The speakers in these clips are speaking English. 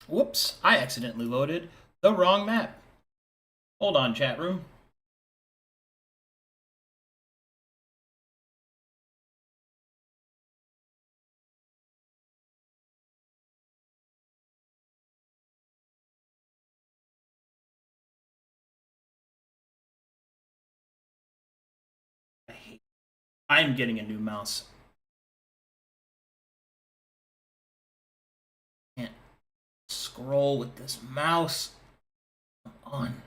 Whoops, I accidentally loaded the wrong map. Hold on, chat room. I'm getting a new mouse. Can't scroll with this mouse. Come on.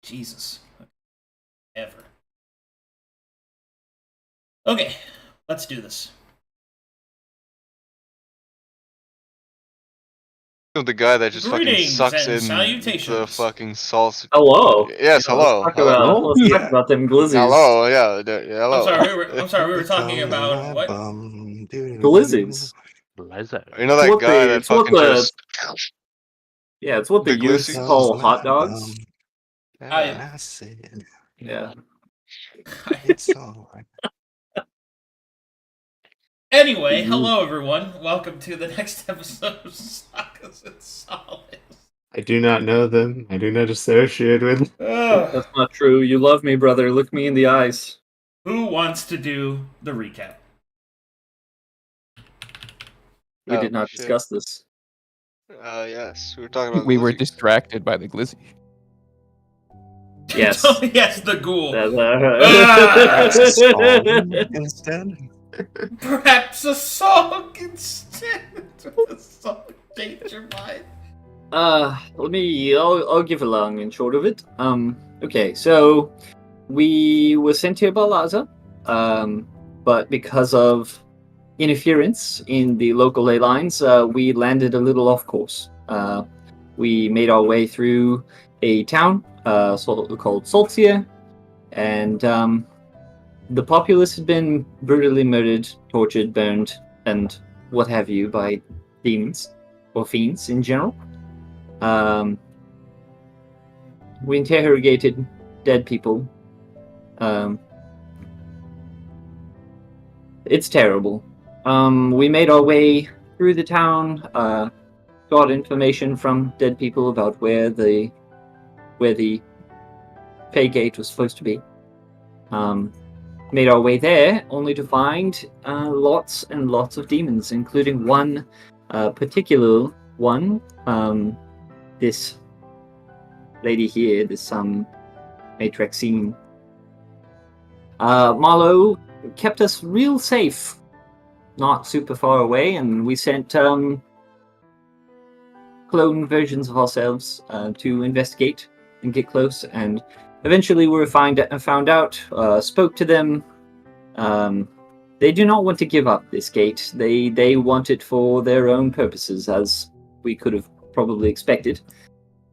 Jesus. Ever. Okay, let's do this. The guy that just fucking Greetings sucks and in salutations. the fucking sauce. Hello. Yes, hello. Let's Hello. talk about them glizzies. Hello, yeah, hello. I'm sorry, we were talking about what? Glizzies. You know that guy that fucking just... Yeah, it's what the youth glizzies? call hot dogs. I Yeah. It's alright. Anyway, hello everyone. Welcome to the next episode of Sagas and Solace. I do not know them. I do not associate with. That's not true. You love me, brother. Look me in the eyes. Who wants to do the recap? We did not discuss this. Yes, we were talking about We were glizzies. distracted by the glizzy. Yes. Yes, the ghoul. Instead, Perhaps a song instead. A song Danger Mind. I'll give a long and short of it. Okay, so we were sent here by Laza, but because of interference in the local ley lines, we landed a little off course. We made our way through a town called Soltia, and the populace had been brutally murdered, tortured, burned, and what have you by demons or fiends in general. We interrogated dead people. It's terrible. We made our way through the town, got information from dead people about where the pay gate was supposed to be. Made our way there, only to find lots and lots of demons, including one particular one. This lady here, this Matrixine. Marlowe kept us real safe, not super far away, and we sent clone versions of ourselves to investigate and get close, and eventually we were found out, spoke to them. They do not want to give up this gate. They want it for their own purposes, as we could have probably expected.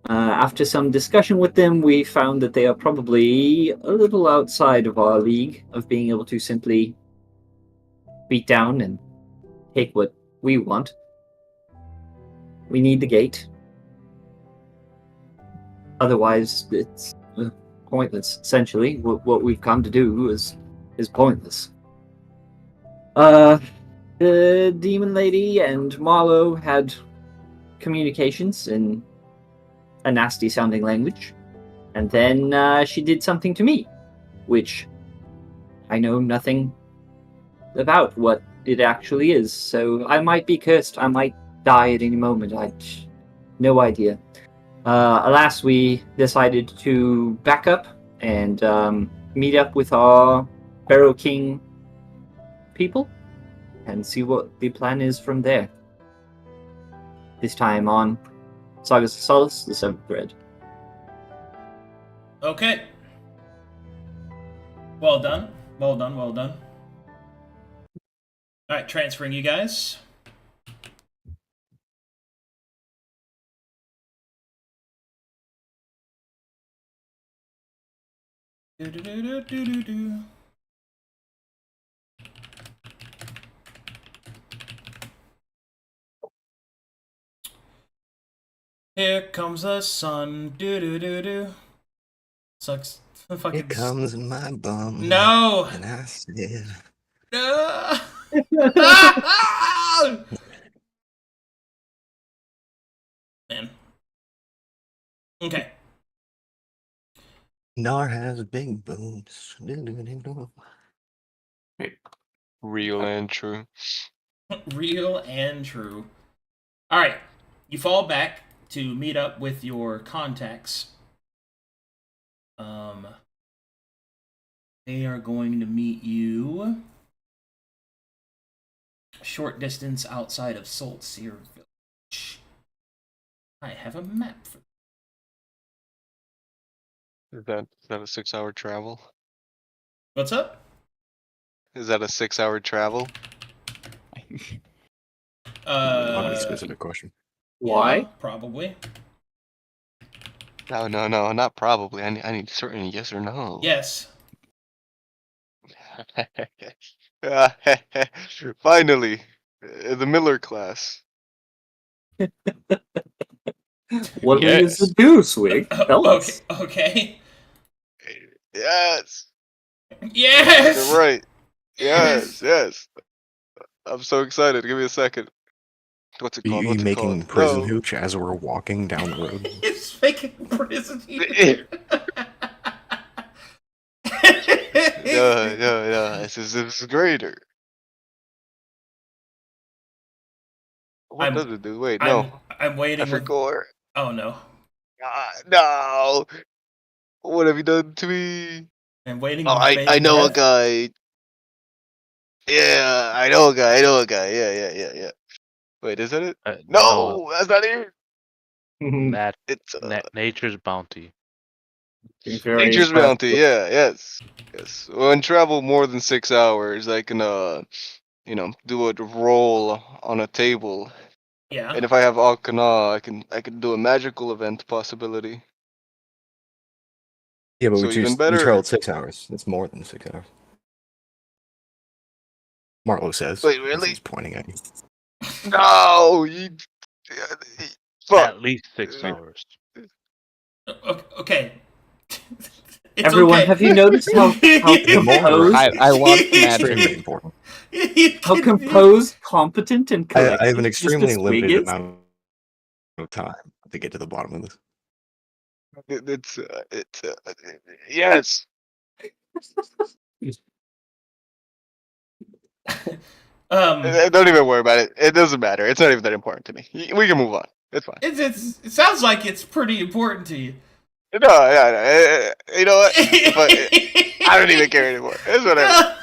After some discussion with them, we found that they are probably a little outside of our league of being able to simply beat down and take what we want. We need the gate. Otherwise, it's pointless, essentially. What we've come to do is pointless. The demon lady and Marlowe had communications in a nasty sounding language, and then she did something to me, which I know nothing about what it actually is, so I might be cursed, I might die at any moment, I no idea. Alas, we decided to back up and meet up with our Pharaoh King people and see what the plan is from there. This time on Sagas of Solace, the Seventh Thread. Okay. Well done. Well done. Well done. Alright, transferring you guys. Do-do-do-do-do-do-do. Here comes the sun. Do-do-do-do. Sucks. Fucking It comes in my bum. No! And I said, No! Man. Okay. Nar has big boobs. Real and true. Real and true. Alright. You fall back to meet up with your contacts. They are going to meet you a short distance outside of Solace Village. I have a map for Is that a 6-hour travel? What's up? Is that a 6-hour travel? Not a specific question. Why? Yeah, probably. No, not probably. I need certain yes or no. Yes. Finally, the Miller class. What Yes. will you do, Swig? Tell us. Okay. Yes, Yes! you're right. Yes. I'm so excited. Give me a second. What's it Are called? you What's it making called? prison No. hooch as we're walking down the road? He's making prison here. No. This is greater. What does it do? Wait, no. I'm I waiting with... forgot. Oh, no. No. What have you done to me? I'm waiting Oh, with I bated know a breath. guy. Yeah, I know a guy. Yeah. Wait, is that it? No, that's not it. Nat- It's nature's bounty. Very Nature's impressive. Bounty. Yeah, yes. When travel more than 6 hours, I can do a roll on a table, Yeah. and if I have Alcana, I can do a magical event possibility. Yeah, but So we even better. traveled 6 hours. That's more than 6 hours. Marlo says. Wait, as really? He's pointing at you. No, fuck. At least 6 hours. Okay. It's Everyone, okay. have you noticed how composed, I want Extremely magic. important. how composed, competent, and collected I have an Mr. extremely Swig limited is? amount of time to get to the bottom of this. It's yes. Don't even worry about it. It doesn't matter. It's not even that important to me. We can move on. It's fine. It sounds like it's pretty important to you. No, yeah. You know what? I don't even care anymore. It's whatever.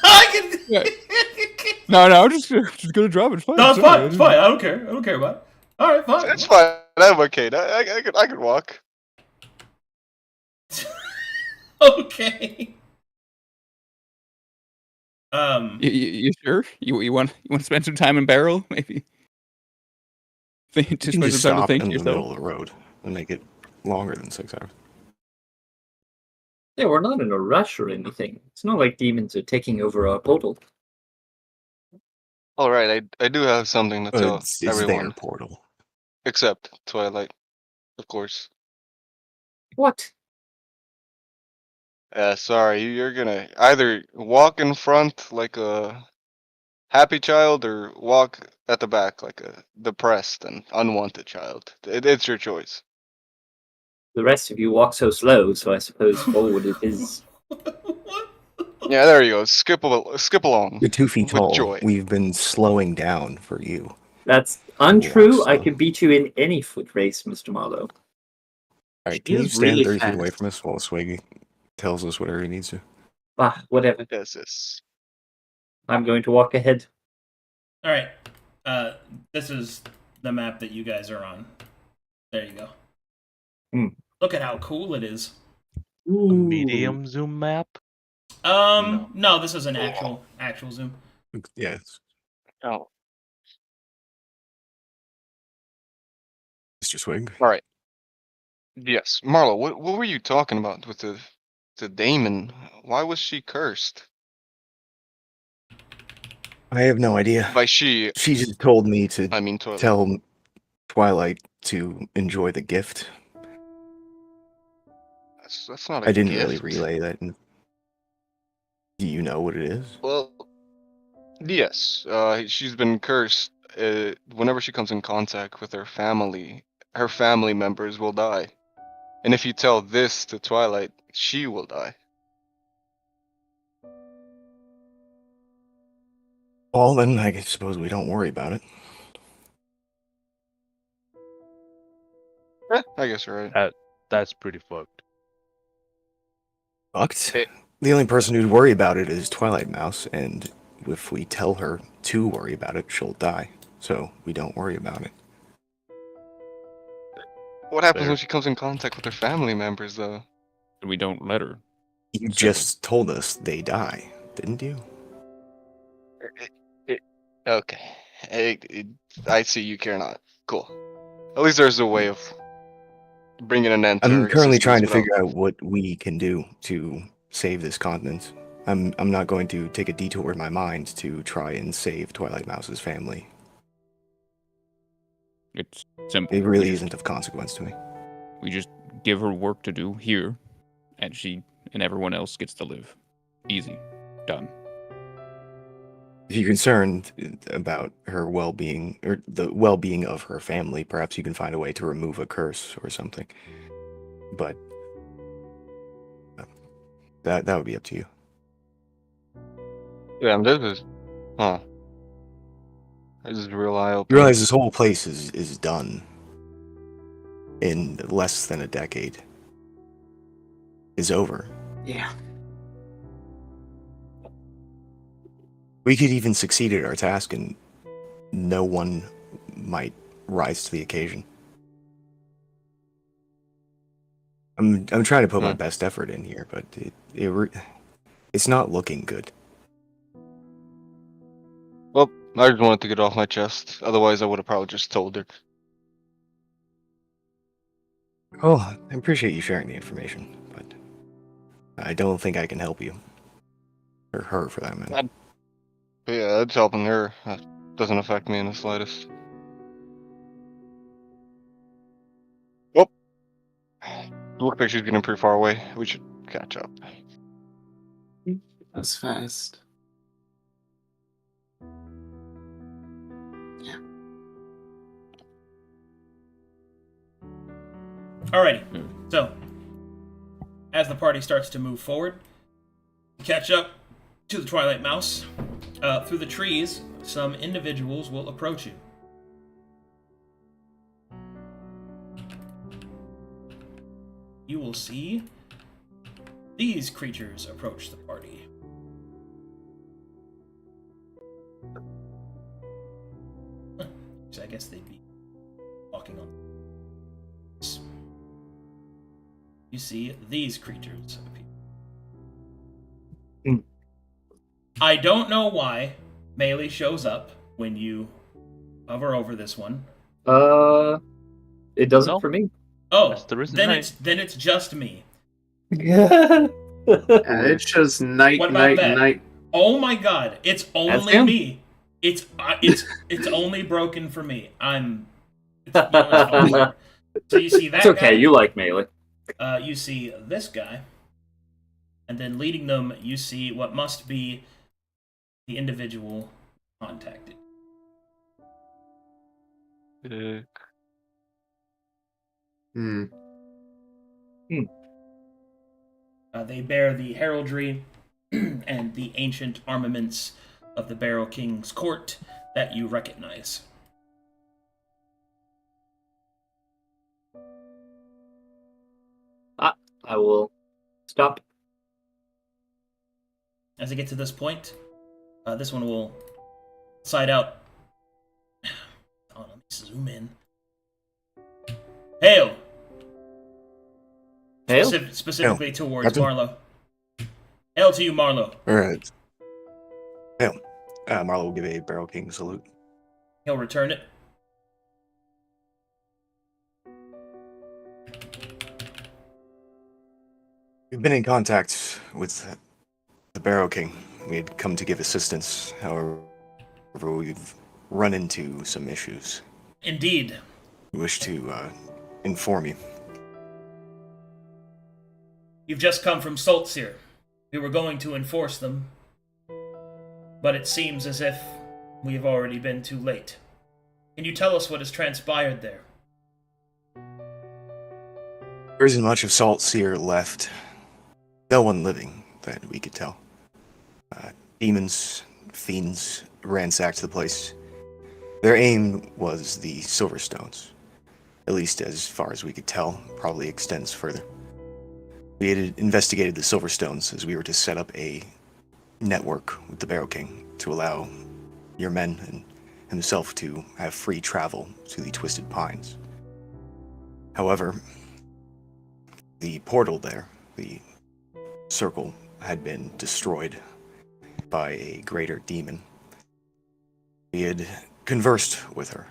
No, I'm just gonna drop it. It's fine. No, it's fine. It's fine. I don't care. I don't care about it. All right, fine. It's fine. I'm okay. I can walk. Okay. You sure? You want to spend some time in Barrel, maybe? You Just can spend just some time to stop think in to the middle yourself. of the road and make it longer than 6 hours. Yeah, we're not in a rush or anything. It's not like demons are taking over our portal. All right. I do have something to tell It's everyone, their portal. except Twilight, of course. What? Sorry. You're gonna either walk in front like a happy child or walk at the back like a depressed and unwanted child. It's your choice. The rest of you walk so slow, so I suppose forward it is. Yeah, there you go. Skip along. You're 2 feet With tall. joy. We've been slowing down for you. That's untrue. Walk I slow. could beat you in any foot race, Mr. Marlowe. Alright, She can you is stand really 30 feet fast. away from us while Swiggy tells us whatever he needs to? Bah, whatever. Yes. I'm going to walk ahead. All right. This is the map that you guys are on. There you go. Look at how cool it is. A medium zoom map? No, this is an actual zoom. Yes. Oh. Mr. Swig. All right. Yes, Marlo. What were you talking about with the daemon? Why was she cursed? I have no idea. By she, She just told me to I mean Twilight. tell Twilight to enjoy the gift. That's not a I didn't gift. really relay that. Do you know what it is? Well, yes. She's been cursed. Whenever she comes in contact with her family members will die. And if you tell this to Twilight, she will die. Well, then I suppose we don't worry about it. I guess you're right. That's pretty fucked. Fucked. Hey. The only person who'd worry about it is Twilight Mouse, and if we tell her to worry about it, she'll die. So we don't worry about it. What happens Fair. when she comes in contact with her family members, though? We don't let her. You just told us they die, didn't you? Okay. I see you care not. Cool. At least there's a way of bringing an end to I'm her currently trying to existence figure out what we can do to save this continent. I'm not going to take a detour in my mind to try and save Twilight Mouse's family. It's simple. It really isn't of consequence to me. We just give her work to do here, and she and everyone else gets to live. Easy. Done. If you're concerned about her well-being, or the well-being of her family, perhaps you can find a way to remove a curse or something. But that would be up to you. Yeah, this is... Huh. This is real You eye-opening. realize this whole place is done in less than a decade. Is over. Yeah. We could even succeed at our task and no one might rise to the occasion. I'm trying to put my best effort in here, but it's not looking good. Well, I just wanted to get off my chest. Otherwise, I would have probably just told her. Oh, I appreciate you sharing the information, but I don't think I can help you. Or her, for that matter. But yeah, it's helping her. That doesn't affect me in the slightest. Well, looks like she's getting pretty far away. We should catch up. That's fast. Alrighty. So, as the party starts to move forward, to catch up to the Twilight Mouse, through the trees, some individuals will approach you. You will see these creatures approach the party. So I guess they'd be walking on. You see these creatures appear. I don't know why Melee shows up when you hover over this one. It doesn't No. for me. Oh, That's the reason then night. it's just me. It's just night, What about night, that? night. Oh my god, it's only him. me. It's only broken for me. It's fine. So you see that It's okay, guy? you like melee. You see this guy, and then leading them, you see what must be the individual contacted. Hmm. They bear the heraldry and the ancient armaments of the Barrow King's court that you recognize. I will stop. As I get to this point, this one will side out. Oh, let me zoom in. Hail! Hail? Specifically towards Captain? Marlowe. Hail to you, Marlowe. Alright. Hell, Marlo will give a Barrel King salute. He'll return it. We've been in contact with the Barrow King. We had come to give assistance. However, we've run into some issues. Indeed. We wish to inform you. You've just come from Solace. We were going to enforce them, but it seems as if we've already been too late. Can you tell us what has transpired there? There isn't much of Salt Seer left. No one living, that we could tell. Demons, fiends ransacked the place. Their aim was the Silverstones. At least as far as we could tell, probably extends further. We had investigated the Silverstones as we were to set up a network with the Barrow King to allow your men and himself to have free travel to the Twisted Pines. However, the portal there, the circle, had been destroyed by a greater demon. We had conversed with her,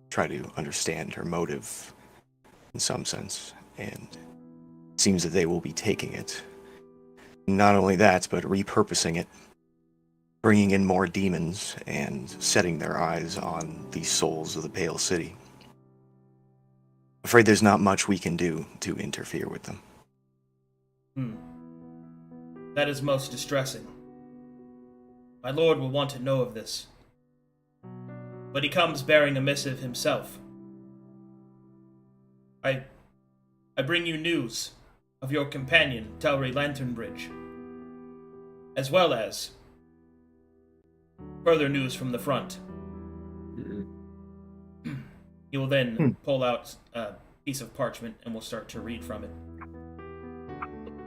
tried to understand her motive in some sense, and it seems that they will be taking it. Not only that, but repurposing it, bringing in more demons, and setting their eyes on the souls of the Pale City. Afraid there's not much we can do to interfere with them. That is most distressing. My lord will want to know of this. But he comes bearing a missive himself. I bring you news of your companion, Telry Lanternbridge, as well as further news from the front. He will then pull out a piece of parchment and will start to read from it.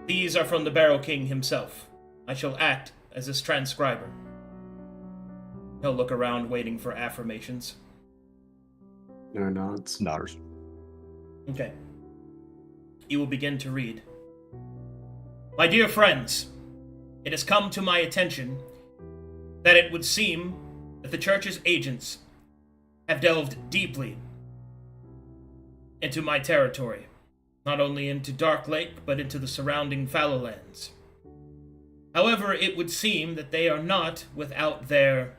These are from the Barrow King himself. I shall act as his transcriber. He'll look around waiting for affirmations. No nods. Nodders. Okay. He will begin to read. My dear friends, it has come to my attention that it would seem that the Church's agents have delved deeply into my territory, not only into Dark Lake, but into the surrounding Fallowlands. However, it would seem that they are not without their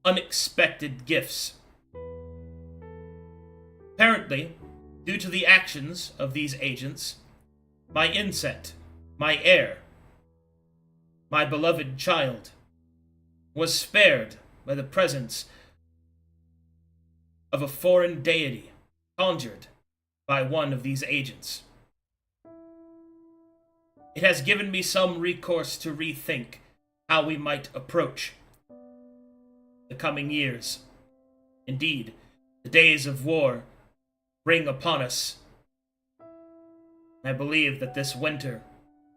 unexpected gifts. Apparently, due to the actions of these agents, my inset, my heir, my beloved child, was spared by the presence of a foreign deity conjured by one of these agents. It has given me some recourse to rethink how we might approach the coming years. Indeed, the days of war bring upon us. I believe that this winter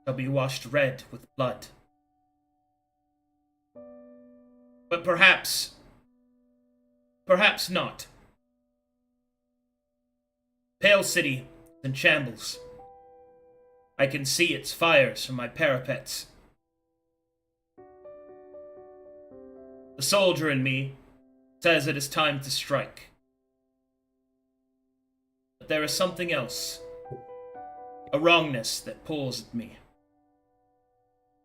shall be washed red with blood. But perhaps not. Pale City is in shambles. I can see its fires from my parapets. The soldier in me says it is time to strike. But there is something else. A wrongness that pulls at me.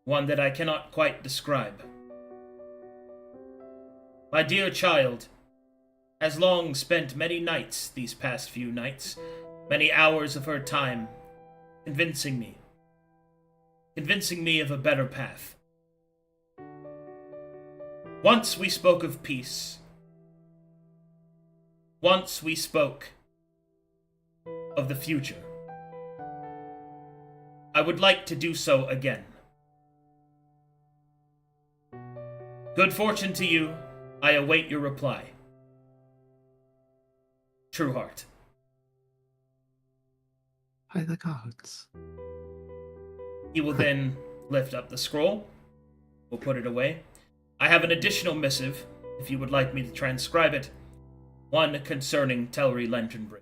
One that I cannot quite describe. My dear child has long spent many nights, these past few nights, many hours of her time, convincing me of a better path. Once we spoke of peace. Once we spoke of the future. I would like to do so again. Good fortune to you. I await your reply. Trueheart. By the gods. He will then lift up the scroll. We'll put it away. I have an additional missive, if you would like me to transcribe it. One concerning Telry Lanternbridge.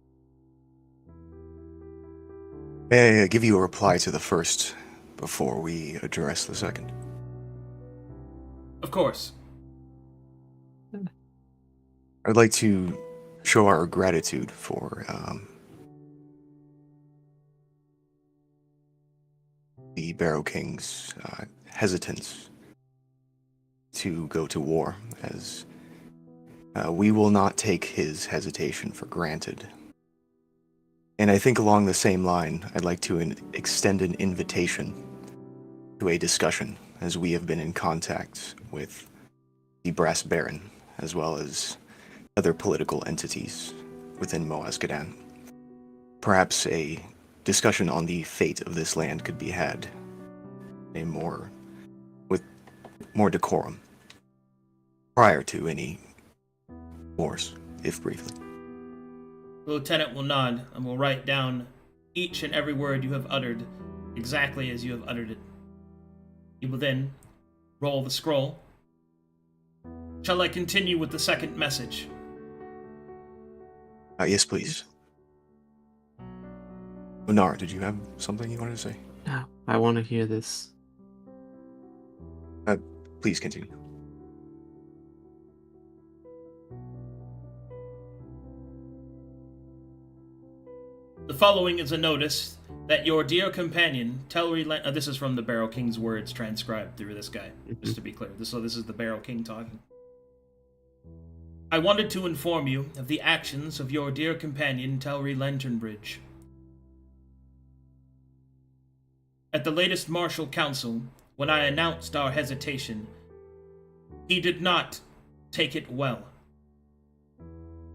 May I give you a reply to the first before we address the second? Of course. I'd like to show our gratitude for the Barrow King's hesitance to go to war, as we will not take his hesitation for granted. And I think along the same line, I'd like to extend an invitation to a discussion, as we have been in contact with the Brass Baron, as well as other political entities within Moazkadan. Perhaps a discussion on the fate of this land could be had with more decorum prior to any wars, if briefly. The lieutenant will nod and will write down each and every word you have uttered exactly as you have uttered it. He will then roll the scroll. Shall I continue with the second message? Yes, please. Onar, did you have something you wanted to say? No, I want to hear this. Please continue. The following is a notice that your dear companion, Telri... this is from the Barrow King's words transcribed through this guy, just to be clear. So this is the Barrow King talking. I wanted to inform you of the actions of your dear companion, Telri Lanternbridge. At the latest Martial Council, when I announced our hesitation, he did not take it well.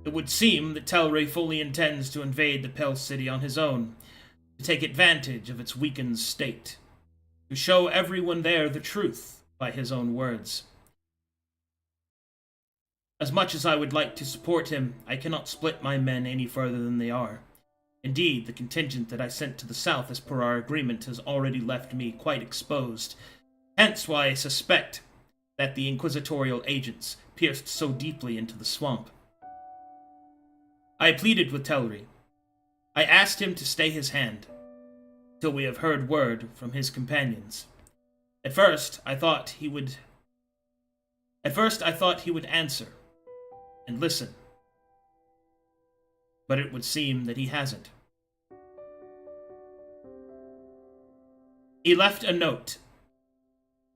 It would seem that Telri fully intends to invade the Pale City on his own, to take advantage of its weakened state, to show everyone there the truth, by his own words. As much as I would like to support him, I cannot split my men any further than they are. Indeed, the contingent that I sent to the south as per our agreement has already left me quite exposed, hence why I suspect that the inquisitorial agents pierced so deeply into the swamp. I pleaded with Telri. I asked him to stay his hand, till we have heard word from his companions. At first, I thought he would answer and listen, but it would seem that he hasn't. He left a note,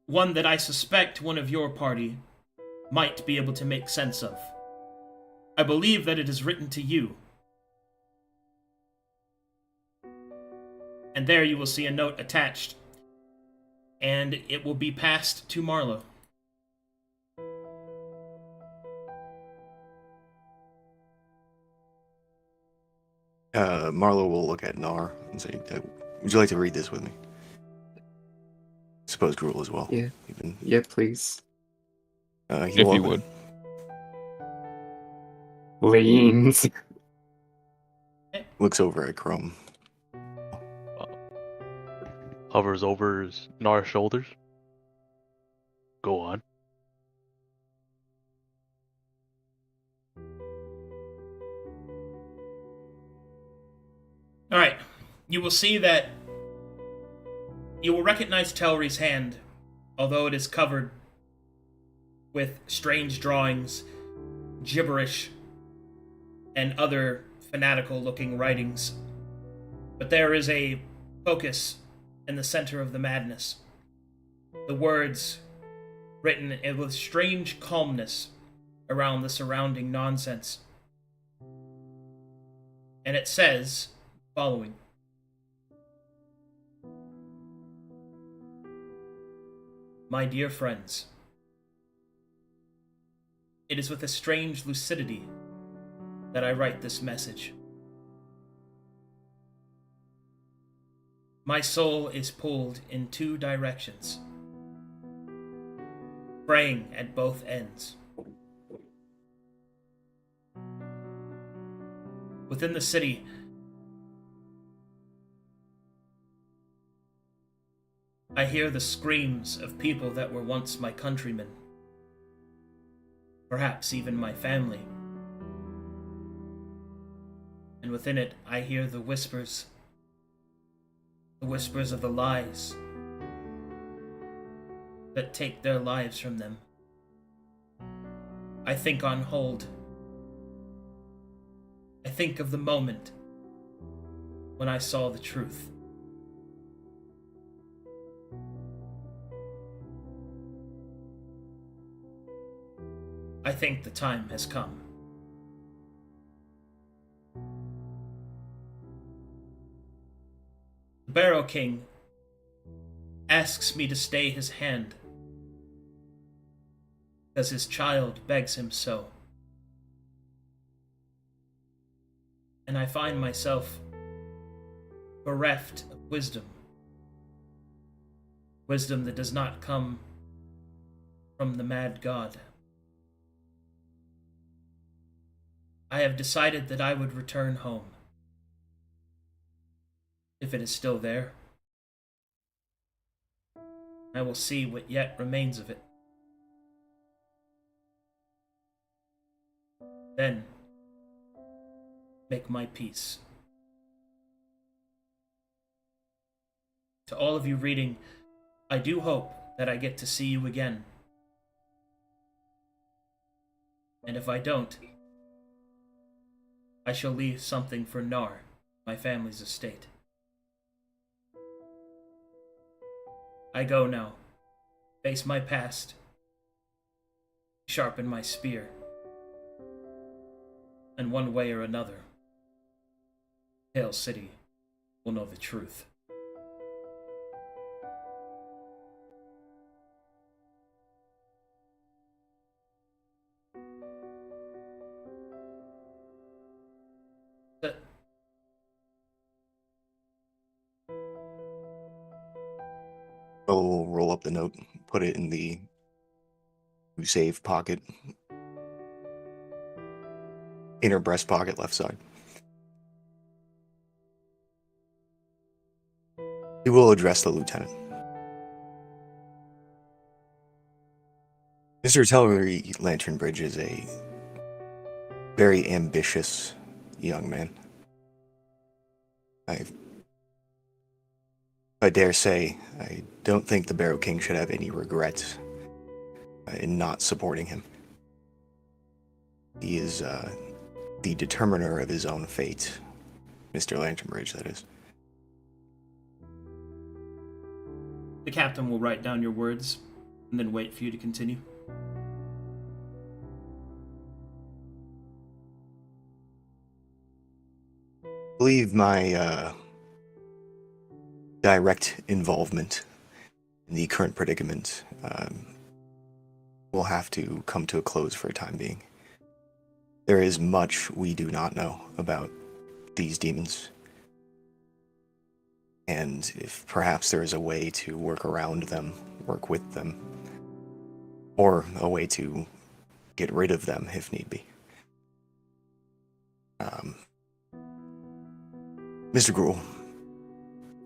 one that I suspect one of your party might be able to make sense of. I believe that it is written to you. And there you will see a note attached, and it will be passed to Marlowe. Marlo will look at Nar and say, would you like to read this with me? I suppose Gruel as well. Yeah. Even, Yeah, please. he If will you open would. Leans. it, looks over at Chrome. Hovers over Nar's shoulders. Go on. Alright, you will see that you will recognize Telri's hand, although it is covered with strange drawings, gibberish, and other fanatical-looking writings. But there is a focus in the center of the madness. The words written with strange calmness around the surrounding nonsense. And it says the following. My dear friends, it is with a strange lucidity that I write this message. My soul is pulled in two directions, fraying at both ends. Within the city, I hear the screams of people that were once my countrymen, perhaps even my family. And within it, I hear the whispers of the lies that take their lives from them. I think on hold. I think of the moment when I saw the truth. I think the time has come. The Barrow King asks me to stay his hand, because his child begs him so. And I find myself bereft of wisdom. Wisdom that does not come from the mad god. I have decided that I would return home. If it is still there, I will see what yet remains of it. Then, make my peace. To all of you reading, I do hope that I get to see you again. And if I don't, I shall leave something for Nar, my family's estate. I go now, face my past, sharpen my spear, and one way or another, Hale City will know the truth. I'll roll up the note, put it in the save pocket, inner breast pocket, left side. He will address the lieutenant. Mr. Tellery Lantern Bridge is a very ambitious young man. I dare say, I don't think the Barrow King should have any regret in not supporting him. He is the determiner of his own fate. Mr. Lanternbridge, that is. The captain will write down your words and then wait for you to continue. I believe my direct involvement in the current predicament will have to come to a close for a time being. There is much we do not know about these demons. And if perhaps there is a way to work around them, work with them, or a way to get rid of them if need be. Mr. Gruel,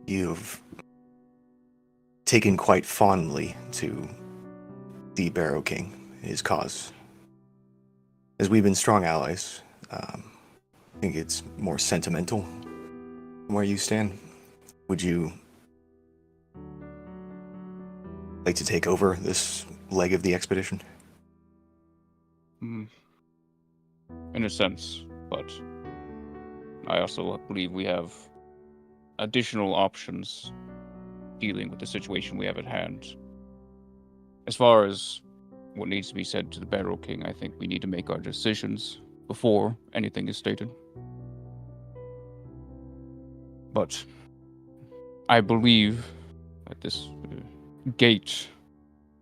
you've taken quite fondly to the Barrow King, his cause. As we've been strong allies, I think it's more sentimental from where you stand. Would you like to take over this leg of the expedition? In a sense, but I also believe we have additional options dealing with the situation we have at hand. As far as what needs to be said to the Barrow King, I think we need to make our decisions before anything is stated. But I believe that this gate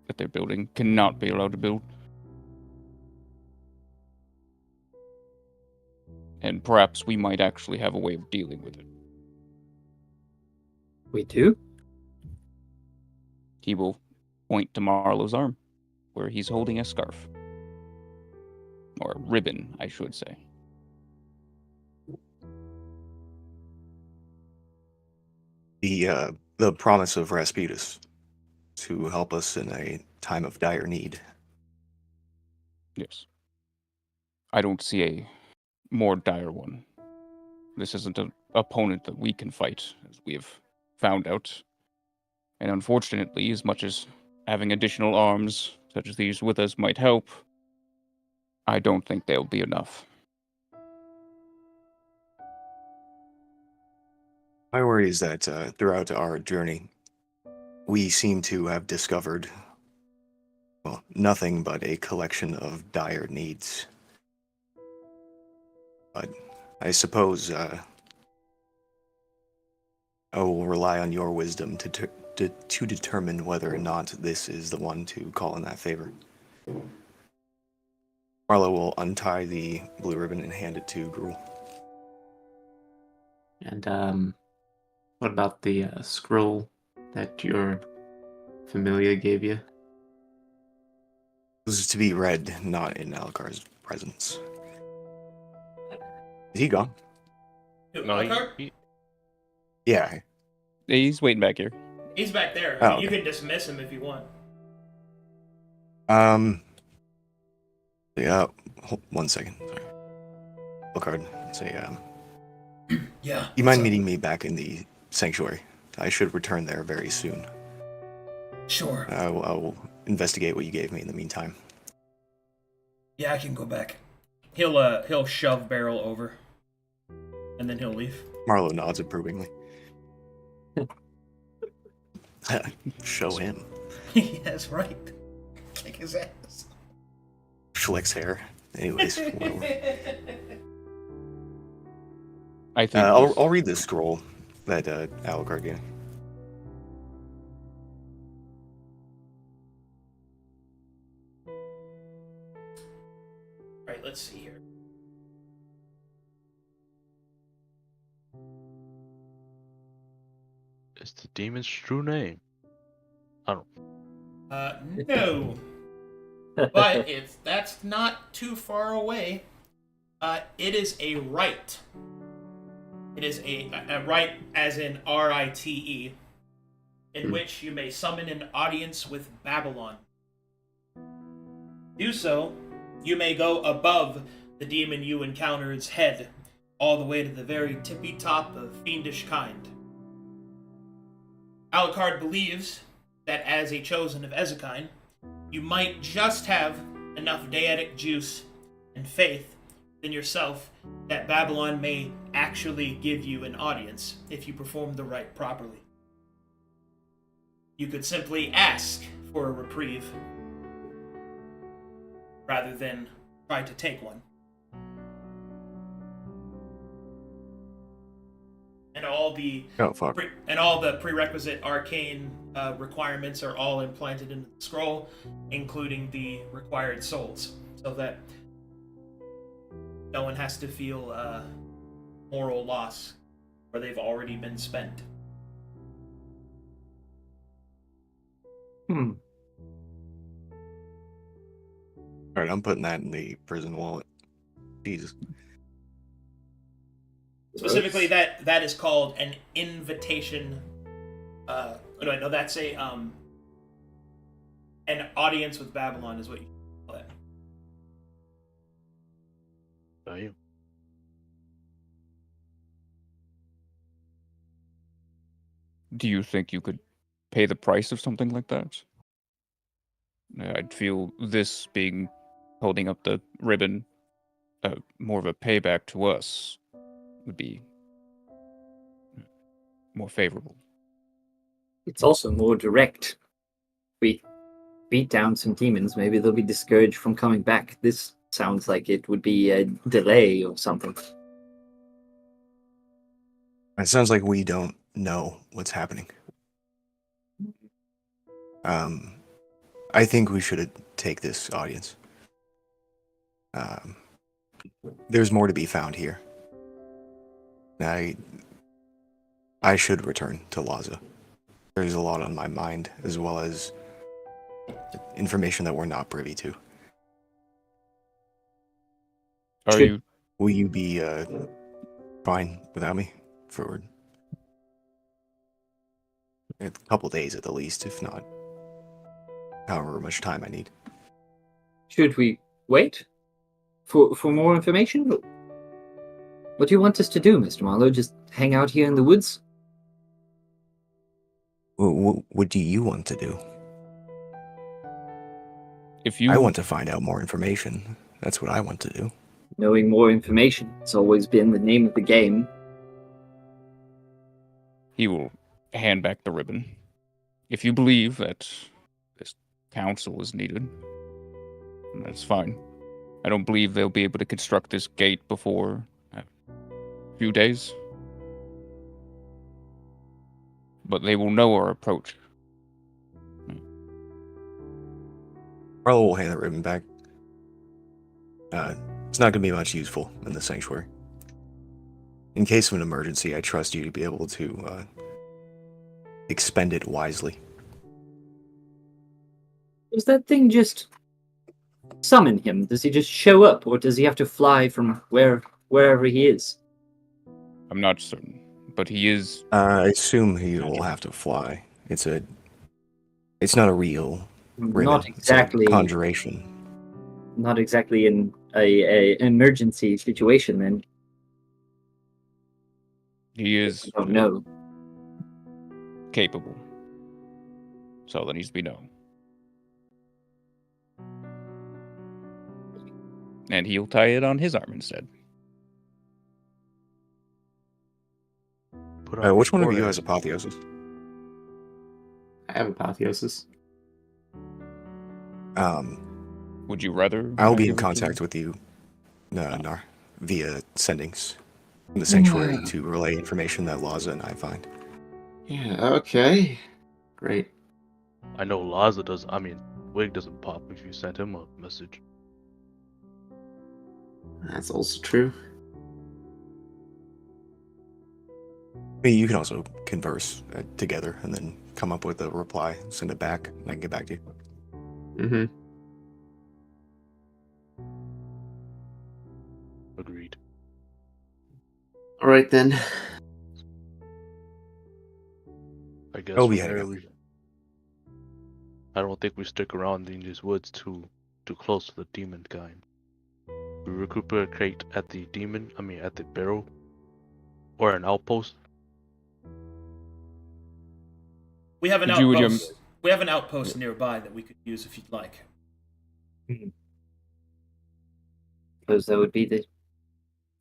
that they're building cannot be allowed to build. And perhaps we might actually have a way of dealing with it. We do? He will point to Marlowe's arm, where he's holding a scarf. Or a ribbon, I should say. The promise of Rasputus to help us in a time of dire need. Yes. I don't see a more dire one. This isn't an opponent that we can fight, as we have found out. And unfortunately, as much as having additional arms such as these with us might help, I don't think they'll be enough. My worry is that throughout our journey, we seem to have discovered, well, nothing but a collection of dire needs. But I suppose I will rely on your wisdom to determine whether or not this is the one to call in that favor. Marlo will untie the blue ribbon and hand it to Gruel. And what about the scroll that your familiar gave you? This is to be read, not in Alucard's presence. Is he gone? Who, No, Alucard? Yeah. He's waiting back here. He's back there. Oh, I mean, you okay. can dismiss him if you want. Yeah. Hold 1 second. Sorry. Alucard, say, Yeah. you mind meeting me back in the sanctuary? I should return there very soon. Sure. I will investigate what you gave me in the meantime. Yeah, I can go back. He'll shove Beryl over, and then he'll leave. Marlo nods approvingly. Show him. Yes, right. Kick his ass. Schlick's hair. Anyways, whatever. I think I'll read this scroll that Alucard gave me. Right, let's see here. It's the demon's true name. I don't. No. But that's not too far away. It is a rite. It is a rite, as in R-I-T-E, in which you may summon an audience with Babylon. Do so, you may go above the demon you encountered's head, all the way to the very tippy top of fiendish kind. Alucard believes that as a chosen of Ezekine, you might just have enough deetic juice and faith in yourself that Babylon may actually give you an audience if you perform the rite properly. You could simply ask for a reprieve rather than try to take one. And all the prerequisite arcane requirements are all implanted into the scroll, including the required souls, so that no one has to feel moral loss where they've already been spent. Alright, I'm putting that in the prison wallet. Jesus. Specifically, that is called an invitation. No, that's a an audience with Babylon is what you call that. Damn. Do you think you could pay the price of something like that? I'd feel this being holding up the ribbon, more of a payback to us, would be more favorable. It's also more direct. We beat down some demons, maybe they'll be discouraged from coming back. This sounds like it would be a delay or something. It sounds like we don't know what's happening. I think we should take this audience. There's more to be found here. I should return to Laza. There's a lot on my mind, as well as information that we're not privy to. Will you be fine without me for a couple days at the least, if not however much time I need? Should we wait for more information? What do you want us to do, Mr. Marlowe? Just hang out here in the woods? What do you want to do? I want to find out more information. That's what I want to do. Knowing more information. It's always been the name of the game. He will hand back the ribbon. If you believe that this council is needed, that's fine. I don't believe they'll be able to construct this gate before a few days. But they will know our approach. Marlo will hand the ribbon back. It's not going to be much useful in the sanctuary. In case of an emergency, I trust you to be able to expend it wisely. Does that thing just summon him? Does he just show up, or does he have to fly from wherever he is? I'm not certain, but he is. I assume he will have to fly. It's not a real ribbon. Not exactly. It's a conjuration. Not exactly in an emergency situation, then. He is. I don't know. Capable. So that needs to be known. And he'll tie it on his arm instead. Which one of you has apotheosis? I have apotheosis. Would you rather? I'll be in contact with you, Nar, via sendings from the sanctuary to relay information that Laza and I find. Yeah, okay. Great. I know Laza does. I mean, Wig doesn't pop if you send him a message. That's also true. I mean, you can also converse together and then come up with a reply, send it back, and I can get back to you. Mm-hmm. Agreed. All right, then. I guess I'll be from heading there out. I don't think we stick around in these woods too close to the demon kind. We recuperate at the at the barrow or an outpost. We have an Would you- would you- outpost. We have an outpost nearby that we could use if you'd like. Suppose that would be the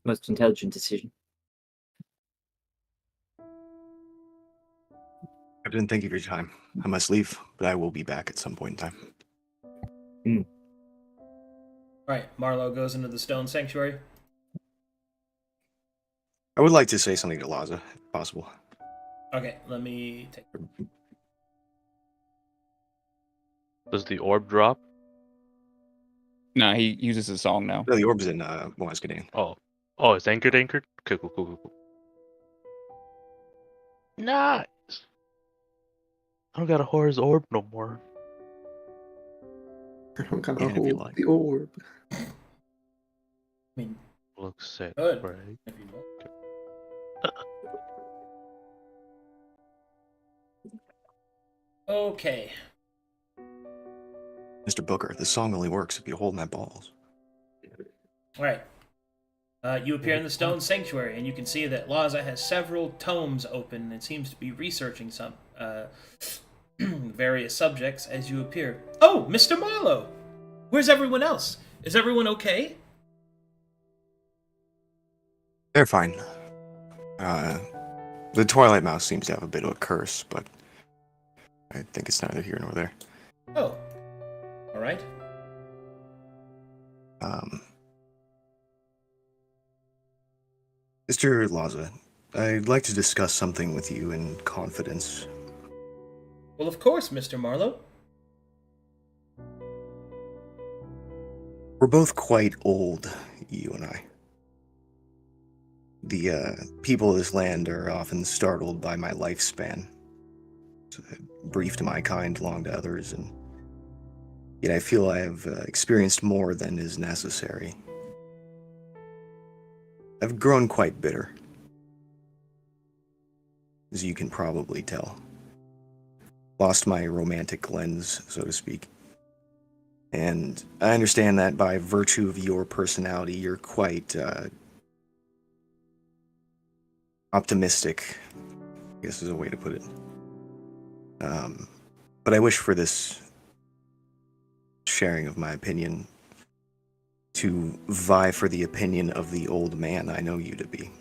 most intelligent decision. Captain, thank you for your time. I must leave, but I will be back at some point in time. All right, Marlo goes into the stone sanctuary. I would like to say something to Laza, if possible. Okay, let me take. Does the orb drop? Nah, he uses a song now. No, the orb's in Moazkadan. Oh, it's anchored. Okay, cool. Nice. I don't gotta whore his orb no more. I don't gotta Yeah, if you hold like. the orb. I mean, Looks sick, good. right? If you want. Okay. Mr. Booker, this song only works if you hold my balls. All right. You appear in the stone sanctuary, and you can see that Laza has several tomes open and seems to be researching some various subjects as you appear. Oh, Mr. Marlowe! Where's everyone else? Is everyone okay? They're fine. The Twilight Mouse seems to have a bit of a curse, but I think it's neither here nor there. Oh. All right. Mr. Laza, I'd like to discuss something with you in confidence. Well, of course, Mr. Marlowe. We're both quite old, you and I. The people of this land are often startled by my lifespan. It's brief to my kind, long to others, and yet I feel I have experienced more than is necessary. I've grown quite bitter, as you can probably tell. Lost my romantic lens, so to speak. And I understand that by virtue of your personality, you're quite optimistic, I guess is a way to put it. But I wish for this sharing of my opinion to vie for the opinion of the old man I know you to be.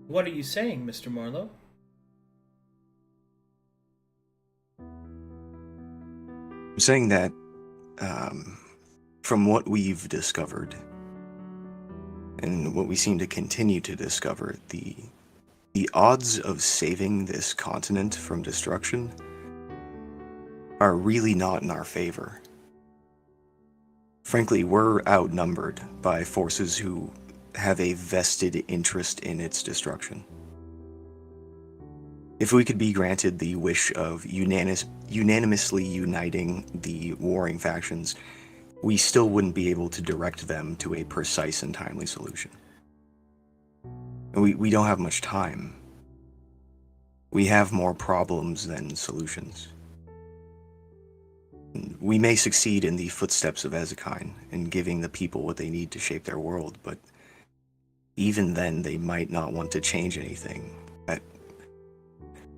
What are you saying, Mr. Marlowe? I'm saying that, from what we've discovered, And what we seem to continue to discover, the odds of saving this continent from destruction are really not in our favor. Frankly, we're outnumbered by forces who have a vested interest in its destruction. If we could be granted the wish of unanimously uniting the warring factions, we still wouldn't be able to direct them to a precise and timely solution. And we don't have much time. We have more problems than solutions. We may succeed in the footsteps of Ezekine in giving the people what they need to shape their world, but even then they might not want to change anything that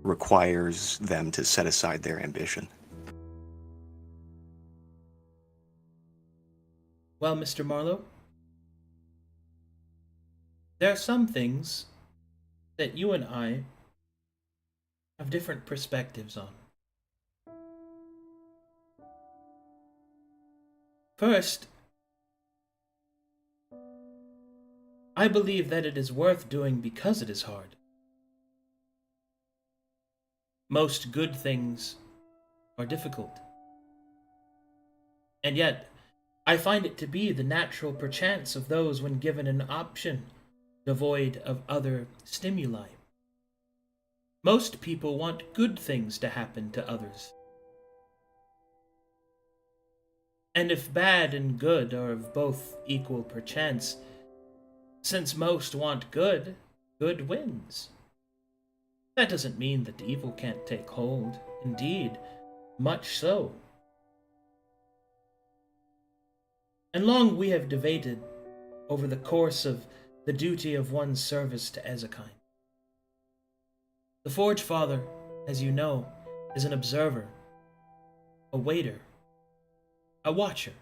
requires them to set aside their ambition. Well, Mr. Marlowe, there are some things that you and I have different perspectives on. First, I believe that it is worth doing because it is hard. Most good things are difficult. And yet, I find it to be the natural perchance of those when given an option devoid of other stimuli. Most people want good things to happen to others. And if bad and good are of both equal perchance, since most want good, good wins. That doesn't mean that evil can't take hold. Indeed, much so. And long we have debated over the course of the duty of one's service to Ezekine. The Forge Father, as you know, is an observer, a waiter, a watcher.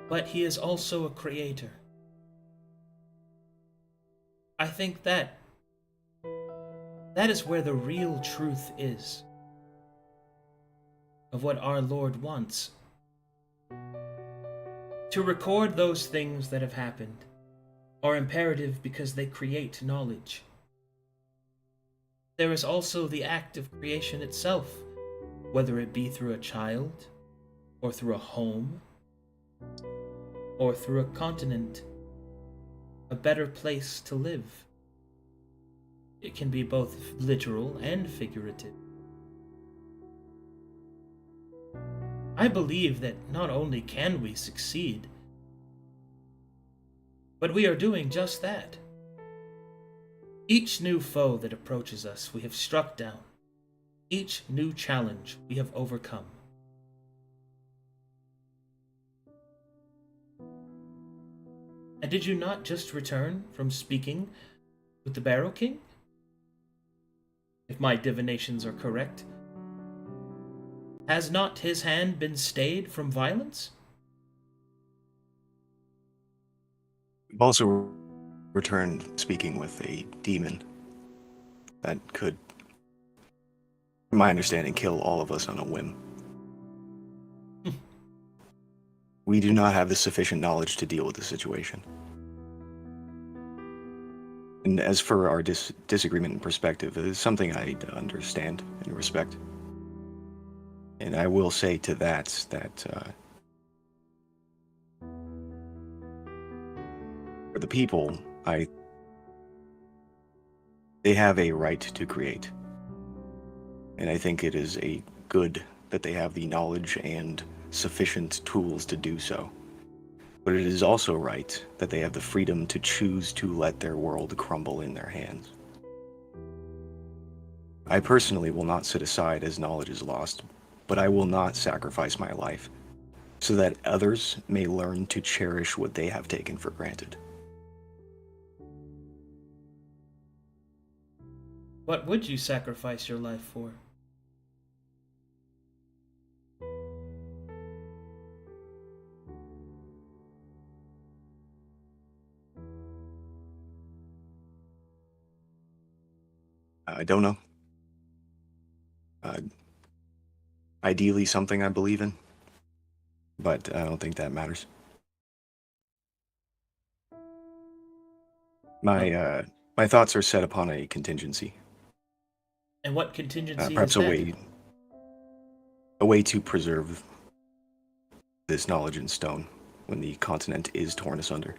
But he is also a creator. I think that is where the real truth is of what our Lord wants. To record those things that have happened are imperative because they create knowledge. There is also the act of creation itself, whether it be through a child, or through a home, or through a continent, a better place to live. It can be both literal and figurative. I believe that not only can we succeed, but we are doing just that. Each new foe that approaches us, we have struck down. Each new challenge we have overcome. And did you not just return from speaking with the Barrow King? If my divinations are correct, has not his hand been stayed from violence? We've also returned speaking with a demon that could, from my understanding, kill all of us on a whim. We do not have the sufficient knowledge to deal with the situation. And as for our disagreement in perspective, it is something I understand and respect. And I will say to that for the people, they have a right to create. And I think it is a good that they have the knowledge and sufficient tools to do so. But it is also right that they have the freedom to choose to let their world crumble in their hands. I personally will not sit aside as knowledge is lost, but I will not sacrifice my life so that others may learn to cherish what they have taken for granted. What would you sacrifice your life for? I don't know. Ideally something I believe in, but I don't think that matters. My thoughts are set upon a contingency. And what contingency Perhaps is that? a way to preserve this knowledge in stone when the continent is torn asunder.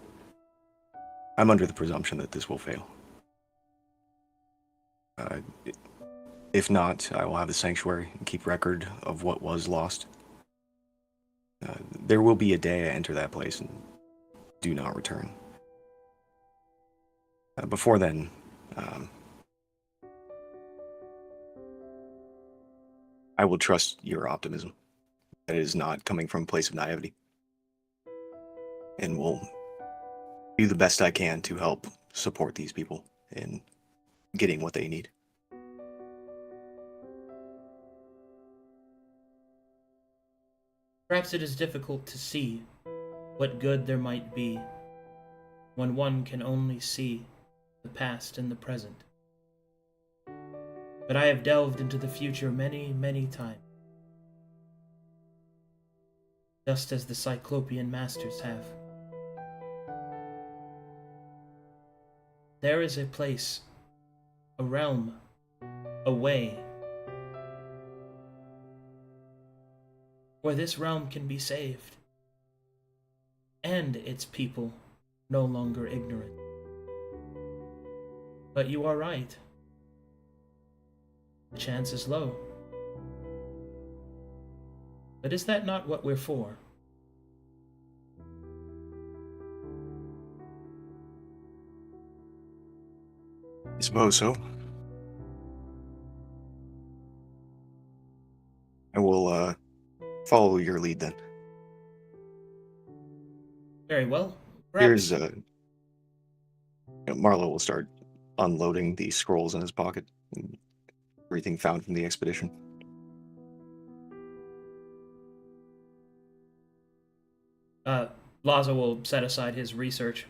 I'm under the presumption that this will fail. If not, I will have the sanctuary and keep record of what was lost. There will be a day I enter that place and do not return. Before then, I will trust your optimism. That it is not coming from a place of naivety. And will do the best I can to help support these people in getting what they need. Perhaps it is difficult to see what good there might be when one can only see the past and the present. But I have delved into the future many, many times, just as the Cyclopean Masters have. There is a place, a realm, a way, where this realm can be saved, and its people no longer ignorant. But you are right. The chance is low. But is that not what we're for? I suppose so. I will follow your lead then. Very well. Perhaps. Here's Marlowe will start unloading the scrolls in his pocket and everything found from the expedition. Laza will set aside his research,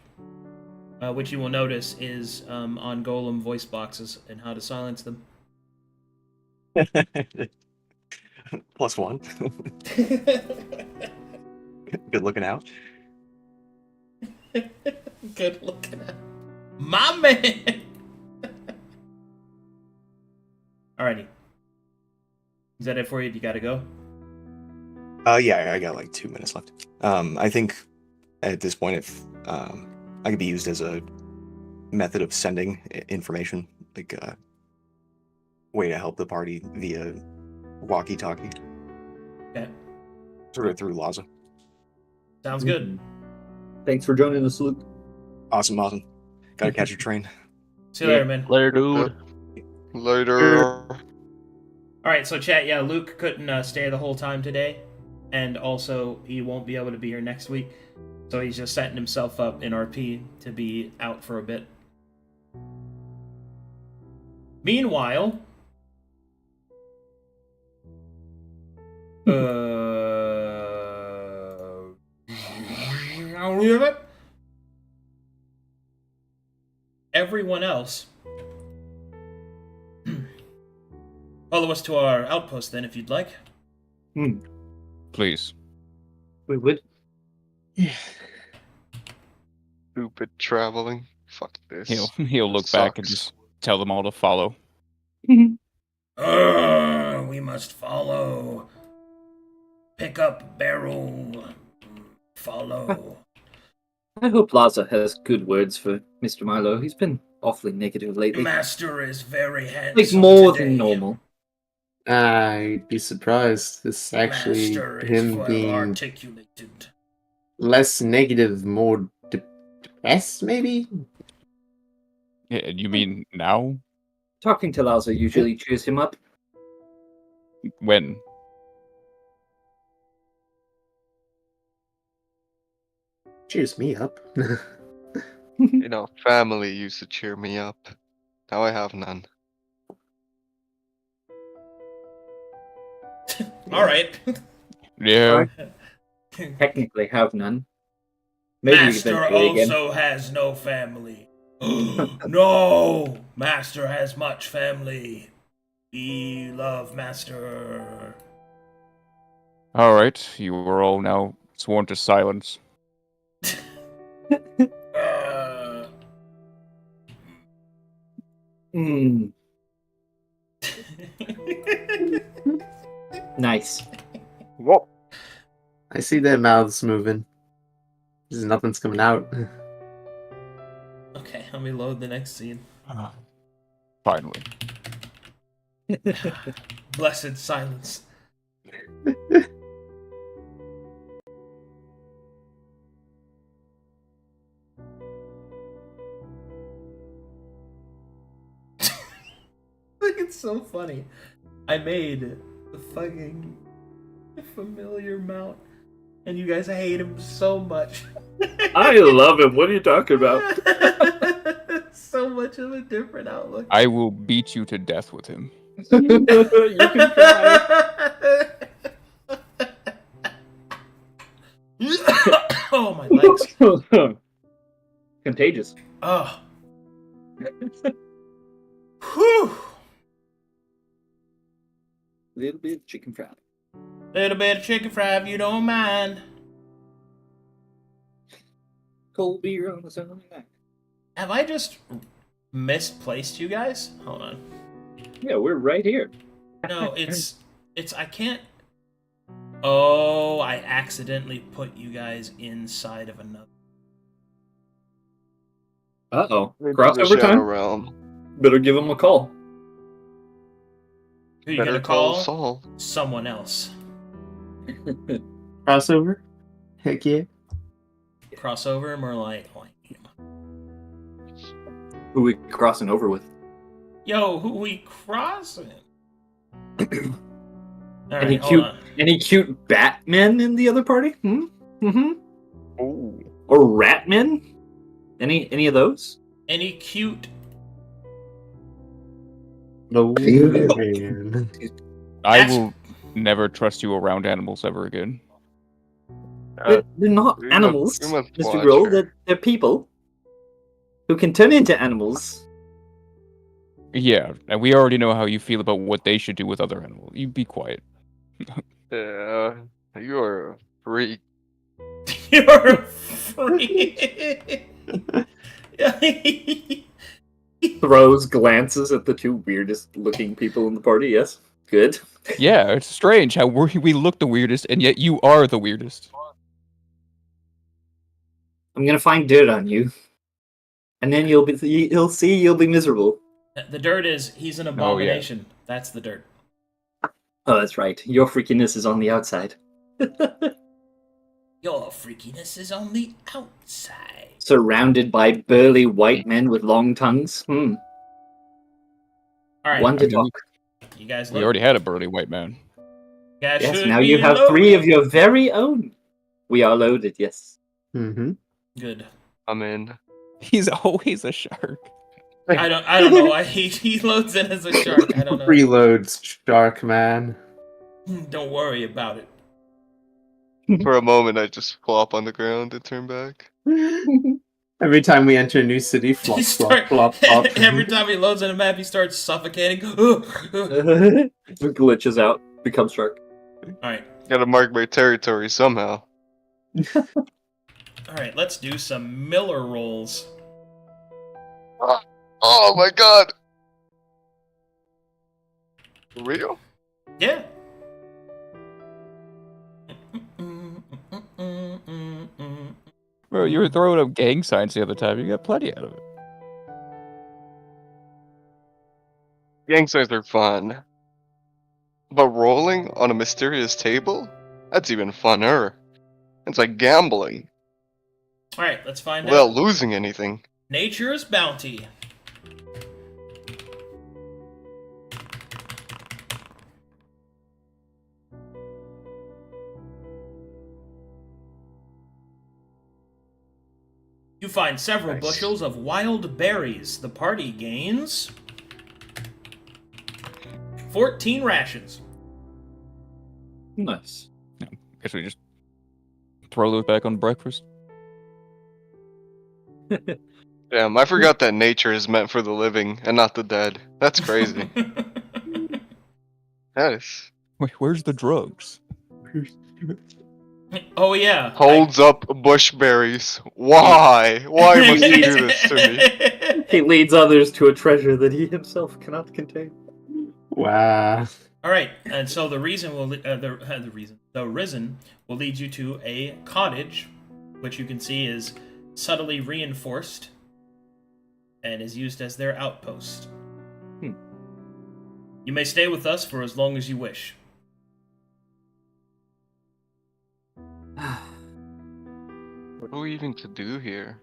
which you will notice is on golem voice boxes and how to silence them. +1. Good looking out. Good looking at my man. Alrighty. Is that it for you? You gotta go? Yeah, I got like 2 minutes left. I think at this point, if I could be used as a method of sending information, like a way to help the party via walkie-talkie. Okay. Sort of through Laza. Sounds good. Thanks for joining us, Luke. Awesome. Gotta catch a train. See you later, man. Later, dude. Later. Alright, so chat, yeah, Luke couldn't stay the whole time today, and also he won't be able to be here next week, so he's just setting himself up in RP to be out for a bit. Meanwhile, everyone else, follow us to our outpost then, if you'd like. Please. We would. Stupid traveling. Fuck this. He'll look back and Sucks. just tell them all to follow. We must follow. Pick up barrel. Follow. I hope Laza has good words for Mr. Milo. He's been awfully negative lately. Master is very handsome. Like more today. than normal. I'd be surprised. This is actually Master is him well being articulated. less negative, more depressed, maybe? Yeah, you mean now? Talking to Laza usually cheers him up. When? Cheers me up. You know, family used to cheer me up. Now I have none. Alright. Yeah. Technically have none. Maybe Master eventually again. also has no family. No! Master has much family. We love Master. Alright, you are all now sworn to silence. Mm, nice. Whoa. I see their mouths moving. There's nothing's coming out. Okay, let me load the next scene. Finally. Blessed silence. It's so funny. I made the fucking familiar mount, and you guys hate him so much. I love him. What are you talking about? So much of a different outlook. I will beat you to death with him. You can try. Oh, my legs. Contagious. Oh. Whew. Little bit of chicken fry. Little bit of chicken fry if you don't mind. Cold beer on the side of the neck. Have I just misplaced you guys? Hold on. Yeah, we're right here. No, it's I can't. Oh, I accidentally put you guys inside of another. Uh-oh. Into the Crossover Shadow time? Realm. Better give him a call. Who you Better gonna call call? Saul. Someone else. Crossover? Heck yeah. Crossover, more like Who we crossing over with? yo, who we crossing? All Any right, hold on. Any cute Batmen in the other party? Hmm? Mm-hmm. Oh. Or Ratmen? Any of those? Any cute? No man. I That's- will never trust you around animals ever again. They're not we animals, must Mr. watch Grohl. her. They're people who can turn into animals. Yeah, and we already know how you feel about what they should do with other animals. You be quiet. Yeah, you are a freak. You're a freak. Throws glances at the two weirdest looking people in the party. Yes, good. Yeah, it's strange how we look the weirdest, and yet you are the weirdest. I'm gonna find dirt on you, and then you'll see you'll be miserable. The dirt is he's an abomination. That's the dirt. Oh, that's right. Your freakiness is on the outside. Your freakiness is on the outside. Surrounded by burly white men with long tongues. All right, One to I mean, talk. you guys We look. already had a burly white man. You guys Yes, should now be you have loaded. 3 of your very own. We are loaded, yes. Mm-hmm. Good. I'm in. He's always a shark. I don't know why he loads in as a shark. I don't know. Reloads, Shark Man. Don't worry about it. For a moment, I just flop on the ground and turn back. Every time we enter a new city, flop, He flop, start- flop, flop. Every time he loads in a map, he starts suffocating. Glitches out, becomes shark. Alright. Gotta mark my territory somehow. Alright, let's do some Miller rolls. Oh my god! For real? Yeah. Bro, you were throwing up gang signs the other time. You got plenty out of it. Gang signs are fun. But rolling on a mysterious table? That's even funner. It's like gambling. Alright, let's find Without out. losing anything. Nature's Bounty. You find several Nice. bushels of wild berries. The party gains 14 rations. Nice. Guess we just throw those back on breakfast. Damn, I forgot that nature is meant for the living and not the dead. That's crazy. That is. Wait, where's the drugs? Oh yeah. Holds up bushberries. Why? Why must you do this to me? He leads others to a treasure that he himself cannot contain. Wow. All right, and so the risen will lead you to a cottage, which you can see is subtly reinforced and is used as their outpost. You may stay with us for as long as you wish. What are we even to do here?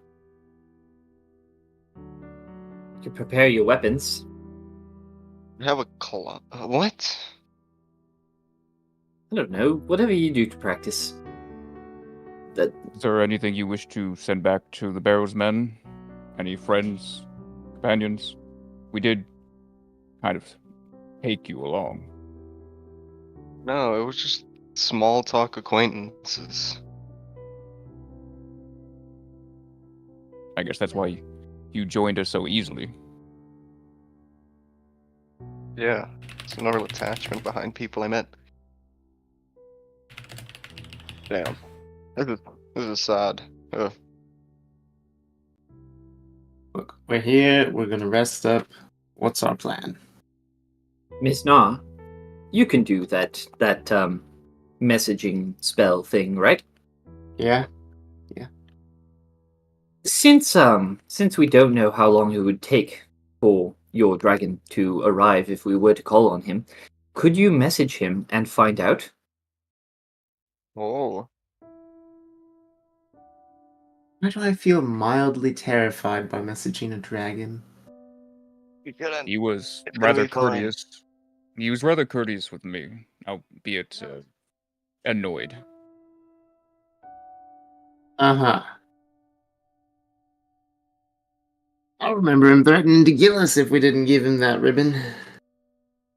You can prepare your weapons. We have a what? I don't know. Whatever you do to practice. Is there anything you wish to send back to the Barrow's men? Any friends, companions? We did kind of take you along. No, it was just small talk acquaintances. I guess that's why you joined us so easily. Yeah, it's no real attachment behind people I met. Damn, this is sad. Ugh. Look, we're here. We're gonna rest up. What's our plan? Miss Na, you can do that messaging spell thing, right? Yeah. Since we don't know how long it would take for your dragon to arrive if we were to call on him, could you message him and find out? Oh, Why do I feel mildly terrified by messaging a dragon? you couldn't. He was It's gonna rather be fine. courteous. He was rather courteous with me, albeit annoyed. Uh-huh. I remember him threatening to kill us if we didn't give him that ribbon.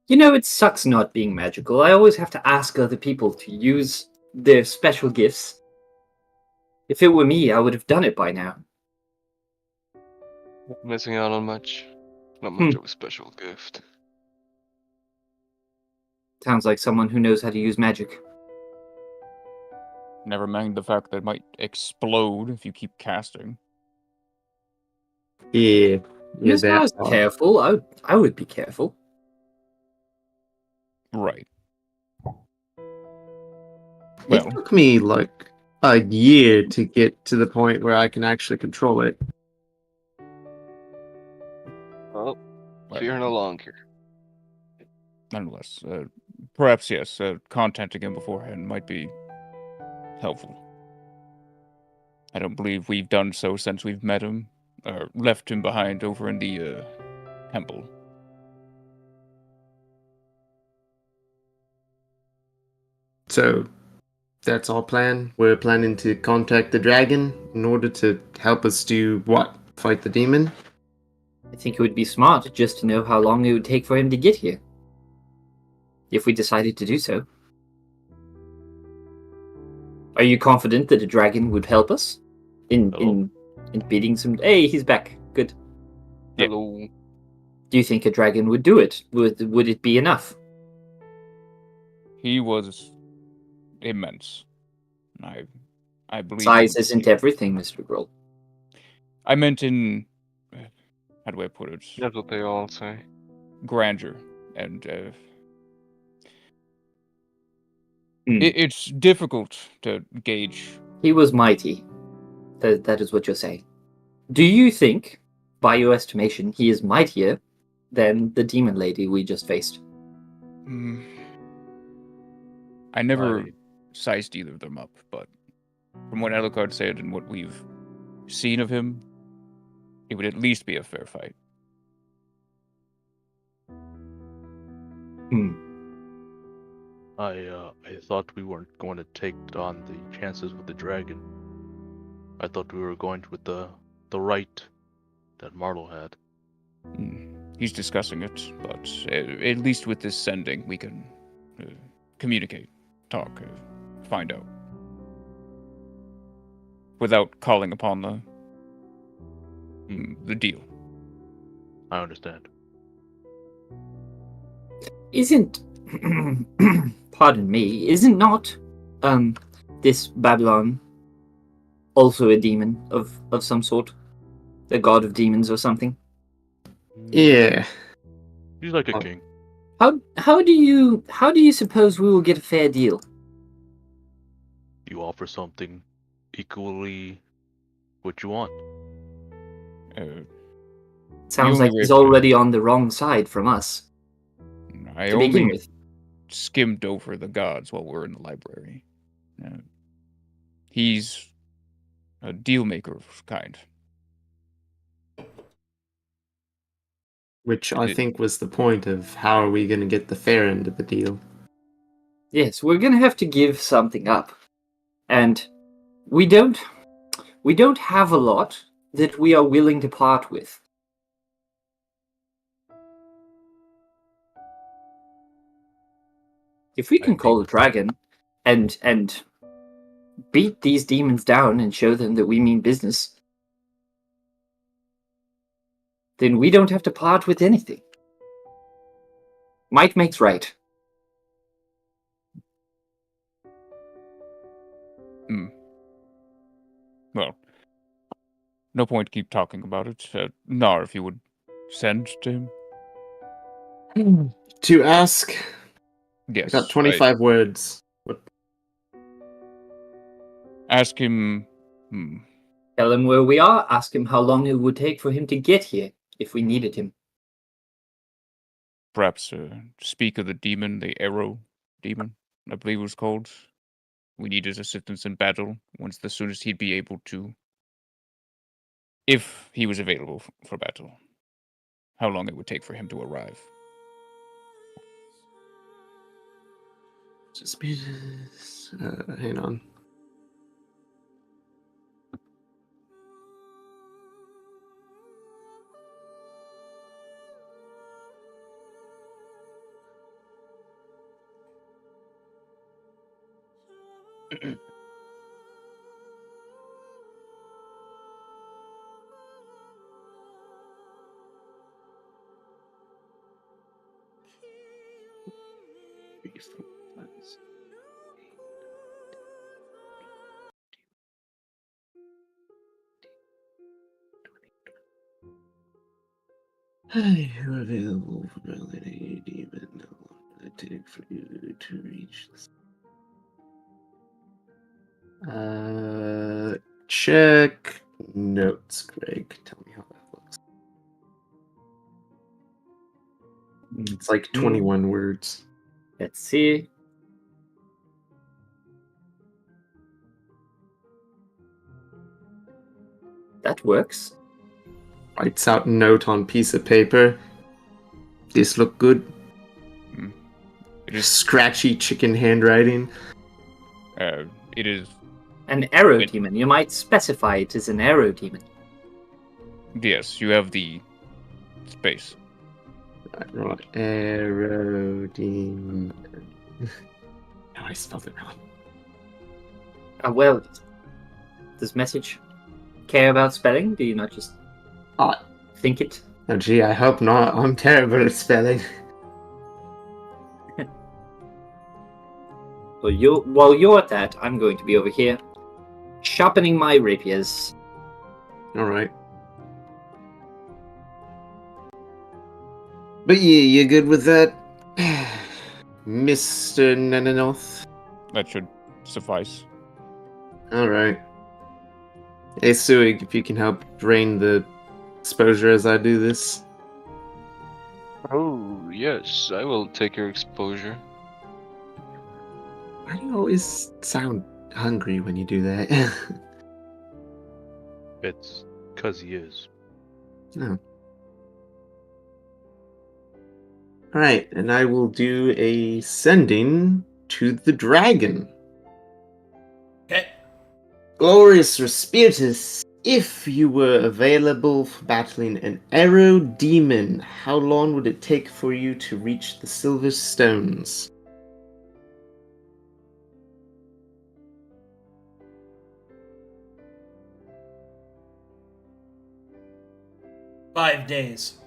You know, it sucks not being magical. I always have to ask other people to use their special gifts. If it were me, I would have done it by now. Missing out on much. Not much of a special gift. Sounds like someone who knows how to use magic. Never mind the fact that it might explode if you keep casting. Yeah. Yes, I was careful. I would be careful. Right. It Well, took me like a year to get to the point where I can actually control it. Well, fear no longer. nonetheless, perhaps yes, contacting him beforehand might be helpful. I don't believe we've done so since we've met him, or left him behind over in the temple. So that's our plan. We're planning to contact the dragon in order to help us do what? Fight the demon? I think it would be smart just to know how long it would take for him to get here. If we decided to do so. Are you confident that a dragon would help us? In beating some... Hey, he's back. Good. Yeah. Hello. Do you think a dragon would do it? Would it be enough? He was immense. I believe Size isn't everything, Mr. Grohl. I meant in how do I put it? That's what they all say. Grandeur and it's difficult to gauge. He was mighty. That is what you're saying. Do you think, by your estimation, he is mightier than the demon lady we just faced? I never sized either of them up, but from what Alucard said and what we've seen of him, it would at least be a fair fight. I thought we weren't going to take on the chances with the dragon. I thought we were going with the right that Marlowe had. He's discussing it, but at least with this sending, we can communicate, talk, find out. Without calling upon the deal. I understand. Isn't... pardon me, isn't not this Babylon also a demon of some sort? A god of demons or something? Yeah. He's like a Oh. king. How do you suppose we will get a fair deal? You offer something equally what you want. Sounds only like he's way- already on the wrong side from us I to begin only with. skimmed over the gods while we were in the library. He's a deal maker of kind. Which I think was the point of how are we going to get the fair end of the deal. Yes, we're gonna have to give something up, and we don't have a lot that we are willing to part with. If we I can call a think- dragon and beat these demons down and show them that we mean business, then we don't have to part with anything. Might makes right. Well, no point keep talking about it. Nar, if you would send to him. To ask, Yes. I got 25 words. Ask him. Tell him where we are, ask him how long it would take for him to get here if we needed him. Perhaps speak of the demon, the arrow demon, I believe it was called. We need his assistance in battle. Once the soonest he'd be able to, if he was available for battle. How long it would take for him to arrive. Hang on. Hey, you're available for melody demon. How long will it take for you to reach this? Check notes, Greg. Tell me how that looks. It's like 21 words. Let's see. That works. Writes out a note on piece of paper. This look good. It is. Scratchy chicken handwriting. It is. An arrow Wait. demon. You might specify it as an arrow demon. Yes, you have the space. Right. Aerodeme. No, I spelled it wrong. Well, does Message care about spelling? Do you not just think it? Oh, gee, I hope not. I'm terrible at spelling. Well, while you're at that, I'm going to be over here sharpening my rapiers. Alright. But yeah, you good with that? Mr. Nananoth? That should suffice. Alright. Hey, Suig, if you can help drain the exposure as I do this. Oh, yes, I will take your exposure. Why do you always sound hungry when you do that? It's 'cause he is. No. Alright, and I will do a sending to the dragon. Okay. Glorious Resputus, if you were available for battling an arrow demon, how long would it take for you to reach the Silver Stones? "5 days."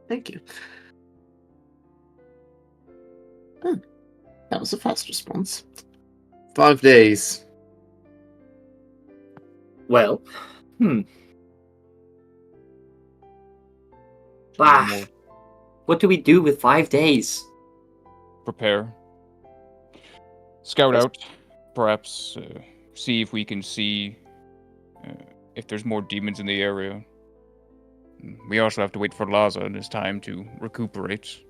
Thank you. Oh, that was a fast response. 5 days. Well, Ah, More what do we do with 5 days? prepare. Scout Yes. out. Perhaps see if we can see if there's more demons in the area. We also have to wait for Laza and his time to recuperate.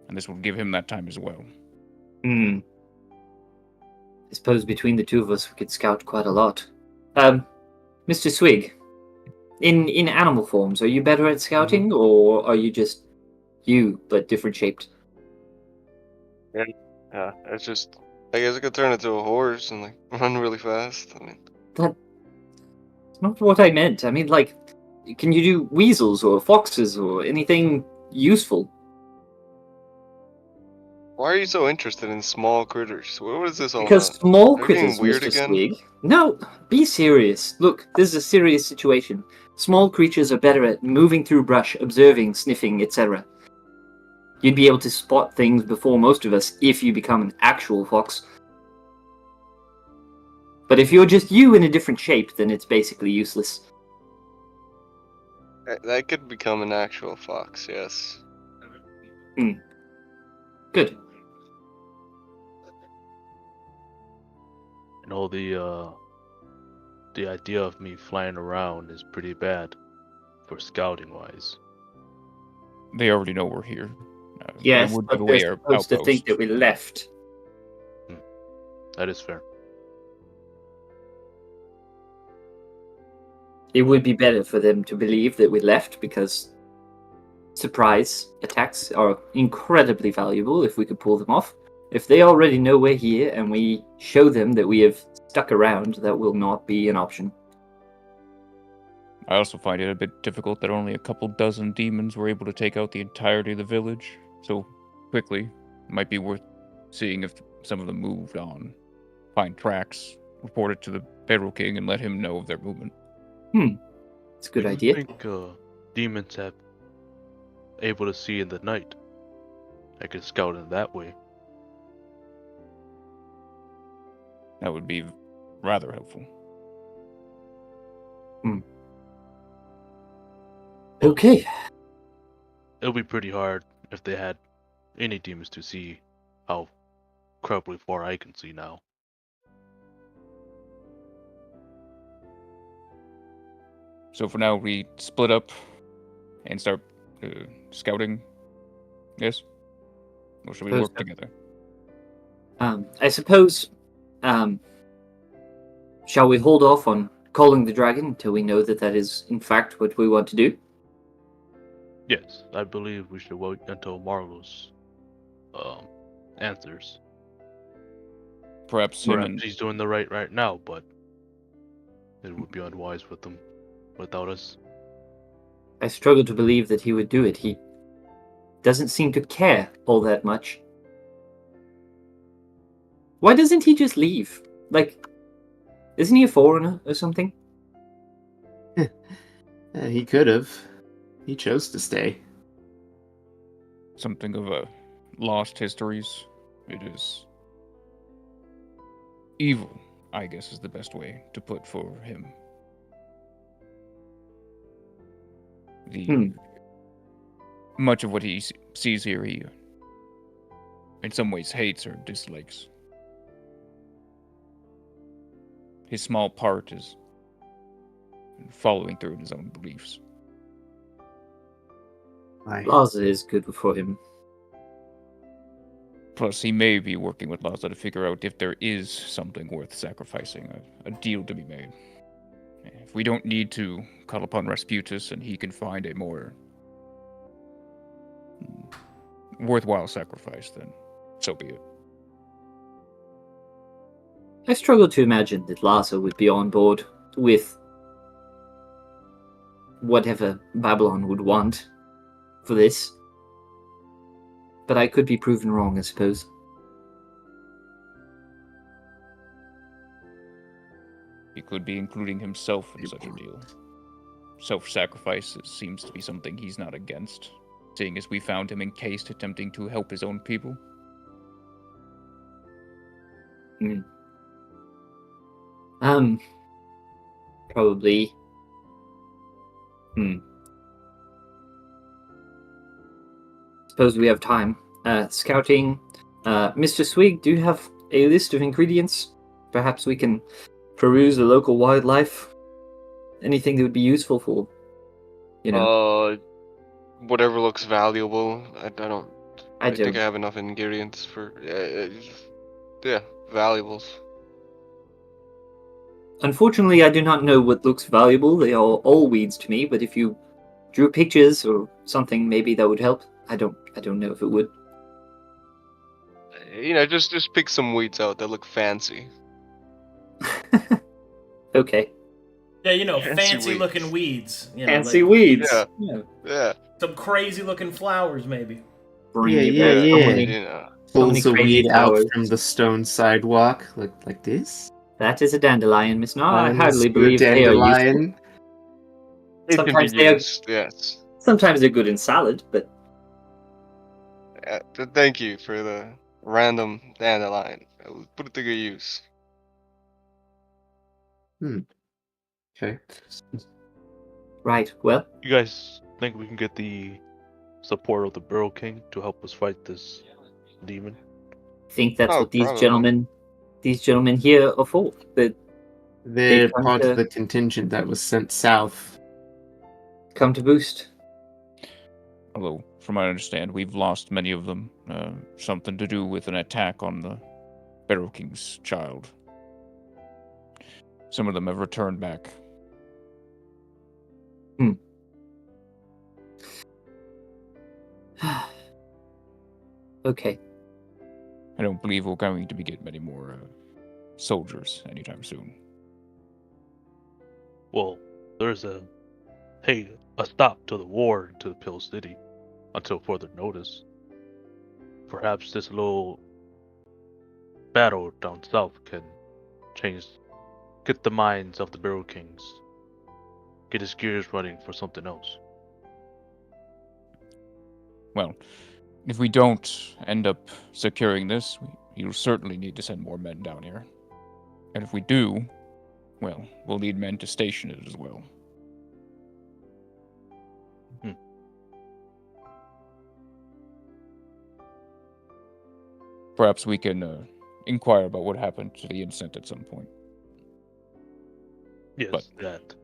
And this will give him that time as well. Hmm. I suppose between the two of us we could scout quite a lot. Mr. Swig, in animal forms, are you better at scouting, or are you just you, but different shaped? Yeah, it's just. I guess I could turn into a horse and like run really fast. I mean, That's not what I meant. I mean, like, can you do weasels or foxes or anything useful? why are you so interested in small critters? What is this all Because about? small Are you getting critters, weird Mr. again? Swig. No, be serious. Look, this is a serious situation. Small creatures are better at moving through brush, observing, sniffing, etc. You'd be able to spot things before most of us if you become an actual fox. But if you're just you in a different shape, then it's basically useless. That could become an actual fox, yes. Good. You know, the idea of me flying around is pretty bad for scouting wise. They already know we're here. Yes, it would but give they're away our supposed to think outpost. that we left. That is fair. It would be better for them to believe that we left because surprise attacks are incredibly valuable if we could pull them off. If they already know we're here and we show them that we have stuck around, that will not be an option. I also find it a bit difficult that only a couple dozen demons were able to take out the entirety of the village so quickly. It might be worth seeing if some of them moved on. Find tracks, report it to the Pharaoh King, and let him know of their movement. It's a good Do you idea. think demons have able to see in the night? I could scout in that way. That would be rather helpful. Okay. It'll be pretty hard if they had any demons to see how incredibly far I can see now. So for now, we split up and start scouting. Yes? Or should we Suppose work so. together? I suppose, shall we hold off on calling the dragon until we know that that is in fact what we want to do? Yes, I believe we should wait until Marlo's answers. Perhaps him Perhaps and he's doing the right now, but it would be unwise with him without us. I struggle to believe that he would do it. He doesn't seem to care all that much. Why doesn't he just leave? Like, isn't he a foreigner or something? He could have. He chose to stay. something of a lost histories. It is evil, I guess, is the best way to put for him. Much of what he sees here, he in some ways hates or dislikes. His small part is following through in his own beliefs. Laza is good for him. Plus, he may be working with Laza to figure out if there is something worth sacrificing, a deal to be made. If we don't need to call upon Rasputus and he can find a more worthwhile sacrifice, then so be it. I struggle to imagine that Laza would be on board with whatever Babylon would want for this. But I could be proven wrong, I suppose. He could be including himself in such a deal. Self-sacrifice seems to be something he's not against, seeing as we found him encased attempting to help his own people. Probably. suppose we have time. Scouting. Mr. Swig, do you have a list of ingredients? Perhaps we can peruse the local wildlife. Anything that would be useful for, Whatever looks valuable. I don't. I think don't. I have enough ingredients for. Yeah, valuables. Unfortunately, I do not know what looks valuable. They are all weeds to me. But if you drew pictures or something, maybe that would help. I don't know if it would. Just pick some weeds out that look fancy. Okay. Yeah, Fancy fancy weeds. looking weeds. Fancy like weeds. Yeah. Yeah. some crazy looking flowers, maybe. Bring Yeah, me yeah, back yeah. so many- Pulls many a crazy weed out flowers. from the stone sidewalk, like this. That is a dandelion, Miss Nar. I hardly Good believe they are useful. dandelion. It can Sometimes be they are. used, yes. Sometimes they're good in salad, but Thank you for the random dandelion. I will put it to good use. Okay. right. Well, You guys think we can get the support of the Burrow King to help us fight this demon? I think that's Oh, what these probably. gentlemen here are for. That They're come part to- of the contingent that was sent south. come to boost. Although, from what I understand, we've lost many of them. Something to do with an attack on the Barrow King's child. Some of them have returned back. Okay. I don't believe we're going to be getting many more soldiers anytime soon. Well, there's a stop to the war to the Pill City until further notice. Perhaps this little battle down south can get the minds of the Barrow Kings, get his gears running for something else. Well, if we don't end up securing this, you'll certainly need to send more men down here. And if we do, well, we'll need men to station it as well. Perhaps we can inquire about what happened to the incident at some point. Yes, But- that.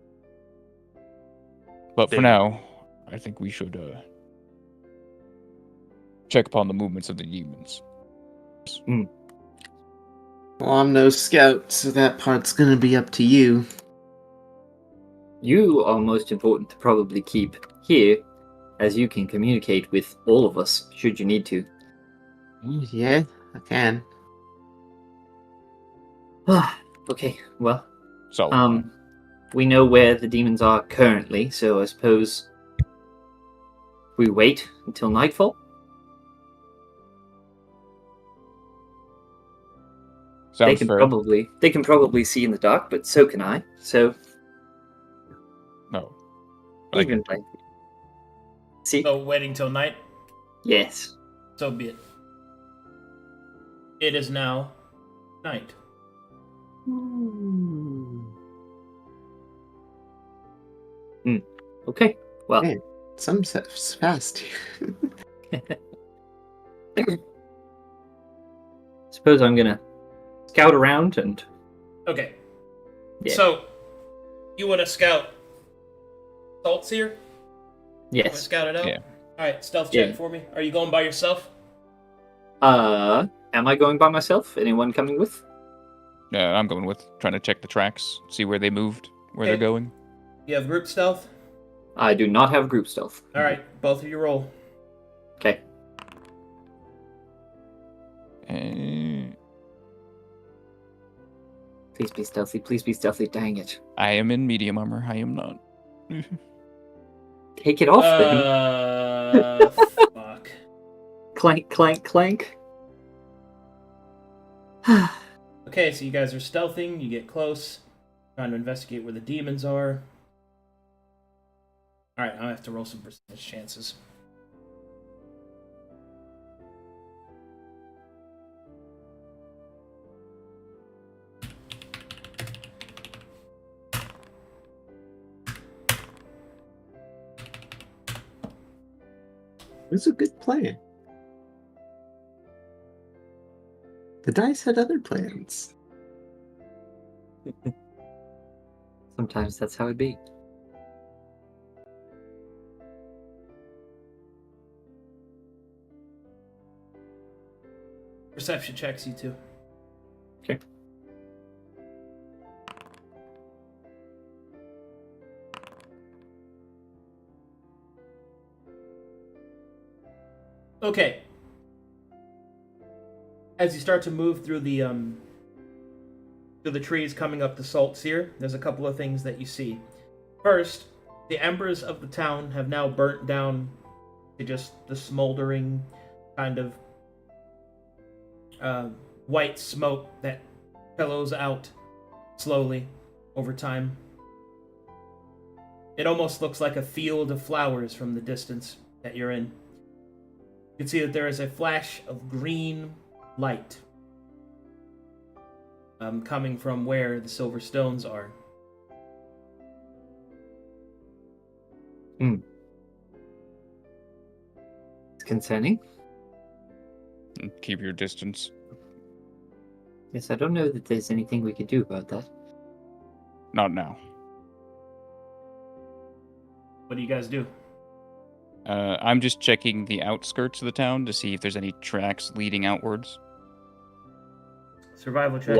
But for They- now, I think we should check upon the movements of the demons. Well, I'm no scout, so that part's gonna be up to you. You are most important to probably keep here, as you can communicate with all of us should you need to. Yeah, I can. Okay. Well, So, we know where the demons are currently, so I suppose we wait until nightfall. sounds fair. They can probably see in the dark, but so can I. So No. I even like see, So waiting till night, yes. so be it. It is now night. Okay. Well, Hey. Some steps fast. suppose I'm gonna scout around and Okay. Yeah. So, you want to scout Salt's here? Want to yes. scout it out? Yeah. Alright, stealth check Yeah. for me. Are you going by yourself? Am I going by myself? Anyone coming with? I'm going with trying to check the tracks, see where they moved, where Okay. they're going. You have group stealth? I do not have group stealth. Alright, both of you roll. Okay. Please be stealthy. Please be stealthy. Dang it. I am in medium armor. I am not. Take it off then. Fuck. Clank, clank, clank. Okay, so you guys are stealthing, you get close, trying to investigate where the demons are. Alright, I'll have to roll some percentage chances. was a good plan. The dice had other plans. Sometimes that's how it be. Perception checks, you two. Okay. Okay. As you start to move through the trees coming up the Salt Seer, there's a couple of things that you see. First, the embers of the town have now burnt down to just the smoldering kind of white smoke that billows out slowly over time. It almost looks like a field of flowers from the distance that you're in. You can see that there is a flash of green light coming from where the silver stones are. It's concerning. Keep your distance. Yes, I don't know that there's anything we could do about that. Not now. What do you guys do? I'm just checking the outskirts of the town to see if there's any tracks leading outwards. Survival check.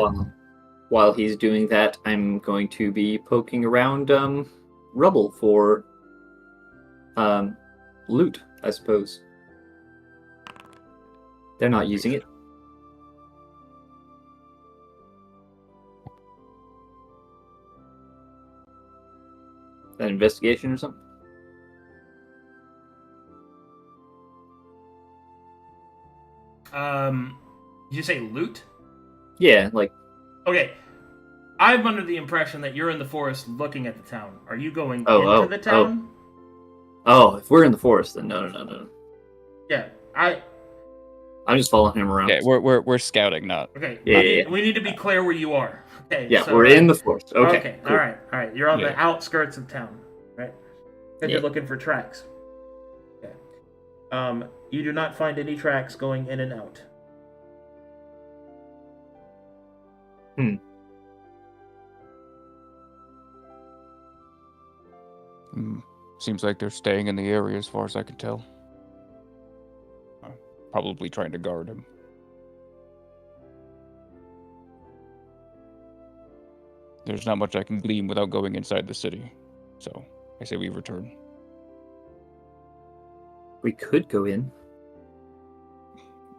While he's doing that, I'm going to be poking around rubble for loot, I suppose. They're not using it. Is that investigation or something? Did you say loot? Yeah, like, Okay. I'm under the impression that you're in the forest looking at the town. Are you going into the town? if we're in the forest, then no. Yeah, I'm just following him around. Okay, we're scouting, not. Okay. Yeah. We need to be clear where you are. Okay. Yeah, so, we're in the forest. Okay. Okay. Cool. All right. You're on the Yeah. outskirts of town, right? And Yeah. you're looking for tracks. Okay. You do not find any tracks going in and out. Seems like they're staying in the area as far as I can tell. Probably trying to guard him. There's not much I can glean without going inside the city. So, I say we return. We could go in.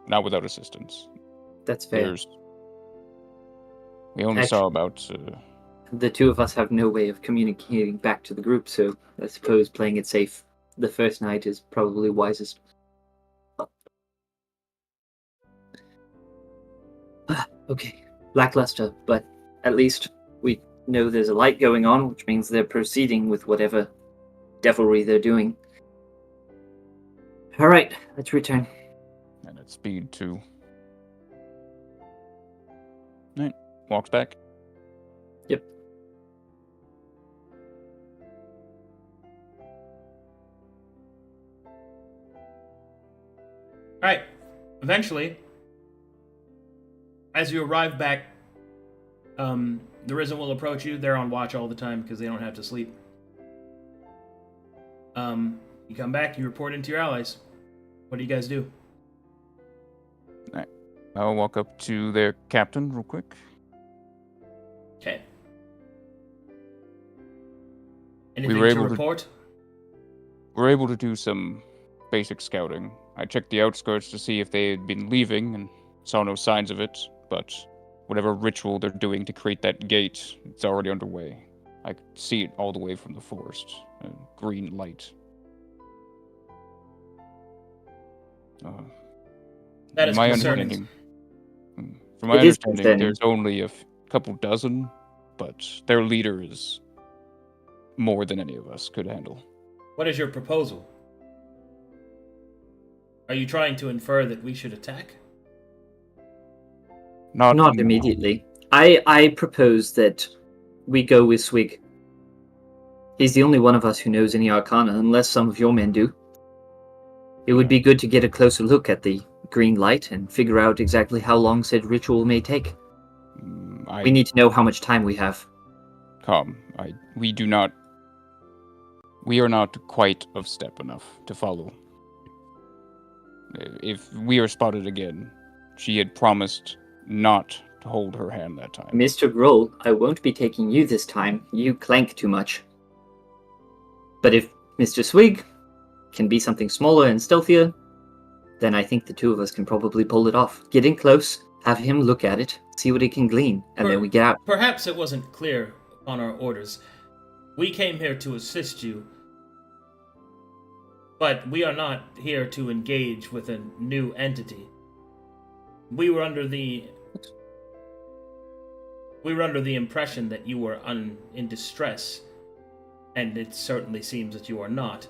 Not without assistance. That's fair. We only saw about... The two of us have no way of communicating back to the group, so I suppose playing it safe the first night is probably wisest. Okay, lackluster, but at least we know there's a light going on, which means they're proceeding with whatever devilry they're doing. Alright, let's return. And at speed, too. Alright, walks back. Yep. Alright. Eventually, as you arrive back, the Risen will approach you. They're on watch all the time because they don't have to sleep. You come back, you report into your allies. What do you guys do? Alright. I'll walk up to their captain real quick. Okay. Anything were to able to- report? We're able to do some basic scouting. I checked the outskirts to see if they had been leaving and saw no signs of it, but whatever ritual they're doing to create that gate, it's already underway. I could see it all the way from the forest. A green light. That is my concerning. understanding. From my It is understanding, concerning. there's only a couple dozen, but their leader is more than any of us could handle. What is your proposal? Are you trying to infer that we should attack? Not Not now. immediately. I propose that we go with Swig. He's the only one of us who knows any arcana, unless some of your men do. It would be good to get a closer look at the green light and figure out exactly how long said ritual may take. We need to know how much time we have. Come, we are not quite of step enough to follow. If we are spotted again, she had promised not to hold her hand that time. Mr. Grohl, I won't be taking you this time. You clank too much. But if Mr. Swig can be something smaller and stealthier, then I think the two of us can probably pull it off. Get in close, have him look at it, see what he can glean, and then we get out. Perhaps it wasn't clear on our orders. We came here to assist you, but we are not here to engage with a new entity. We were under the impression that you were in distress, and it certainly seems that you are not.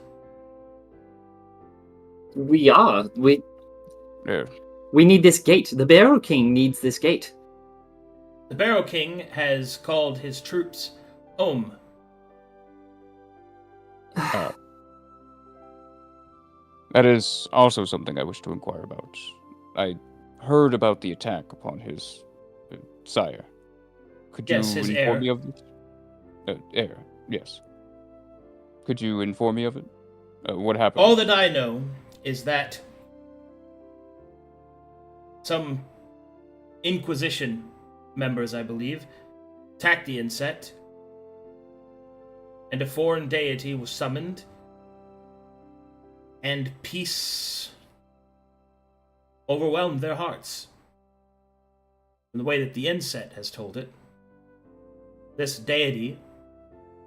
We are. We Yeah. need this gate. The Barrow King needs this gate. The Barrow King has called his troops home. That is also something I wish to inquire about. I heard about the attack upon his sire. Could you Yes, his inform heir. me of this? Heir, yes. Could you inform me of it? What happened? All that I know is that some Inquisition members, I believe, attacked the Inset, and a foreign deity was summoned, and peace overwhelmed their hearts. In the way that the Inset has told it, this deity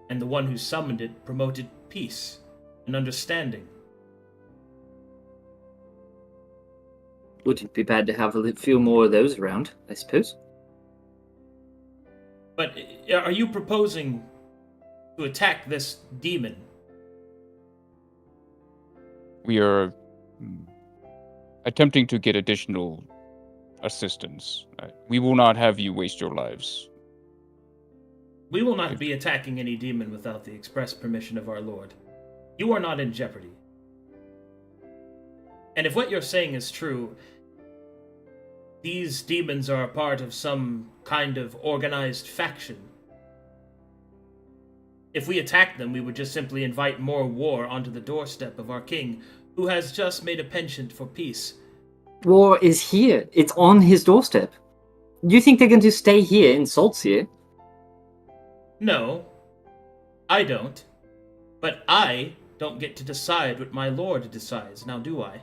and the one who summoned it promoted peace and understanding. Wouldn't be bad to have a few more of those around, I suppose. But are you proposing to attack this demon? We are attempting to get additional assistance. We will not have you waste your lives. We will not be attacking any demon without the express permission of our Lord. You are not in jeopardy. And if what you're saying is true, these demons are a part of some kind of organized faction. If we attack them, we would just simply invite more war onto the doorstep of our king, who has just made a penchant for peace. War is here. It's on his doorstep. You think they're going to stay here in Salt's here? No, I don't. But I don't get to decide what my lord decides, now do I?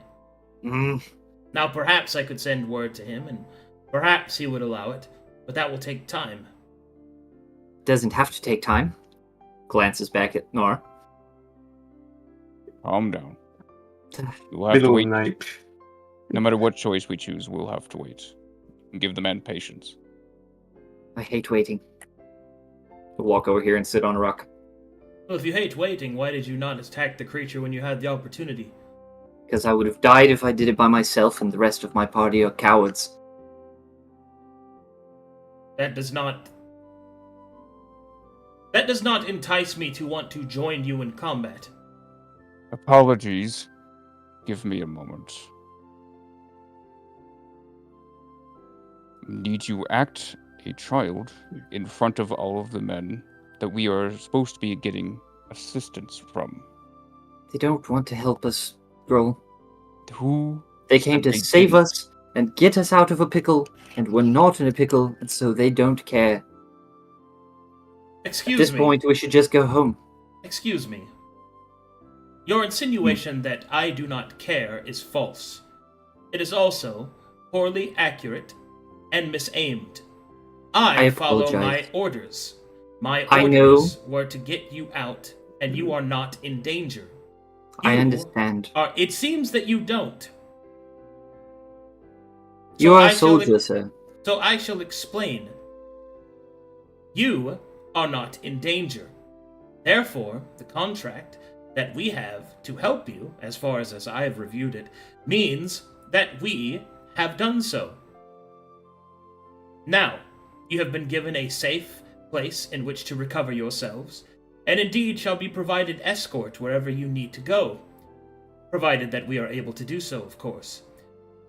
Now perhaps I could send word to him, and perhaps he would allow it, but that will take time. Doesn't have to take time. Glances back at Nora. Calm down. We'll have to Middle wait. night. No matter what choice we choose, we'll have to wait. And give the man patience. I hate waiting. I'll walk over here and sit on a rock. Well, if you hate waiting, why did you not attack the creature when you had the opportunity? Because I would have died if I did it by myself, and the rest of my party are cowards. That does not entice me to want to join you in combat. Apologies. Give me a moment. Need you act a child in front of all of the men that we are supposed to be getting assistance from. They don't want to help us, Grohl. Who? They came to They save didn't. us and get us out of a pickle, and we're not in a pickle, and so they don't care. Excuse At this me. point, we should just go home. Excuse me. Your insinuation that I do not care is false. It is also poorly accurate and misaimed. I follow apologize. my orders. My I know. orders were to get you out, and you are not in danger. I You understand. It seems that you don't. You So are I a shall soldier, sir. So I shall explain. You are not in danger. Therefore, the contract that we have to help you, as far as I have reviewed it, means that we have done so. Now, you have been given a safe place in which to recover yourselves, and indeed shall be provided escort wherever you need to go. Provided that we are able to do so, of course.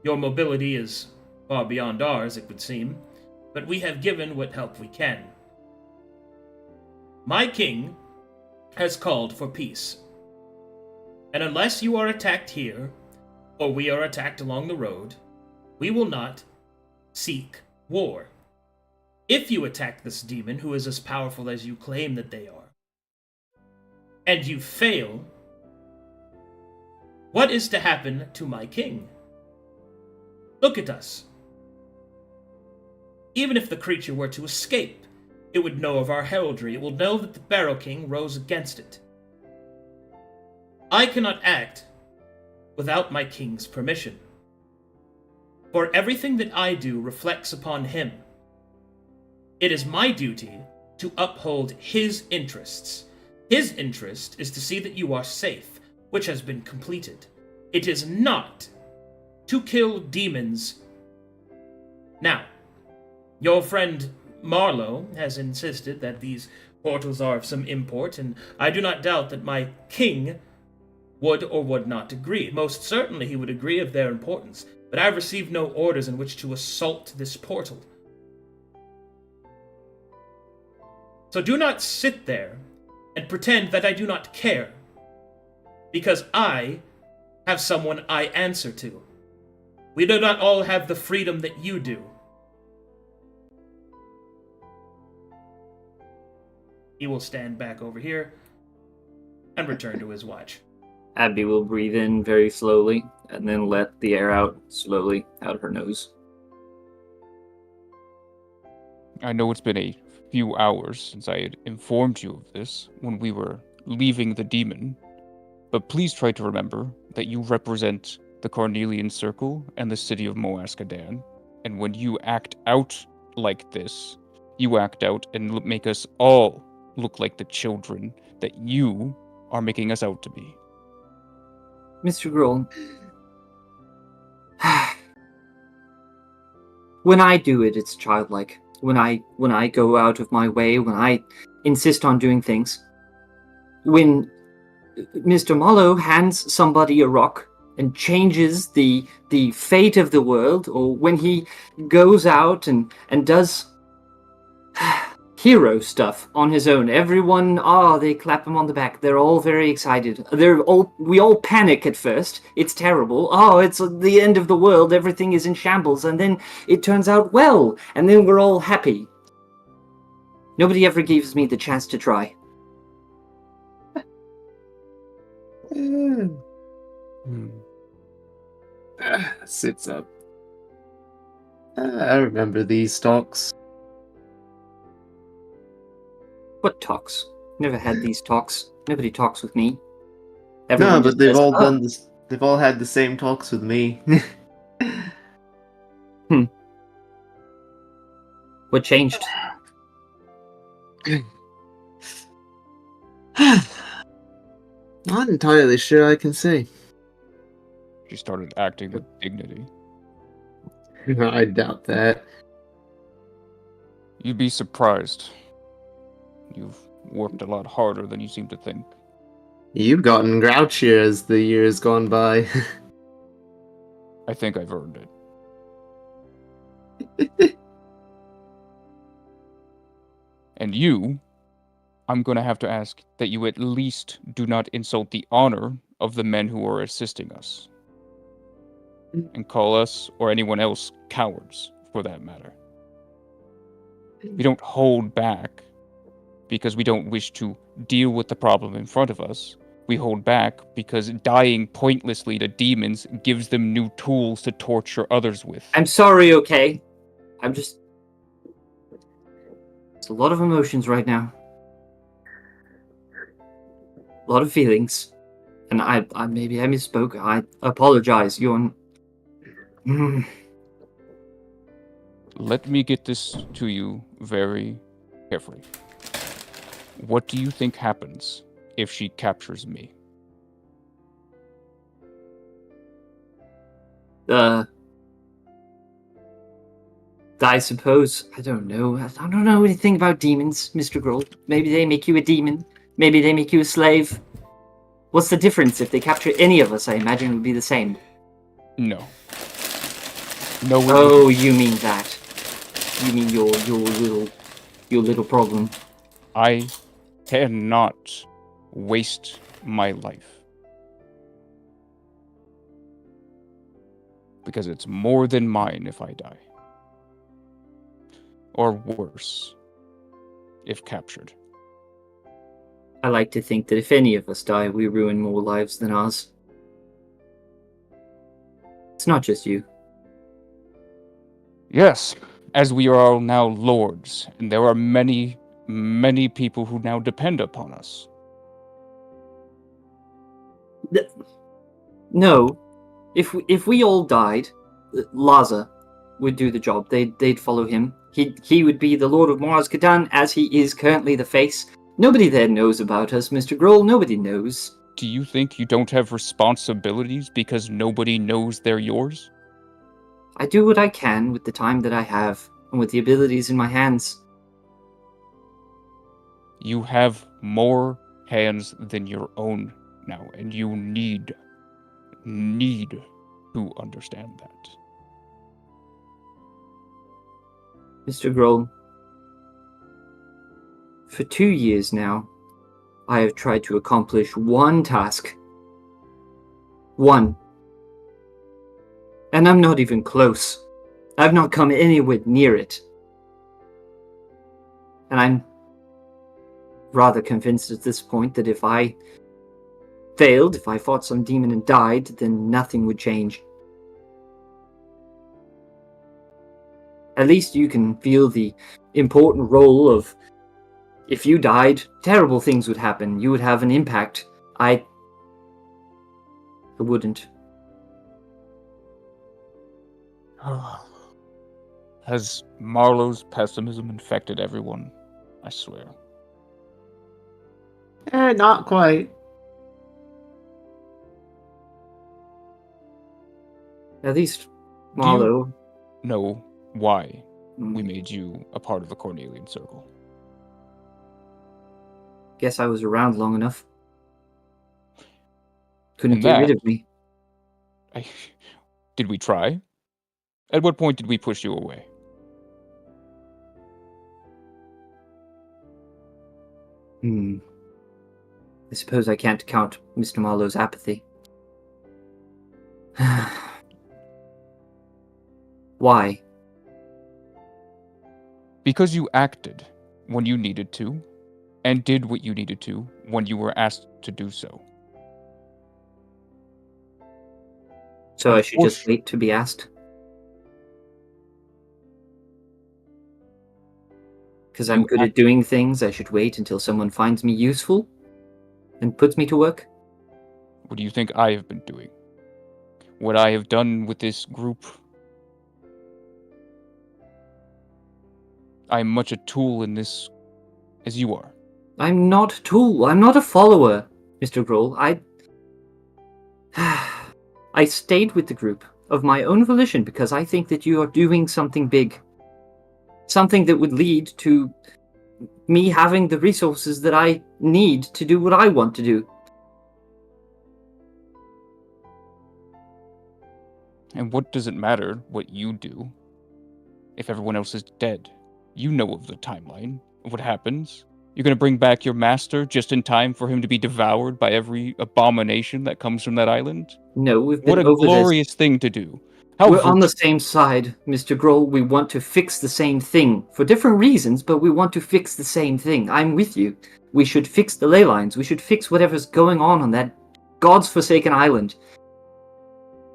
Your mobility is far beyond ours, it would seem, but we have given what help we can. My king has called for peace. And unless you are attacked here, or we are attacked along the road, we will not seek war. If you attack this demon, who is as powerful as you claim that they are, and you fail, what is to happen to my king? Look at us. Even if the creature were to escape, it would know of our heraldry. It will know that the Barrow King rose against it. I cannot act without my king's permission. For everything that I do reflects upon him. It is my duty to uphold his interests. His interest is to see that you are safe, which has been completed. It is not to kill demons. Now, your friend Marlowe has insisted that these portals are of some import, and I do not doubt that my king would or would not agree. Most certainly he would agree of their importance, but I have received no orders in which to assault this portal. So do not sit there and pretend that I do not care, because I have someone I answer to. We do not all have the freedom that you do. He will stand back over here and return to his watch. Abby will breathe in very slowly and then let the air out slowly out of her nose. I know it's been a few hours since I had informed you of this when we were leaving the demon, but please try to remember that you represent the Carnelian Circle and the city of Moaskadan, and when you act out like this, you act out and make us all look like the children that you are making us out to be. Mr. Grohl, when I do it, it's childlike. When I go out of my way, when I insist on doing things. When Mr. Marlowe hands somebody a rock and changes the fate of the world, or when he goes out and does hero stuff on his own, everyone, they clap him on the back. They're all very excited. We all panic at first. It's terrible. It's the end of the world. Everything is in shambles. And then it turns out well. And then we're all happy. Nobody ever gives me the chance to try. Sits up. I remember these talks. What talks? Never had these talks. Nobody talks with me. No, Everyone but just they've says, all done this. They've all had the same talks with me. What changed? Not entirely sure I can say. She started acting with dignity. I doubt that. You'd be surprised. You've worked a lot harder than you seem to think. You've gotten grouchier as the years gone by. I think I've earned it. And you, I'm going to have to ask that you at least do not insult the honor of the men who are assisting us. And call us, or anyone else, cowards, for that matter. We don't hold back because we don't wish to deal with the problem in front of us. We hold back because dying pointlessly to demons gives them new tools to torture others with. I'm sorry, okay? I'm just... It's a lot of emotions right now. A lot of feelings. And I maybe I misspoke. I apologize. Let me get this to you very carefully. What do you think happens if she captures me? I suppose, I don't know anything about demons, Mr. Grohl. Maybe they make you a demon. Maybe they make you a slave. What's the difference? If they capture any of us, I imagine it would be the same. No. No. Oh, you mean that? You mean your little problem? I cannot waste my life. Because it's more than mine if I die. Or worse, if captured. I like to think that if any of us die, we ruin more lives than ours. It's not just you. Yes, as we are all now lords, and there are many, many people who now depend upon us. No. If we all died, Laza would do the job. They'd follow him. He would be the Lord of Mars Kadan, as he is currently the face. Nobody there knows about us, Mr. Grohl. Nobody knows. Do you think you don't have responsibilities because nobody knows they're yours? I do what I can with the time that I have, and with the abilities in my hands. You have more hands than your own now, and you need to understand that. Mr. Grohl, for 2 years now, I have tried to accomplish one task. One. And I'm not even close. I've not come anywhere near it. And I'm rather convinced at this point that if I failed, if I fought some demon and died, then nothing would change. At least you can feel the important role of, if you died, terrible things would happen. You would have an impact. I wouldn't. Has Marlowe's pessimism infected everyone? I swear. Not quite. At least Marlowe. Know why Mm, we made you a part of the Cornelian Circle? Guess I was around long enough. Couldn't And get rid that- of me. Did we try? At what point did we push you away? I suppose I can't count Mr. Marlowe's apathy. Why? Because you acted when you needed to, and did what you needed to when you were asked to do so. So I should just Push. wait to be asked? Because I'm You good at doing things, I should wait until someone finds me useful and puts me to work? What do you think I have been doing? What I have done with this group? I am much a tool in this as you are. I'm not a tool. I'm not a follower, Mr. Grohl. I stayed with the group of my own volition because I think that you are doing something big. Something that would lead to me having the resources that I need to do what I want to do. And what does it matter what you do if everyone else is dead? You know of the timeline of what happens. You're going to bring back your master just in time for him to be devoured by every abomination that comes from that island? No, we've been What a over glorious thing to do. this. How We're on the virtuous. same side, Mr. Grohl. We want to fix the same thing. For different reasons, but we want to fix the same thing. I'm with you. We should fix the ley lines. We should fix whatever's going on that God's forsaken island.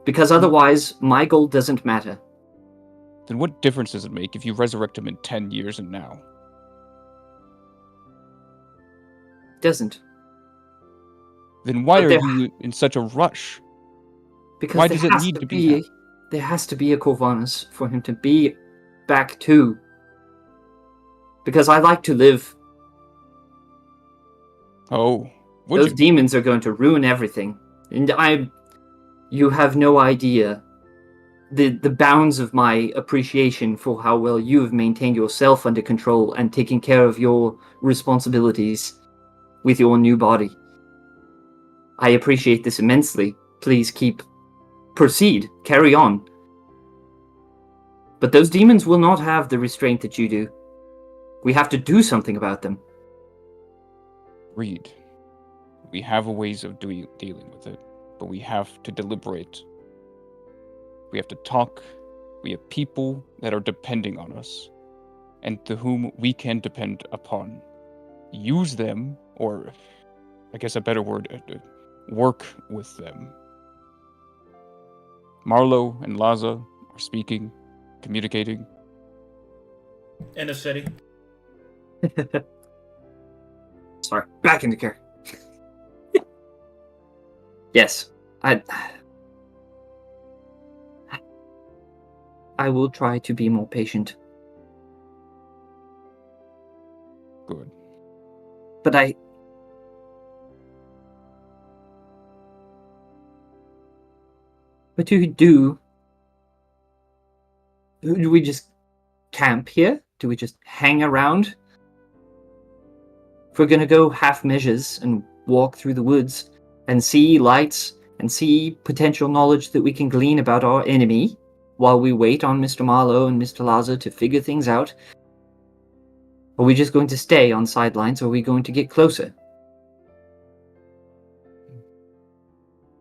Because otherwise, my goal doesn't matter. Then what difference does it make if you resurrect him in 10 years and now? Doesn't. Then why But are there- you in such a rush? Because Why there does it has need to to be that? There has to be a Corvanus for him to be back to. Because I like to live. Oh, would Those you? demons are going to ruin everything. And you have no idea the bounds of my appreciation for how well you have maintained yourself under control and taken care of your responsibilities with your new body. I appreciate this immensely. Please proceed, carry on. But those demons will not have the restraint that you do. We have to do something about them. Read. We have a ways of dealing with it, but we have to deliberate. We have to talk. We have people that are depending on us, and to whom we can depend upon. Use them, or I guess a better word, work with them. Marlowe and Laza are speaking, communicating. In the city. Sorry, back into character. Yes, I will try to be more patient. Good. But what do we do? Do we just camp here? Do we just hang around? If we're gonna go half measures and walk through the woods and see lights and see potential knowledge that we can glean about our enemy while we wait on Mr. Marlowe and Mr. Laza to figure things out, are we just going to stay on sidelines, or are we going to get closer?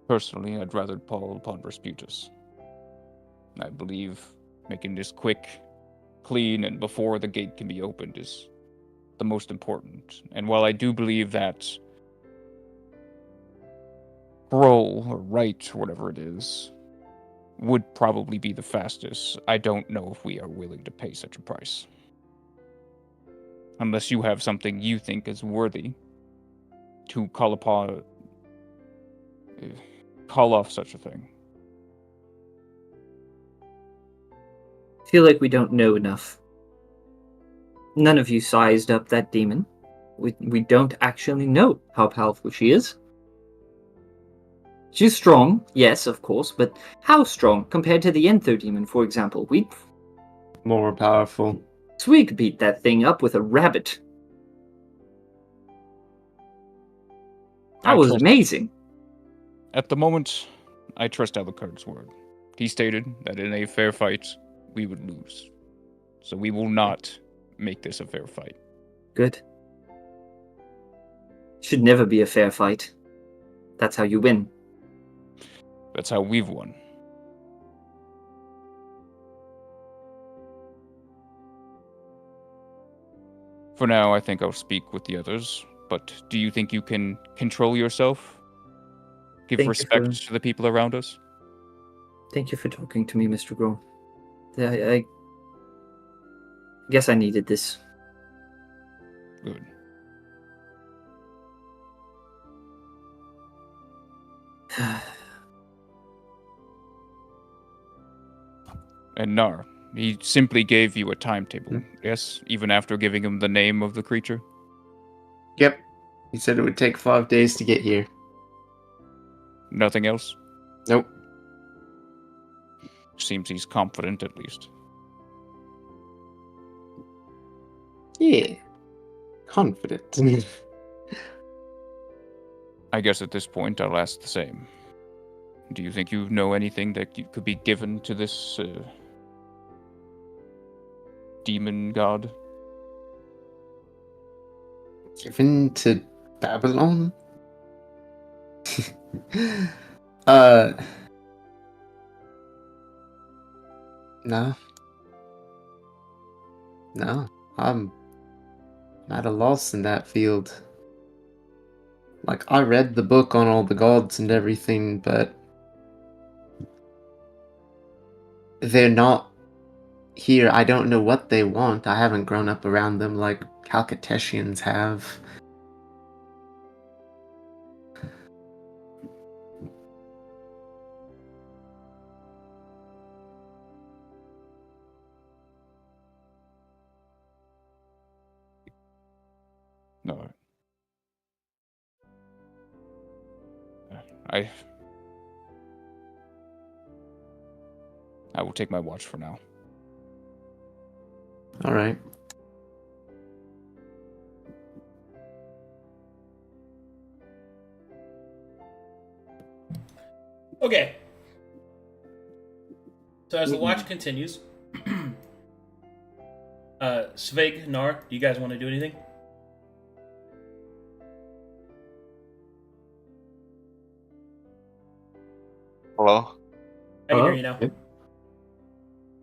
Personally, I'd rather call upon Rasputus. I believe making this quick, clean, and before the gate can be opened is the most important. And while I do believe that scroll, or rite, or whatever it is, would probably be the fastest, I don't know if we are willing to pay such a price. Unless you have something you think is worthy to call off such a thing. I feel like we don't know enough. None of you sized up that demon. We don't actually know how powerful she is. She's strong, yes, of course, but how strong compared to the Entho demon, for example? More powerful. So we could beat that thing up with a rabbit. That was amazing. At the moment, I trust Alucard's word. He stated that in a fair fight, we would lose. So we will not make this a fair fight. Good. Should never be a fair fight. That's how you win. That's how we've won. For now, I think I'll speak with the others, but do you think you can control yourself? Give respect to the people around us? Thank you for talking to me, Mr. Grohl. I guess I needed this. Good. And Nar, he simply gave you a timetable, yes? Even after giving him the name of the creature? Yep. He said it would take 5 days to get here. Nothing else? Nope. Seems he's confident, at least. Yeah. Confident. I guess at this point I'll ask the same. Do you think you know anything that could be given to this demon god? Given to Babylon? No. No. I'm at a loss in that field. Like, I read the book on all the gods and everything, but they're not here. I don't know what they want. I haven't grown up around them like Calcatessians have. No. I will take my watch for now. Alright. Okay. So as the watch continues, Svig, Nar, do you guys want to do anything? Hello? I can hear you now.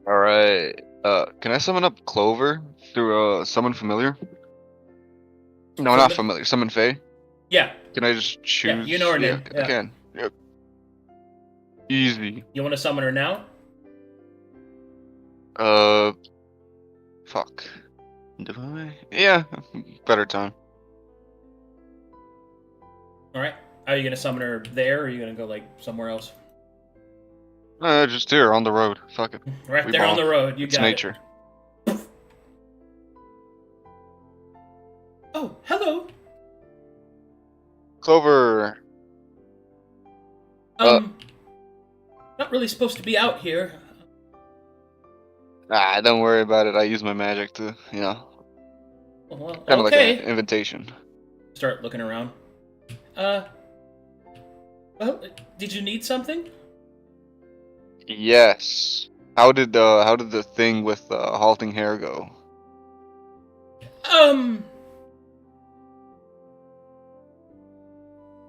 Alright. Can I summon up Clover through summon familiar? No, not familiar. Summon Fae? Yeah. Can I just choose? Yeah, you know her name. I Yeah. can. Yep. Easy. You want to summon her now? Fuck. Do I? Yeah, better time. Alright. Are you going to summon her there, or are you going to go, like, somewhere else? Just here, on the road. Fuck it. Right We there on ball. the road. You It's got nature. it. Oh, hello. Clover! Not really supposed to be out here. Don't worry about it. I use my magic to, Well, kind of like okay. an invitation. Start looking around. Well, did you need something? Yes. How did the thing with halting hair go?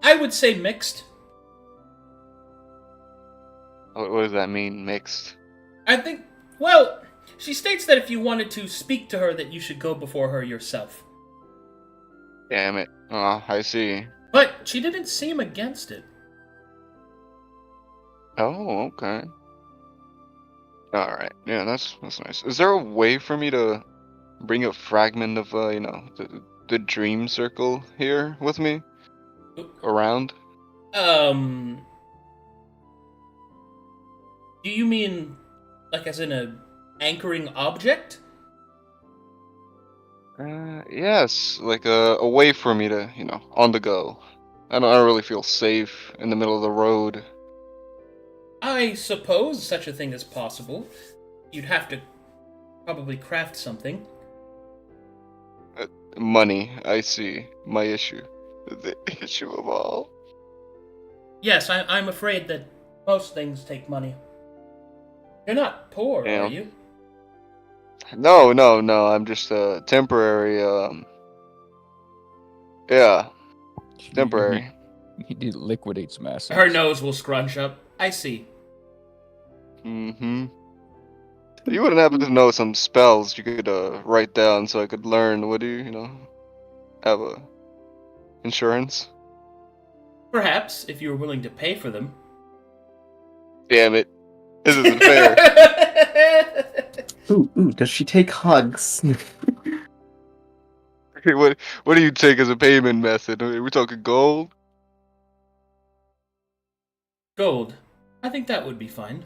I would say mixed. What does that mean, mixed? I think, well, she states that if you wanted to speak to her, that you should go before her yourself. Damn it. Oh, I see. But she didn't seem against it. Oh, okay. Alright. Yeah, that's nice. Is there a way for me to bring a fragment of, the dream circle here with me? Around? Do you mean, like, as in a anchoring object? Yes. Like a way for me to, on the go. I don't really feel safe in the middle of the road. I suppose such a thing is possible. You'd have to probably craft something. Money, I see. My issue. The issue of all. Yes, I'm afraid that most things take money. You're not poor, are Damn. you? No. I'm just temporary. Yeah, temporary. He did liquidate some assets. Her nose will scrunch up. I see. Mm-hmm. You wouldn't happen to know some spells you could write down so I could learn? Would you? Have a insurance? Perhaps, if you were willing to pay for them. Damn it! This isn't fair. Ooh, does she take hugs? What do you take as a payment method? Are we talking gold? Gold. I think that would be fine.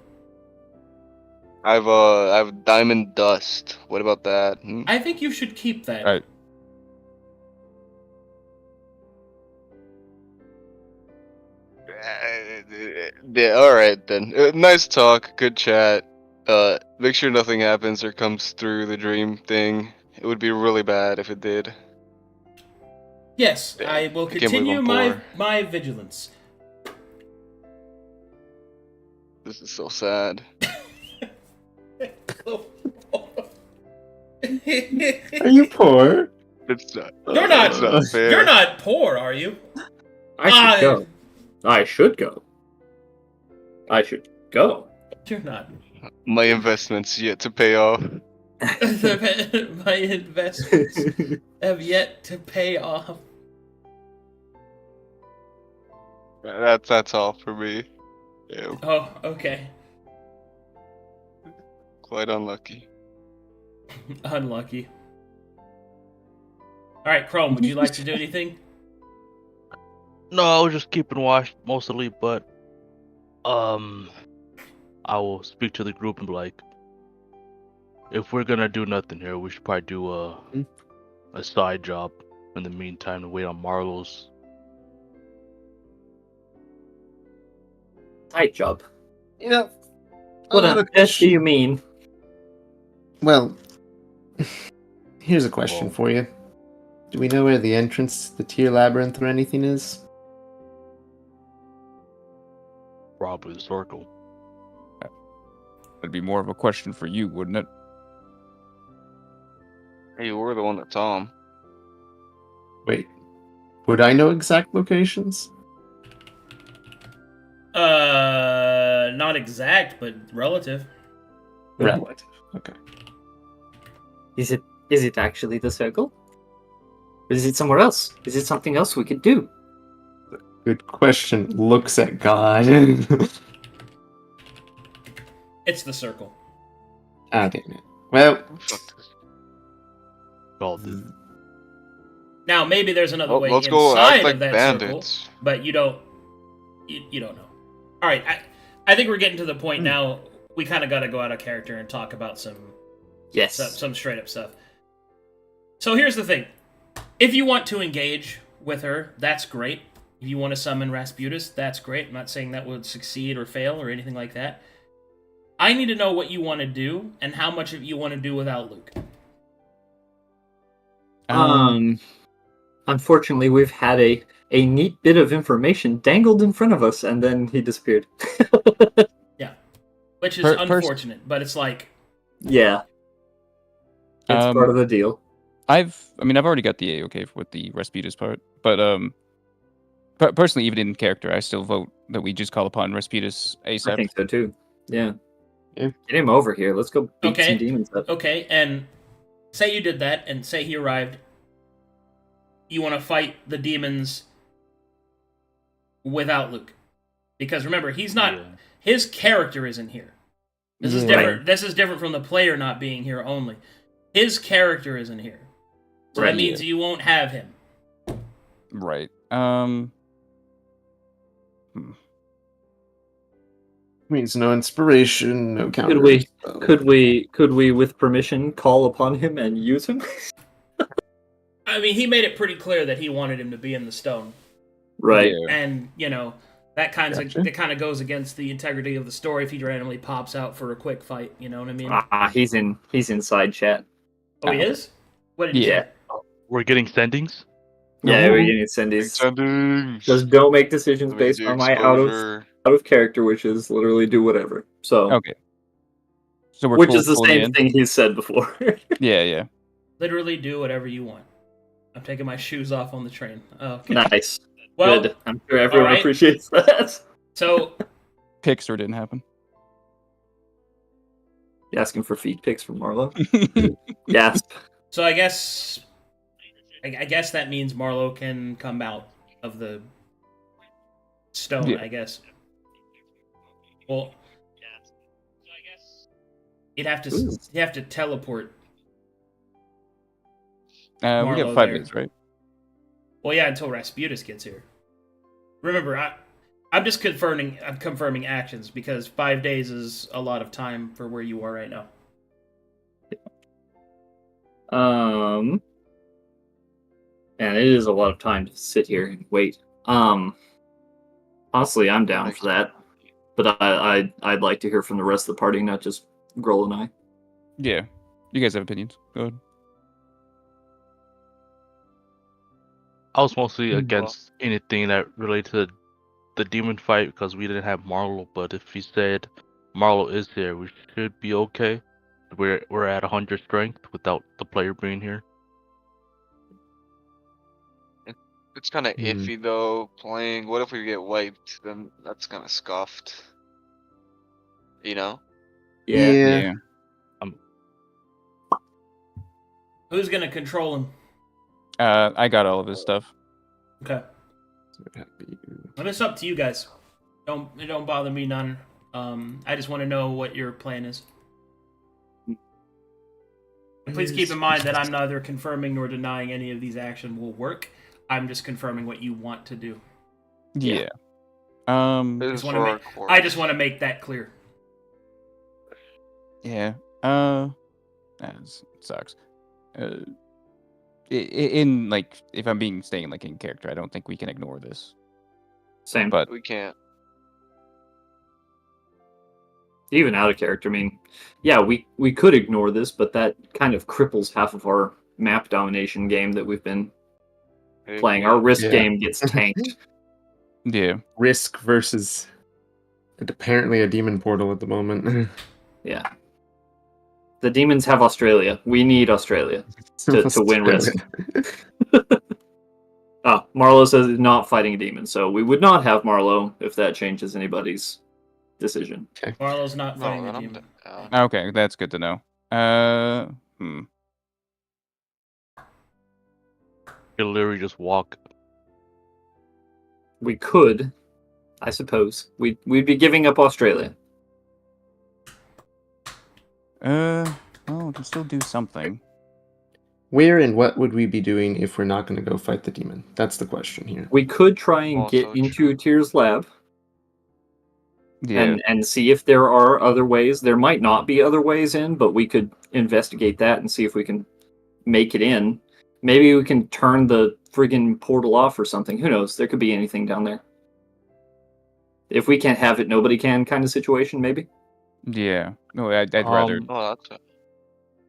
I've diamond dust. What about that? Hmm? I think you should keep that. Alright. Yeah, alright then. Nice talk, good chat. Make sure nothing happens or comes through the dream thing. It would be really bad if it did. Yes, Yeah, I will I can't believe continue I'm my poor. my vigilance. This is so sad. Are you poor? It's not. You're not. It's not fair. You're not poor, are you? I should go. I should go. I should go. You're not. My investments yet to pay off. My investments have yet to pay off. That's all for me. Yeah, Oh, okay. quite unlucky. Unlucky. Alright, Chrome, would you like to do anything? No, I was just keeping watch mostly, but I will speak to the group and be like, if we're gonna do nothing here, we should probably do a side job in the meantime to wait on Marlowe's. Side job. Yeah. What on earth do you mean? Well, here's a question Well- for you. Do we know where the entrance to the Tier Labyrinth or anything is? Probably the circle. That'd be more of a question for you, wouldn't it? Hey, we're the one that saw him. Wait, would I know exact locations? Not exact, but relative. Relative. Okay. Is it actually the circle? Or is it somewhere else? Is it something else we could do? Good question. Looks at God. It's the circle. Ah, damn it. Well, Fuck this. Called it. Now, maybe there's another Well, way let's inside go act of like that bandits. circle, but you don't know. All right, I think we're getting to the point now. We kind of got to go out of character and talk about some straight up stuff. So here's the thing: if you want to engage with her, that's great. If you want to summon Rasputus, that's great. I'm not saying that would succeed or fail or anything like that. I need to know what you want to do and how much of you want to do without Luke. Unfortunately, we've had a neat bit of information dangled in front of us, and then he disappeared. Yeah, which is First- unfortunate, but it's like, Yeah. It's part of the deal. I've already got the A-OK with the Rasputus part, but personally, even in character, I still vote that we just call upon Rasputus ASAP. I think so too. Yeah. Yeah. Get him over here. Let's go beat Okay. some demons up. okay, and say you did that, and say he arrived. You want to fight the demons without Luke, because remember, he's not. Yeah. His character isn't here. This is Yeah. different. This is different from the player not being here only. His character isn't here, so Right. that means you won't have him. Right. means no inspiration, no counter. Could we, with permission, call upon him and use him? I mean, he made it pretty clear that he wanted him to be in the stone, Right. Yeah. and that kind Gotcha. of that kind of goes against the integrity of the story if he randomly pops out for a quick fight. You know what I mean? He's in side chat. Oh, he is. What did he Yeah. say? We're getting sendings? Yeah, we're getting sendies. Sendings. Just don't make decisions Let me based do on my out exposure. of character wishes. Literally do whatever. So, Okay. So we're which full- is the fully same in? thing he's said before. Yeah. Literally do whatever you want. I'm taking my shoes off on the train. Okay. Nice. Well, Good. I'm sure everyone alright. appreciates that. so Pixar didn't happen. You asking for feed pics from Marlo? Gasp. so I guess that means Marlo can come out of the stone. Yeah. I guess. Well, you'd have to teleport. We Marlo got 5 there. minutes, right? Well, yeah, until Rasputus gets here. Remember, I'm just confirming actions because 5 days is a lot of time for where you are right now. And it is a lot of time to sit here and wait. Honestly, I'm down for that. But I'd like to hear from the rest of the party, not just Grohl and I. Yeah. You guys have opinions. Go ahead. I was mostly against anything that related to the demon fight because we didn't have Marlo, but if he said Marlo is here, we should be okay. We're at 100 strength without the player being here. It's kind of iffy though. Playing. What if we get wiped? Then that's kind of scuffed. You know. Yeah. Who's gonna control him? I got all of his stuff. Okay. And it's up to you guys. It don't bother me none. I just want to know what your plan is. And please keep in mind that I'm neither confirming nor denying any of these actions will work. I'm just confirming what you want to do. Yeah. This is Just wanna for our make- court. I just want to make that clear. Yeah. That sucks. In like, if I'm staying like in character, I don't think we can ignore this. Same. But We can't. Even out of character, I mean, yeah, we could ignore this, but that kind of cripples half of our map domination game that we've been playing. Our risk Yeah. game gets tanked. yeah, Risk versus And apparently a demon portal at the moment. Yeah. The demons have Australia. We need Australia to win risk. Oh, Marlowe says he's not fighting a demon, so we would not have Marlowe if that changes anybody's decision. Marlowe's not No, fighting then the I'm demon. down. Okay, that's good to know. You'll literally just walk. We could, I suppose. We'd be giving up Australia. Well, we can still do something. Where and what would we be doing if we're not going to go fight the demon? That's the question here. We could try and get Also into true. Tyr's lab Yeah. and see if there are other ways. There might not be other ways in, but we could investigate that and see if we can make it in. Maybe we can turn the friggin' portal off or something. Who knows? There could be anything down there. If we can't have it, nobody can kind of situation, maybe. Yeah. No, I'd rather. Oh,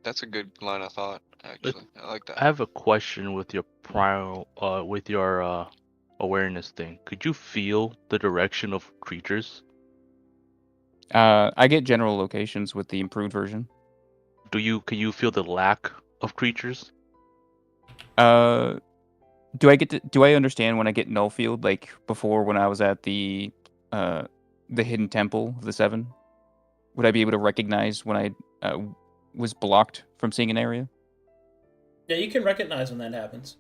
that's a good line of thought. Actually, I like that. I have a question with your awareness thing. Could you feel the direction of creatures? I get general locations with the improved version. Can you feel the lack of creatures? Do I understand when I get null field, like before when I was at the hidden temple of the seven? Would I be able to recognize when I was blocked from seeing an area? Yeah, you can recognize when that happens.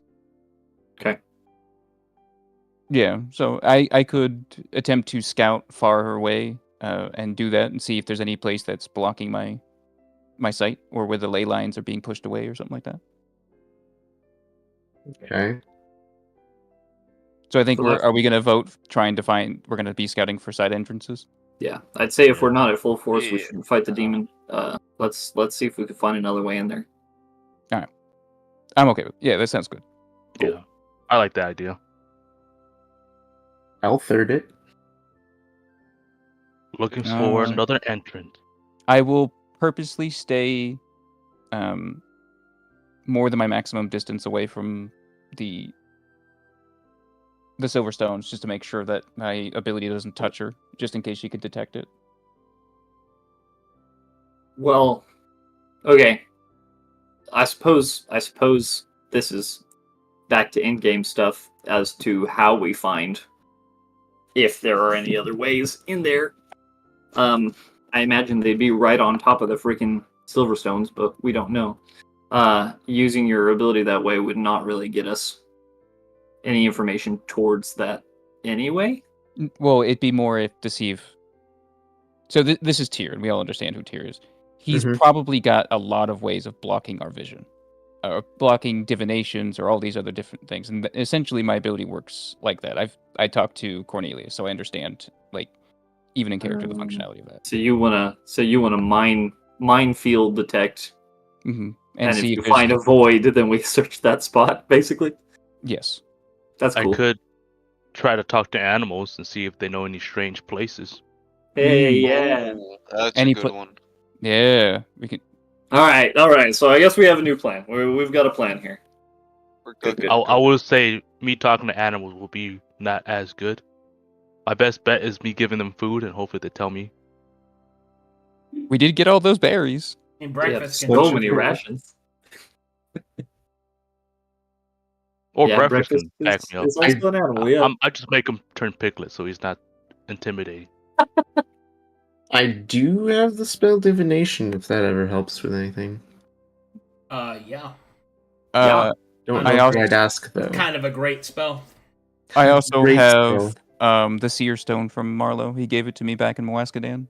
Yeah, so I could attempt to scout far away and do that and see if there's any place that's blocking my sight or where the ley lines are being pushed away or something like that. Okay. So I think So that's- are we going to vote trying to find? We're going to be scouting for side entrances. Yeah, I'd say if we're not at full force, we Yeah. should fight the demon. Let's see if we can find another way in there. I'm okay with. Yeah, that sounds good. Cool. Yeah, I like that idea. I'll third it. Looking for Uh, another entrance. I will purposely stay more than my maximum distance away from the silver stones, just to make sure that my ability doesn't touch her, just in case she could detect it. Well, okay. I suppose this is back to in-game stuff as to how we find if there are any other ways in there. I imagine they'd be right on top of the freaking Silverstones, but we don't know. Using your ability that way would not really get us any information towards that anyway. Well, it'd be more if to see if. So this is Tyr, and we all understand who Tyr is. He's Mhm. probably got a lot of ways of blocking our vision, or blocking divinations, or all these other different things. And essentially, my ability works like that. I talked to Cornelius, so I understand, like, even in character, the functionality of that. So you wanna minefield detect, Mm-hmm. and if see you if there's- find a void, then we search that spot. Basically, yes. that's cool. I could try to talk to animals and see if they know any strange places. Hey, yeah. Ooh, that's Any a good one. Yeah, we can. All right. So I guess we have a new plan. We've got a plan here. We're Good, cooking. good. I will say me talking to animals will be not as good. My best bet is me giving them food and hopefully they tell me. We did get all those berries. I mean, We have breakfast so can many rations. Or Yeah, breakfast can back me up. is also an animal. Yeah. I just make him turn piglet so he's not intimidating. I do have the spell divination if that ever helps with anything. yeah. Don't I know also- if I'd ask though. Kind of a great spell. I also Great have the seer stone from Marlowe. He gave it to me back in Moaskadan,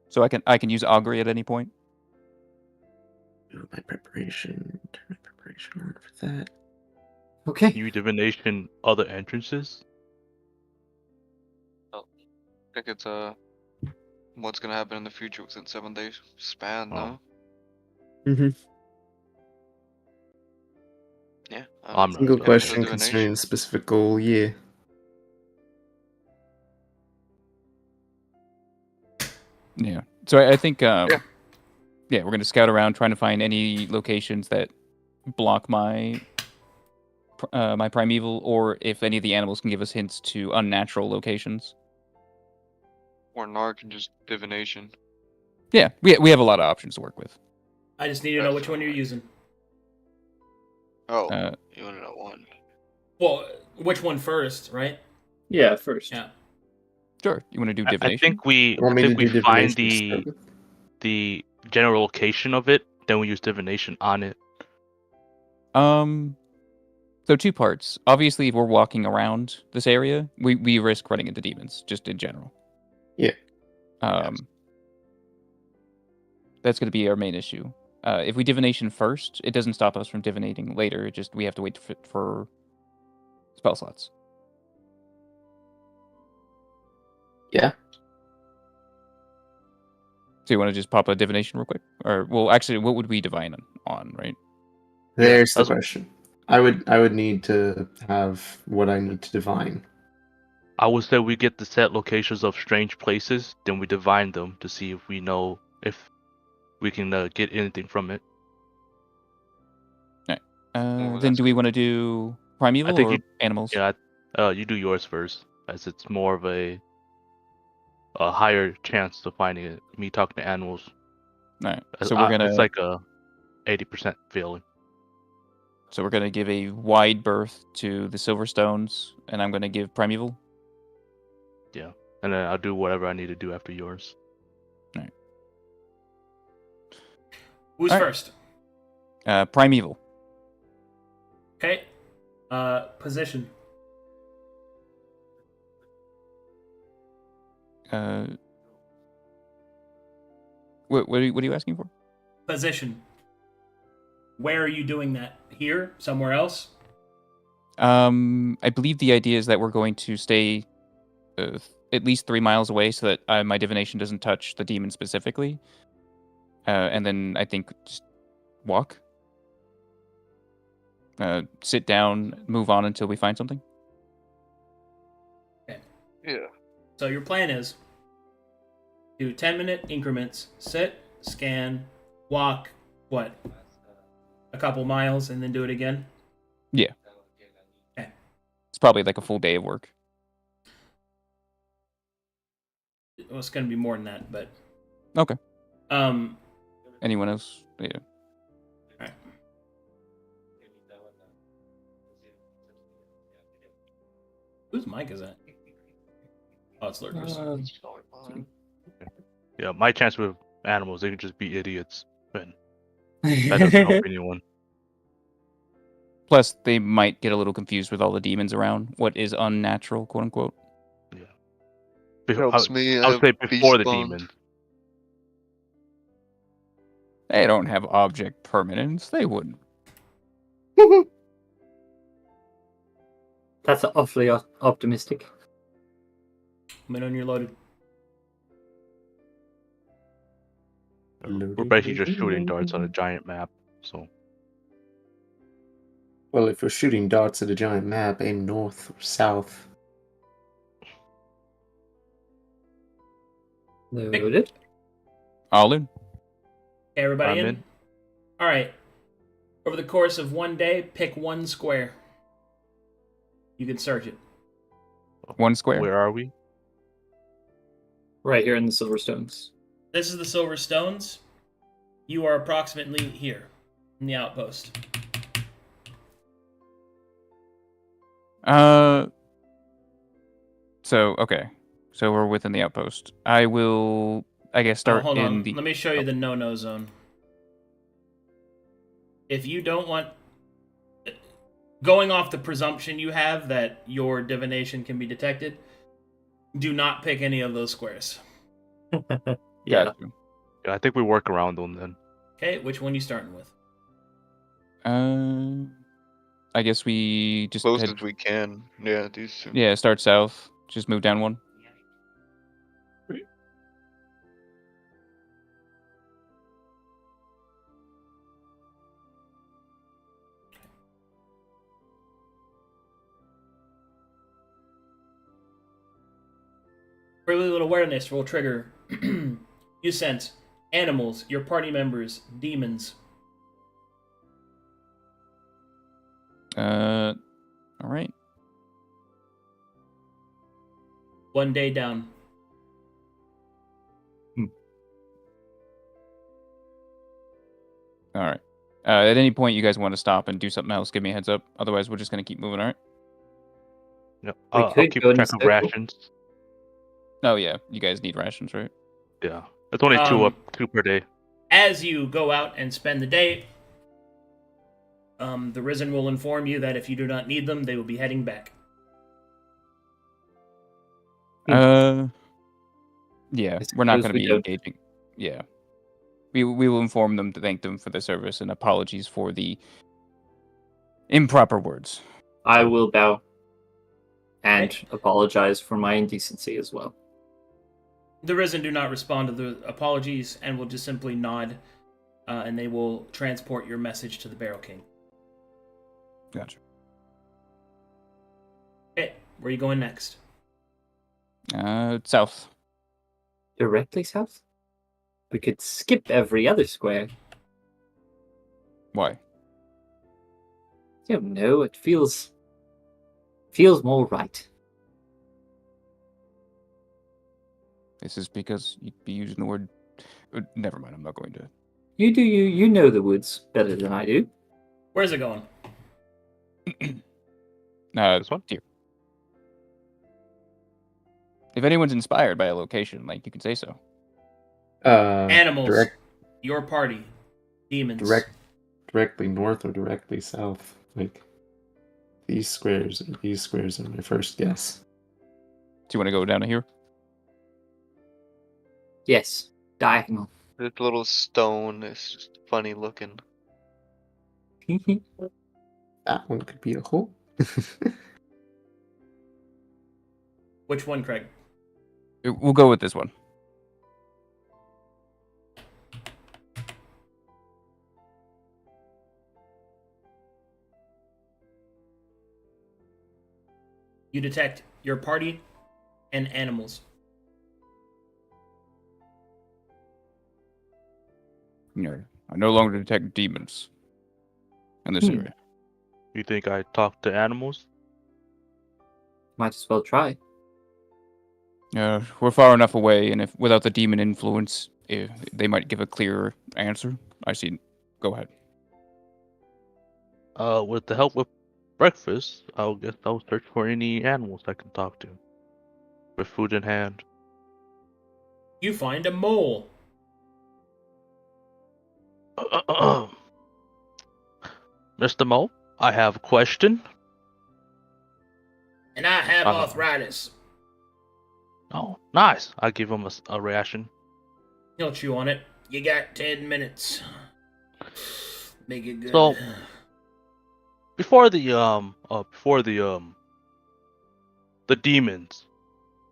so I can use augury at any point. Turn my preparation on for that. Okay. New divination, other entrances. I think it's what's gonna happen in the future within 7 days span, Oh. no? Mm-hmm. Yeah. I'm not Single Yeah, question divination. concerning a specific goal, yeah. Yeah. So I think yeah, we're gonna scout around trying to find any locations that block my my primeval, or if any of the animals can give us hints to unnatural locations. Or Narc and just divination. Yeah, we have a lot of options to work with. I just need to know which one you're using. Oh, Uh, you want to know one? Well, which one first, right? Yeah, first. Yeah. Sure. You want to do I divination? think we You want me to do find divination to start with? the general location of it, then we use divination on it. So two parts. Obviously, if we're walking around this area, we risk running into demons, just in general. Yeah. That's going to be our main issue. If we divination first, it doesn't stop us from divinating later. It just we have to wait for spell slots. Yeah. So you want to just pop a divination real quick, or well, actually, what would we divine on, right? There's the that's- question. I would need to have what I need to divine. I would say we get the set locations of strange places, then we divine them to see if we know if we can get anything from it. Then that's do we want to do primeval think or you- animals? Yeah, you do yours first, as it's more of a higher chance of finding it. Me talking to animals, All right. So we're gonna it's like a 80% feeling. So we're gonna give a wide berth to the Silverstones, and I'm gonna give primeval. Yeah, and then I'll do whatever I need to do after yours. Who's All right. first? Primeval. Okay. Position. What are you asking for? Position. Where are you doing that? Here? Somewhere else? I believe the idea is that we're going to stay at least 3 miles away, so that my divination doesn't touch the demon specifically. And then I think just walk. Sit down, move on until we find something. Yeah. So your plan is do 10-minute increments. Sit, scan, walk, what? A couple miles, and then do it again? Yeah. Okay. It's probably like a full day of work. Well, it's going to be more than that, but... Okay. Um, Anyone else? Yeah. Alright. Whose mic is that? Oh, it's Lurkers. Yeah, my chance with animals, they can just be idiots, and that doesn't help anyone. Plus, they might get a little confused with all the demons around. What is unnatural, quote unquote? Helps me. I would say before the Beast demon. They don't have object permanence. They wouldn't. That's awfully optimistic. Let me know when you're loaded. We're basically just shooting darts on a giant map, so Well, if we're shooting darts at a giant map, aim north or south. Loaded. All in. Okay, everybody I'm in? in. Alright. Over the course of one day, pick one square. You can search it. One square. Where are we? Right here in the Silverstones. This is the Silver Stones. You are approximately here in the outpost. So okay. So we're within the outpost. I will, I guess, start hold in on. the. Let me show you the no-no zone. If you don't want... Going off the presumption you have that your divination can be detected, do not pick any of those squares. Yeah. Got you. Yeah, I think we work around them then. Okay, which one you starting with? I guess we just Close head, as we can. Yeah, these two. yeah, start south. Just move down one. Early little awareness will trigger. You sense animals, your party members, demons. All right. One day down. All right. At any point you guys want to stop and do something else, give me a heads up. Otherwise, we're just gonna keep moving. All right. Yep. We I'll could keep go in track a of circle. rations. Oh yeah, you guys need rations, right? Yeah. It's only two per day. As you go out and spend the day, the Risen will inform you that if you do not need them, they will be heading back. Yeah, I we're not suppose going to we be don't. engaging. Yeah, we will inform them to thank them for their service and apologies for the improper words. I will bow and apologize for my indecency as well. The Risen do not respond to the apologies and will just simply nod, and they will transport your message to the Barrel King. Gotcha. Okay, where are you going next? South. Directly south? We could skip every other square. Why? I don't know, it feels more right. This is because you'd be using the word. Never mind. I'm not going to. You know the woods better than I do. Where's it going? This one? Here. If anyone's inspired by a location, like you can say so. Animals. Your party. Demons. Directly north or directly south. Like these squares are my first guess. Do you want to go down to here? Yes, diagonal. This little stone is just funny looking. That one could be a hole. Which one, Craig? We'll go with this one. You detect your party and animals. No, I no longer detect demons in this area. You think I talk to animals? Might as well try. We're far enough away, and if without the demon influence, they might give a clearer answer. I see. Go ahead. With the help with breakfast, I'll search for any animals I can talk to. With food in hand. You find a mole. Mr. Mole, I have a question. And I have Uh-huh. arthritis. Oh, nice. I give him a ration. He'll chew on it. You got 10 minutes. Make it good. So, before the demons,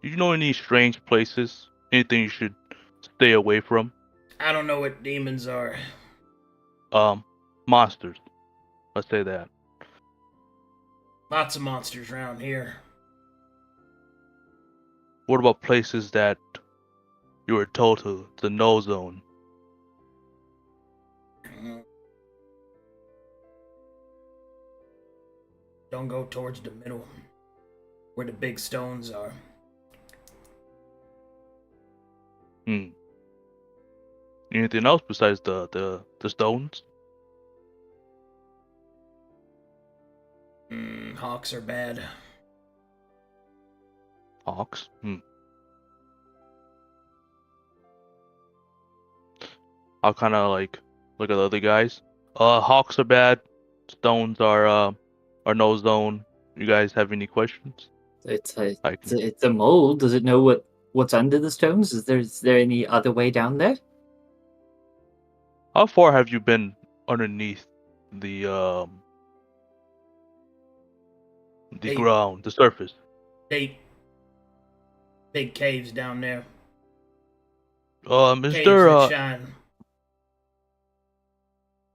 do you know any strange places? Anything you should stay away from? I don't know what demons are. Monsters. Let's say that. Lots of monsters around here. What about places that you were told to the no zone? Don't go towards the middle, where the big stones are. Anything else besides the stones? Hawks are bad. Hawks? I'll kind of like look at the other guys. Hawks are bad. Stones are no zone. You guys have any questions? It's a mole. Does it know what's under the stones? Is there any other way down there? How far have you been underneath the Hey. ground, the surface? Big caves down there. Is Caves there that shine.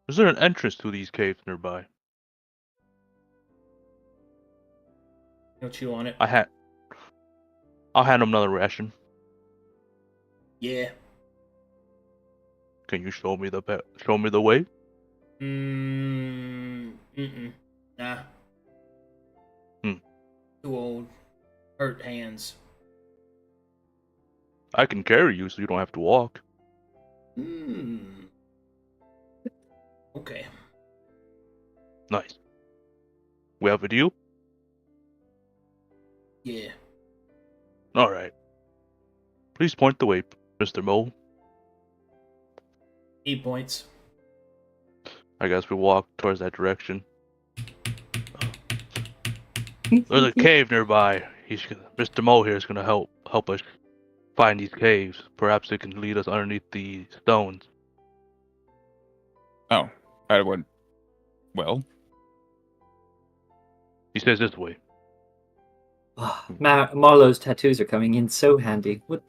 is there an entrance to these caves nearby? He'll chew on it. I'll hand him another ration. Yeah. Can you show me the way? Nah. Hmm. Too old. Hurt hands. I can carry you so you don't have to walk. Hmm. Okay. Nice. We have a deal? Yeah. Alright. Please point the way, Mr. Mole. 8 points. I guess we walk towards that direction. There's a cave nearby. Mr. Mole here is gonna help us find these caves. Perhaps it can lead us underneath the stones. Oh, I would. Well, He says this way. Marlowe's tattoos are coming in so handy. What?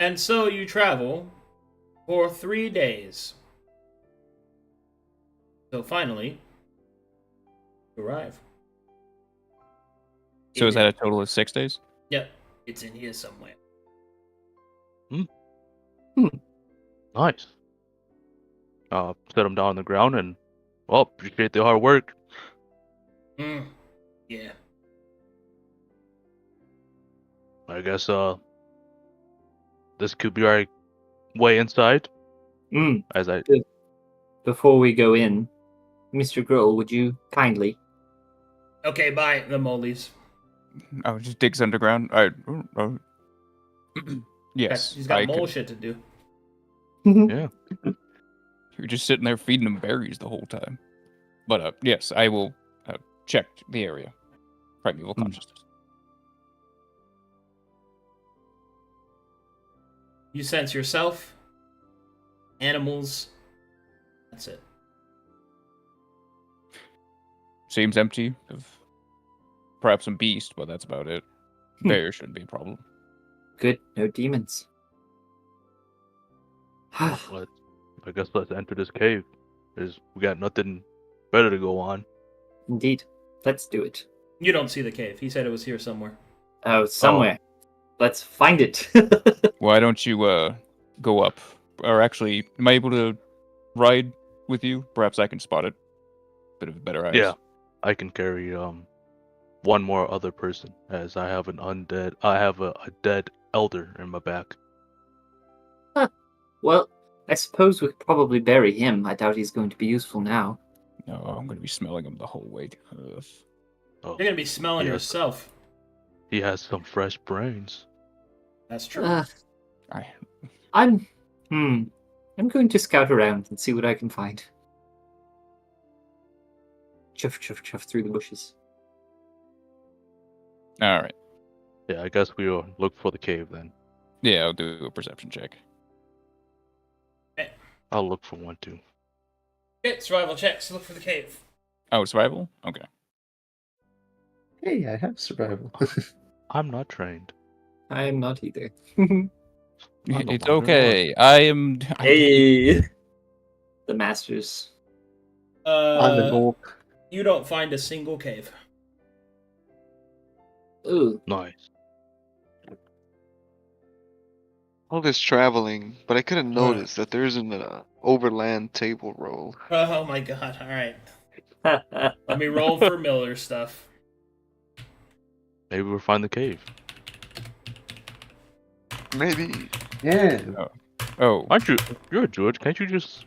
And so you travel for 3 days. So finally, you arrive. so is that a total of 6 days? Yep, it's in here somewhere. Nice. Set him down on the ground and, well, appreciate the hard work. Yeah. I guess, this could be our way inside. As I... Before we go in, Mr. Grohl, would you kindly? Okay, bye, the moles. Oh, just digs underground. Yes, He's got I mole could. shit to do. Yeah. You're just sitting there feeding them berries the whole time. But yes, I will check the area. Primeval consciousness. You sense yourself, animals. That's it. Seems empty of perhaps some beast, but that's about it. Bear shouldn't be a problem. Good, no demons. I guess let's enter this cave. We got nothing better to go on. Indeed. Let's do it. You don't see the cave. He said it was here somewhere. Oh, somewhere. Let's find it. Why don't you go up? Or actually, am I able to ride with you? Perhaps I can spot it. Bit of a better eyes. Yeah, I can carry one more other person, as I have a dead elder in my back. Well, I suppose we could probably bury him. I doubt he's going to be useful now. No, I'm going to be smelling him the whole way. Ugh. Oh, You're gonna be smelling Yeah. yourself. he has some fresh brains. That's true. I'm going to scout around and see what I can find. Chuff, chuff, chuff through the bushes. All right. Yeah, I guess we'll look for the cave then. Yeah, I'll do a perception check. I'll look for one too. Okay, survival checks. Look for the cave. Oh, survival? Okay. Hey, I have survival. I'm not trained. I am not either. It's okay. I am. Hey! The masters. I'm an orc. You don't find a single cave. Ooh. Nice. All this traveling, but I couldn't notice that there isn't an overland table roll. Oh my god, alright. Let me roll for Miller stuff. Maybe we'll find the cave. Maybe. Yeah. Oh, You're a druid. Can't you just...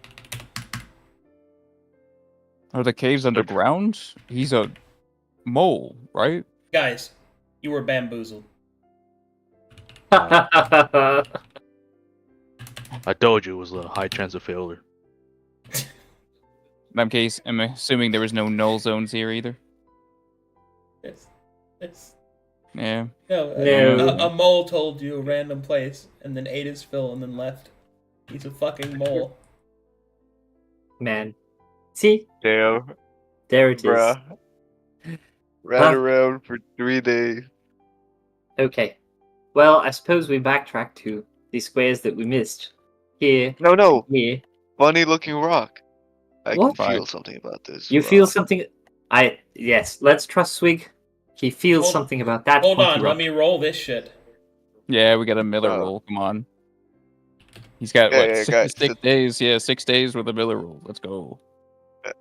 are the caves underground? He's a mole, right? Guys, you were bamboozled. I told you it was a high chance of failure. In that case, I'm assuming there was no null zones here either. It's Yeah. no, No. A mole told you a random place and then ate his fill and then left. He's a fucking mole. Man. See? Damn, There it is. bruh. Ran around for 3 days. Okay. Well, I suppose we backtrack to the squares that we missed. Here, No. here. Funny looking rock. I What? can feel something about this. You rock. feel something? Yes, let's trust Swig. He feels Hold- something about that. Hold pointy on, rock. let me roll this shit. Yeah, we got a Miller Oh. roll. Come on. He's got, Yeah, yeah, guys, 6 days? Yeah, 6 days with a Miller roll. Let's go.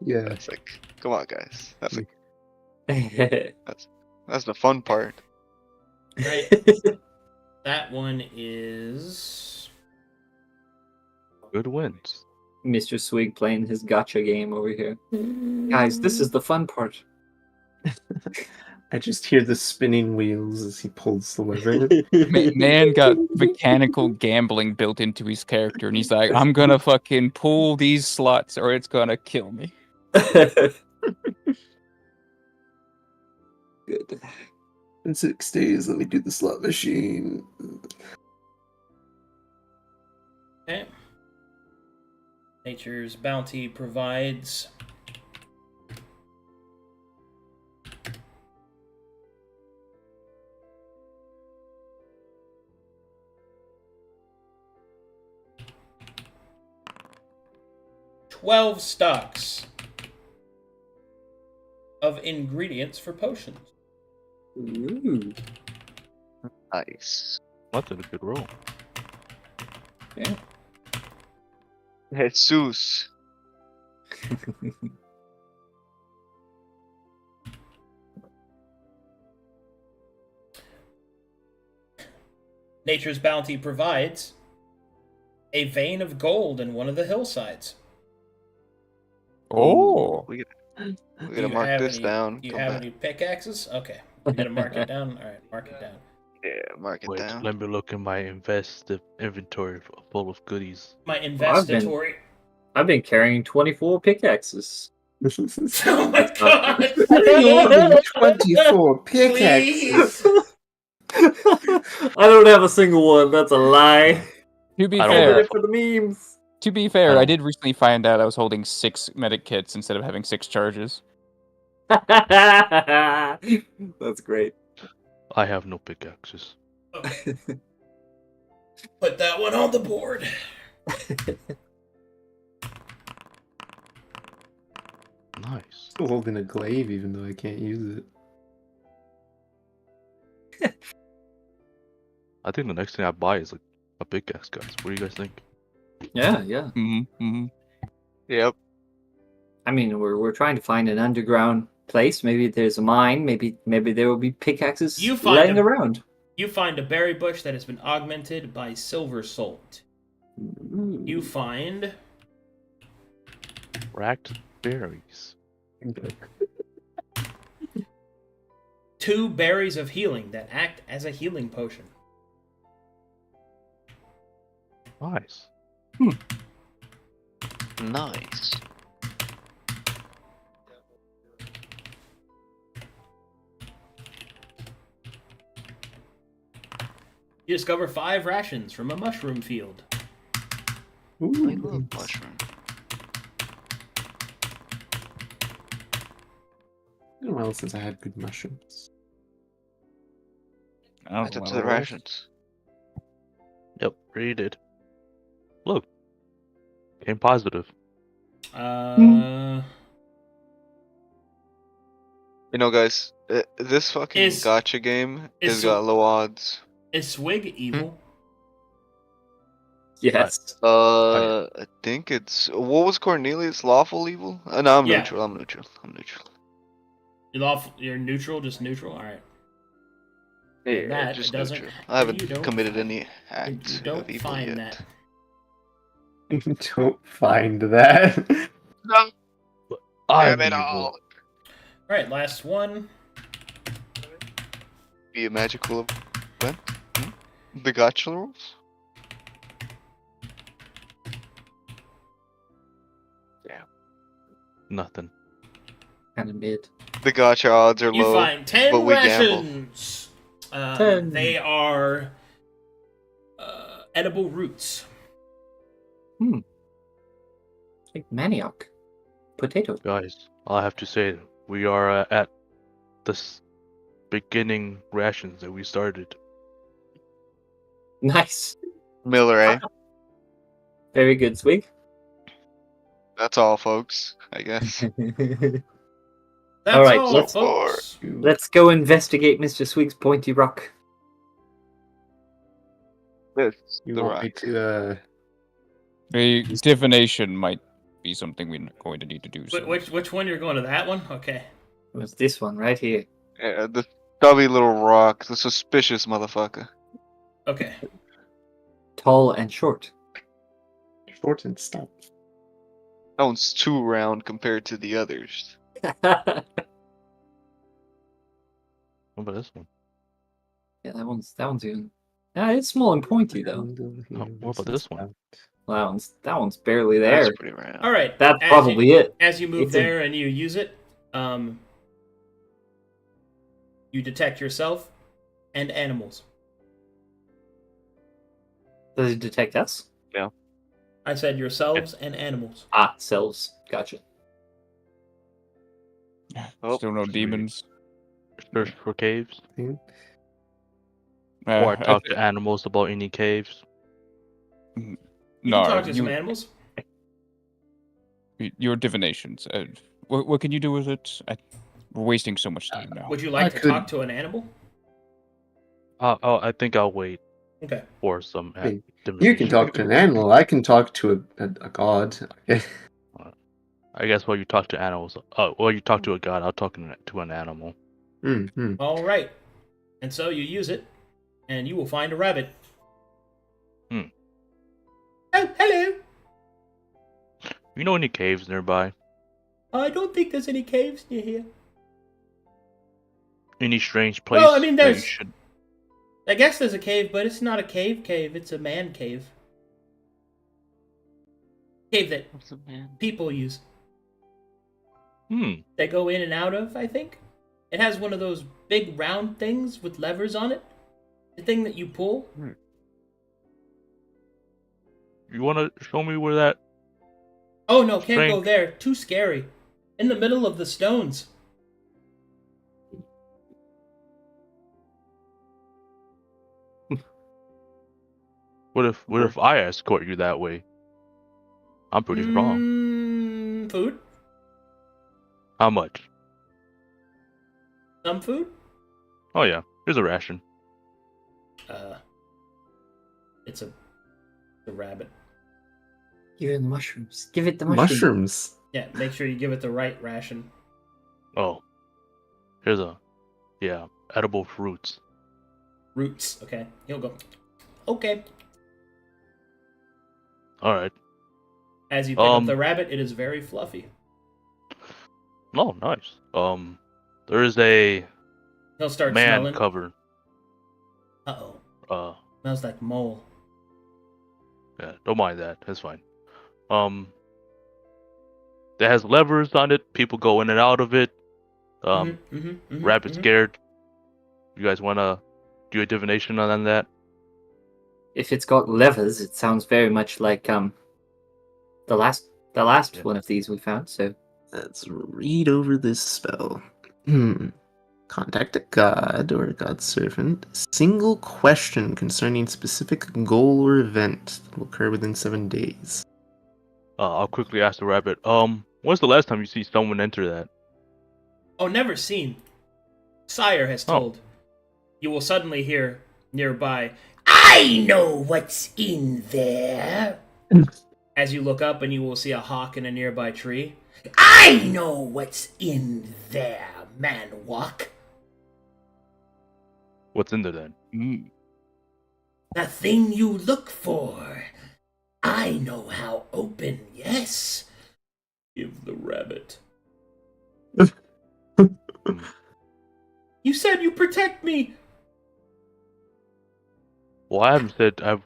Yeah. That's like, come on, guys. That's like, Hey, that's the fun part. Right. That one is Good wins. Mr. Swig playing his gotcha game over here. Guys, this is the fun part. I just hear the spinning wheels as he pulls the lever. Man got mechanical gambling built into his character, and he's like, I'm gonna fucking pull these slots or it's gonna kill me. Good. In 6 days, let me do the slot machine. okay. Nature's bounty provides $12 stocks of ingredients for potions. Ooh. Nice. That's a good roll. Jesus. Nature's bounty provides a vein of gold in one of the hillsides. Oh. We Do gotta you mark have this any- down. Do you Come have back. any pickaxes? Okay. You gotta mark it down? Alright, mark it down. Yeah, mark it Wait, down. let me look in my inventory full of goodies. My I've been- investitory. I've been carrying 24 pickaxes. Oh my god! 24 pickaxes. I don't have a single one. That's a lie. To be I don't I did fair, it for the memes. to be fair, I I don't- did recently find out I was holding 6 medic kits instead of having 6 charges. That's great. I have no pickaxes. Okay. Put that one on the board. Nice. Still holding a glaive, even though I can't use it. I think the next thing I buy is like a pickaxe, guys. What do you guys think? Yeah, yeah. Yep. I mean, we're trying to find an underground place. Maybe there's a mine. Maybe there will be pickaxes You find laying them. around. You find a berry bush that has been augmented by silver salt. You find Racked berries. 2 berries of healing that act as a healing potion. Nice. Nice. You discover 5 rations from a mushroom field. I love mushroom. It's been a while since I had good mushrooms. Add it to the rations. Yep, really did. Look. Came positive. You know, guys, this fucking Is- gotcha game is has got low odds. Is Swig evil? Yes. I think it's what was Cornelius? Lawful evil? No, I'm Yeah. neutral. I'm neutral. I'm neutral. You're neutral, just neutral? Alright. Yeah, That just doesn't- neutral. I haven't you don't committed find- any acts You of don't evil find yet. that. Don't find that. No, I'm damn it evil. all. Alright, last one. Be a magical event. The gotcha rules. Nothing. Kind of mid. The gotcha odds are You low. find 10 but we gamble. rations. 10. They are edible roots. Like manioc. Potato. Guys, I have to say, we are at the beginning rations that we started. Nice. Miller, eh? Very good, Swig. That's all, folks. I guess. That's All right, all, let's- folks. Let's go investigate Mr. Swig's pointy rock. This You the want me rock. to, The divination might be something we're going to need to do. Wh- soon. Which one you're going to? That one? Okay. It was this one right here. Yeah, Stubby little rock, the suspicious motherfucker. Okay. Tall and short. Short and stout. That one's too round compared to the others. What about this one? Yeah, that one's even. Yeah, it's small and pointy though. What about this one? Well, that one's barely That's there. pretty round. All right. That's as probably you, it. As you move It's a- there and you use it, you detect yourself and animals. Does it detect us? I said yourselves and animals. Ah, selves. Gotcha. Oh, Still no sweet. demons. Search for caves, or I talk to animals about any caves. You no, can talk to some animals. your divinations. What can you do with it? We're wasting so much time now. Would you like I to could- talk to an animal? I think I'll wait Okay. for some. Wait, You can divination. talk to an animal. I can talk to a god. Okay. I guess while you talk to animals, while you talk to a god, I'll talk to an animal. Mm-hmm. All right. And so you use it, and you will find a rabbit. Hmm. Oh, hello. You know any caves nearby? I don't think there's any caves near here. Any strange place? Well, I mean, that you there's- should. I guess there's a cave, but it's not a cave. It's a man cave. Cave that people use. They go in and out of, I think. It has one of those big round things with levers on it. The thing that you pull. You want to show me where that? Oh no, can't go Strange. there. Too scary. In the middle of the stones. What if I escort you that way? I'm pretty strong. Food? How much? Some food? Oh yeah, here's a ration. It's a rabbit. Give it the mushrooms. Give it the mushrooms. Mushrooms. Yeah, make sure you give it the right ration. Oh, here's edible fruits. Roots, okay. He'll go. Okay. All right. As you pick up the rabbit, it is very fluffy. Oh, nice. There is a He'll start man smelling. covered. Uh-oh. Smells like mole. Yeah, don't mind that. That's fine. That has levers on it. People go in and out of it. Rabbit scared. You guys wanna do a divination on that? If it's got levers, it sounds very much like the last one of these we found. So Let's read over this spell. Contact a god or a god servant. Single question concerning specific goal or event that will occur within 7 days. I'll quickly ask the rabbit. When's the last time you see someone enter that? Oh, never seen. Sire has told. You will suddenly hear nearby, I know what's in there. As you look up and you will see a hawk in a nearby tree. I know what's in there, man-walk. What's in there then? The thing you look for. I know how open, yes. Give the rabbit. You said you protect me. Well, I haven't said I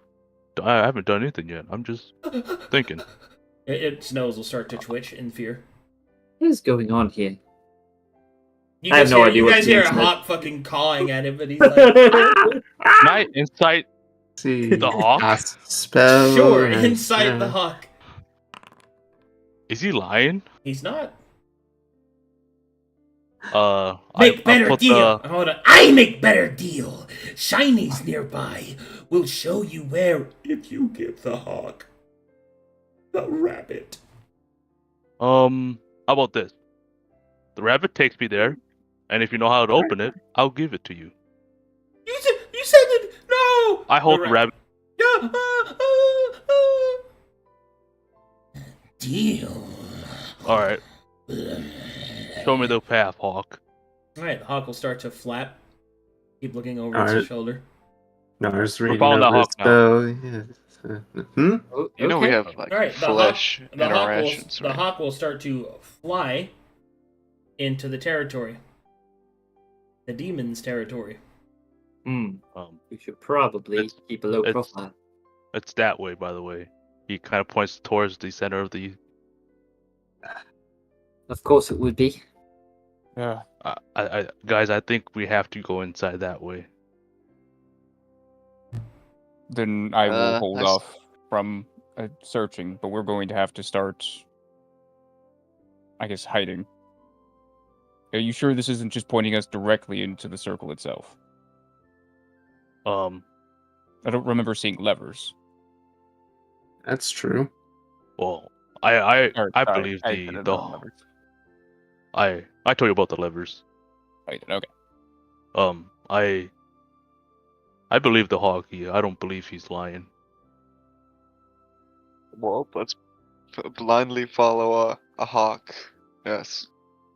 haven't done anything yet. I'm just thinking. Its nose will start to twitch in fear. what is going on here? You I have no idea You what guys the hear a internet- hawk fucking cawing at him, but he's like, Night insight. See, The hawk? cast spell. sure, and- inside the hawk. Is he lying? He's not. I Make better put deal. Hold on. I make better deal. Shiny's nearby. We'll show you where if you give the hawk the rabbit. How about this? The rabbit takes me there, and if you know how to open it, I'll give it to you. You said it. No. I hold the rabbit. Yeah. Deal. All right. Show me the path, Hawk. All right, the hawk will start to flap Keep looking over its Alright. shoulder. Nars reading following the over hawk his now. spell. Yeah. Hmm? Oh, You know we okay. have like All right, flesh in the our hawk rations, will, right? the hawk will start to fly into the territory, the demon's territory. Hmm. Um, We should probably It's- keep a low it's- profile. it's that way, by the way. He kind of points towards the center of the. Of course it would be. Yeah. Guys, I think we have to go inside that way. Then I will Uh, hold I s- off from searching, but we're going to have to start, I guess, hiding. Are you sure this isn't just pointing us directly into the circle itself? Um, I don't remember seeing levers. That's true. well, Or, I sorry, believe I the said it the wrong, levers. I told you about the levers. Oh, you did, okay. I believe the hawk. I don't believe he's lying. Well, let's blindly follow a hawk. Yes.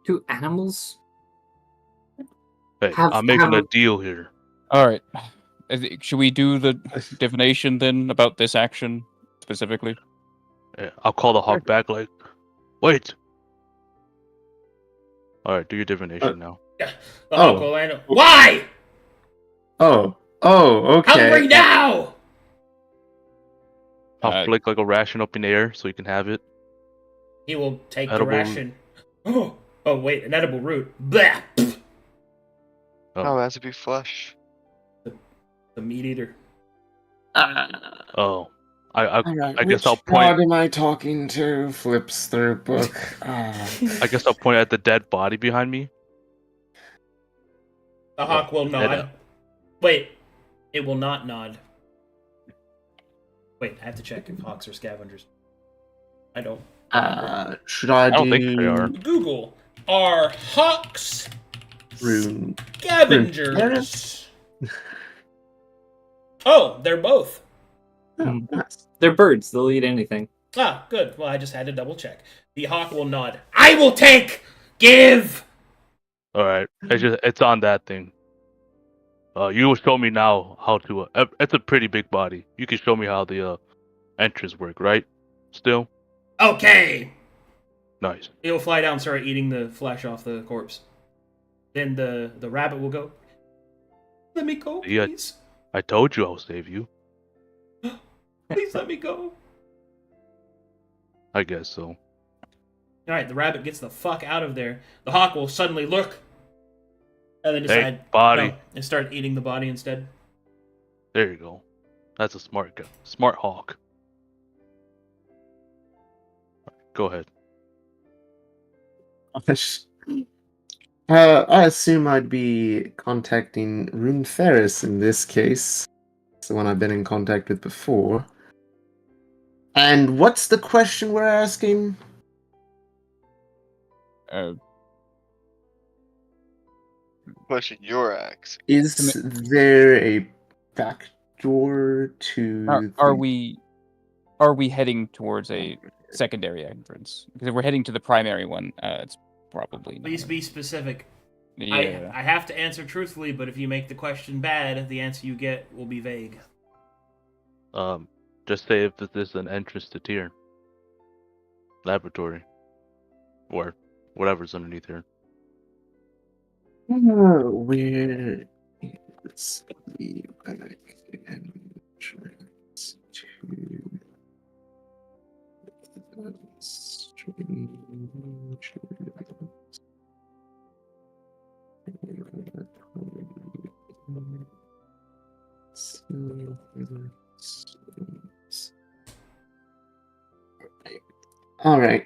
Do animals? Hey, Have- I'm making a have- deal here. All right. Should we do the divination then about this action specifically? Yeah, I'll call the hawk back. Like, wait. All right, do your divination now. The hawk Oh. will land. Why? Oh, okay. Hungry now! I'll flick like a ration up in the air so you can have it. He will take the Edible ration. Oh, wait, an edible root. Blah! Oh. Oh, it has to be flesh. The meat eater. Oh, I Alright, guess I'll which god point. am I talking to? Flips through book. I guess I'll point at the dead body behind me. The hawk will head nod. up. Wait, it will not nod. Wait, I have to check if hawks are scavengers. I don't. Should I don't think they are. Google, are hawks Rune. scavengers? Oh, they're both. Oh, nice. They're birds. They'll eat anything. Ah, good. Well, I just had to double check. The hawk will nod. I will take! Give! All right, it's on that thing. You will show me now how to. It's a pretty big body. You can show me how the entrance work, right? Still Okay! nice. He will fly down and start eating the flesh off the corpse. Then the rabbit will go, let me go, Yeah. please. I told you I'll save you. Please let me go. I guess so. Alright, the rabbit gets the fuck out of there. The hawk will suddenly look and then Hey, decide body. no, and start eating the body instead. There you go. That's a smart guy. Smart hawk. Go ahead. I assume I'd be contacting Rune Ferris in this case. It's the one I've been in contact with before. And what's the question we're asking? Question your axe. Is there a back door to... Are we heading towards a secondary entrance? Because if we're heading to the primary one, it's probably not. Please be specific. Yeah. I have to answer truthfully, but if you make the question bad, the answer you get will be vague. Just say if this is an entrance to tier. Laboratory. Or whatever's underneath here. Where is the back entrance to the All right.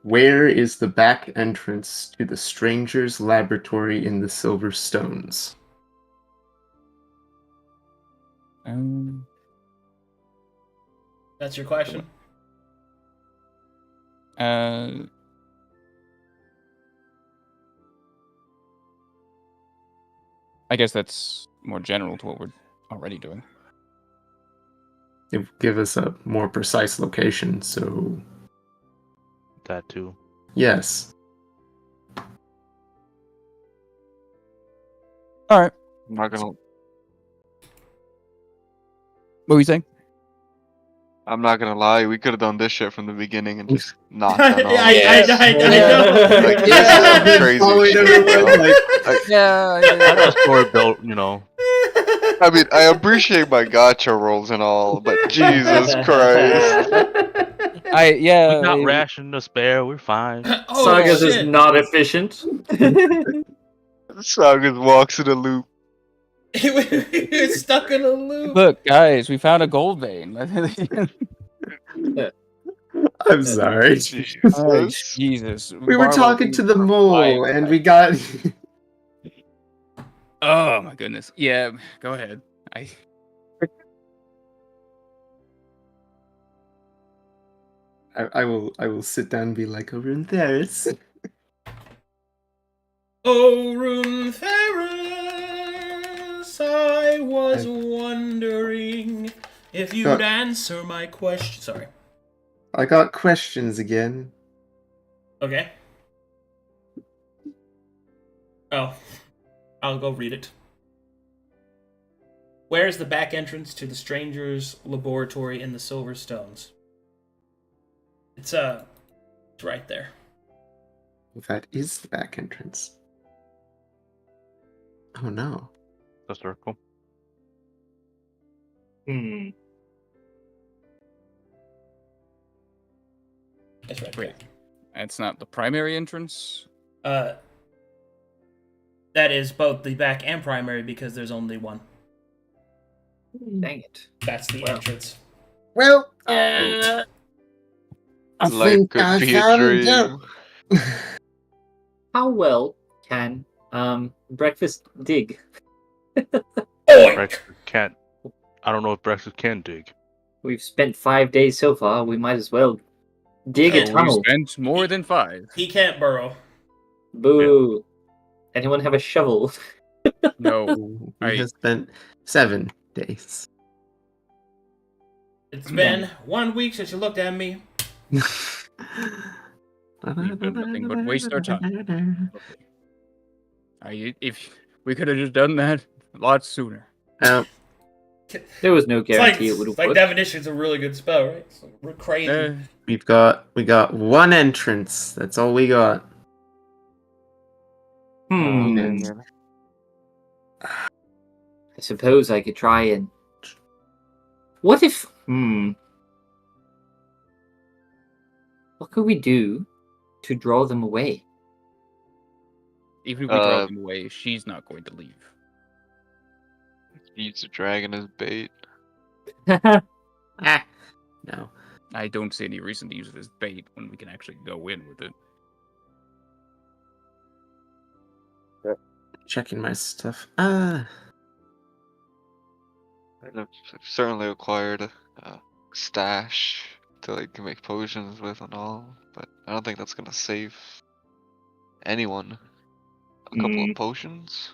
Where is the back entrance to the Stranger's Laboratory in the Silver Stones? That's your question? I guess that's more general to what we're already doing. Give us a more precise location, so... That too. Yes. All right. I'm not gonna. What were you saying? I'm not gonna lie. We could have done this shit from the beginning and just not I, done all I, this. I Yeah. know. Like, Yeah, this is I'm crazy following shit, everyone, bro. like- Yeah. That's a story built, you know. I mean, I appreciate my gotcha rolls and all, but Jesus Christ. We got ration to spare. We're fine. Oh Sagas is shit! not efficient. Sagas walks in a loop. We're stuck in a loop. Look, guys, we found a gold vein. I'm sorry. Jesus. Jesus. We were Barlow, talking to the mole, and we got. Oh my goodness. Yeah, go ahead. I will sit down and be like, over in Theris. Oh, Rune Ferris, I was wondering if you'd answer my question. Sorry. I got questions again. Okay. Oh, I'll go read it. Where's the back entrance to the Stranger's Laboratory in the Silver Stones? It's right there. That is the back entrance. Oh no. The circle. Hmm. It's right Wait. That's not the primary entrance? there. That is both the back and primary because there's only one. Dang it. That's the entrance. Well, Life I think could I be a found dream. out. How well can breakfast dig? Breakfast can't. I don't know if breakfast can dig. We've spent 5 days so far. We might as well dig a We tunnel. spent more than 5. He can't burrow. Boo. Anyone have a shovel? No. We have spent 7 days. It's been 1 week since you looked at me. We've done nothing but waste our time. If we could have just done that a lot sooner. There was no It's like, guarantee it would have it's like worked. Definition's a really good spell, right? It's like, we're crazy. We got one entrance. That's all we got. I suppose I could try and. What if? What could we do to draw them away? Even if we draw them away, she's not going to leave. Use the dragon as bait. No. I don't see any reason to use it as bait when we can actually go in with it. Checking my stuff. I've certainly acquired a stash to like make potions with and all, but I don't think that's gonna save anyone. A couple of potions.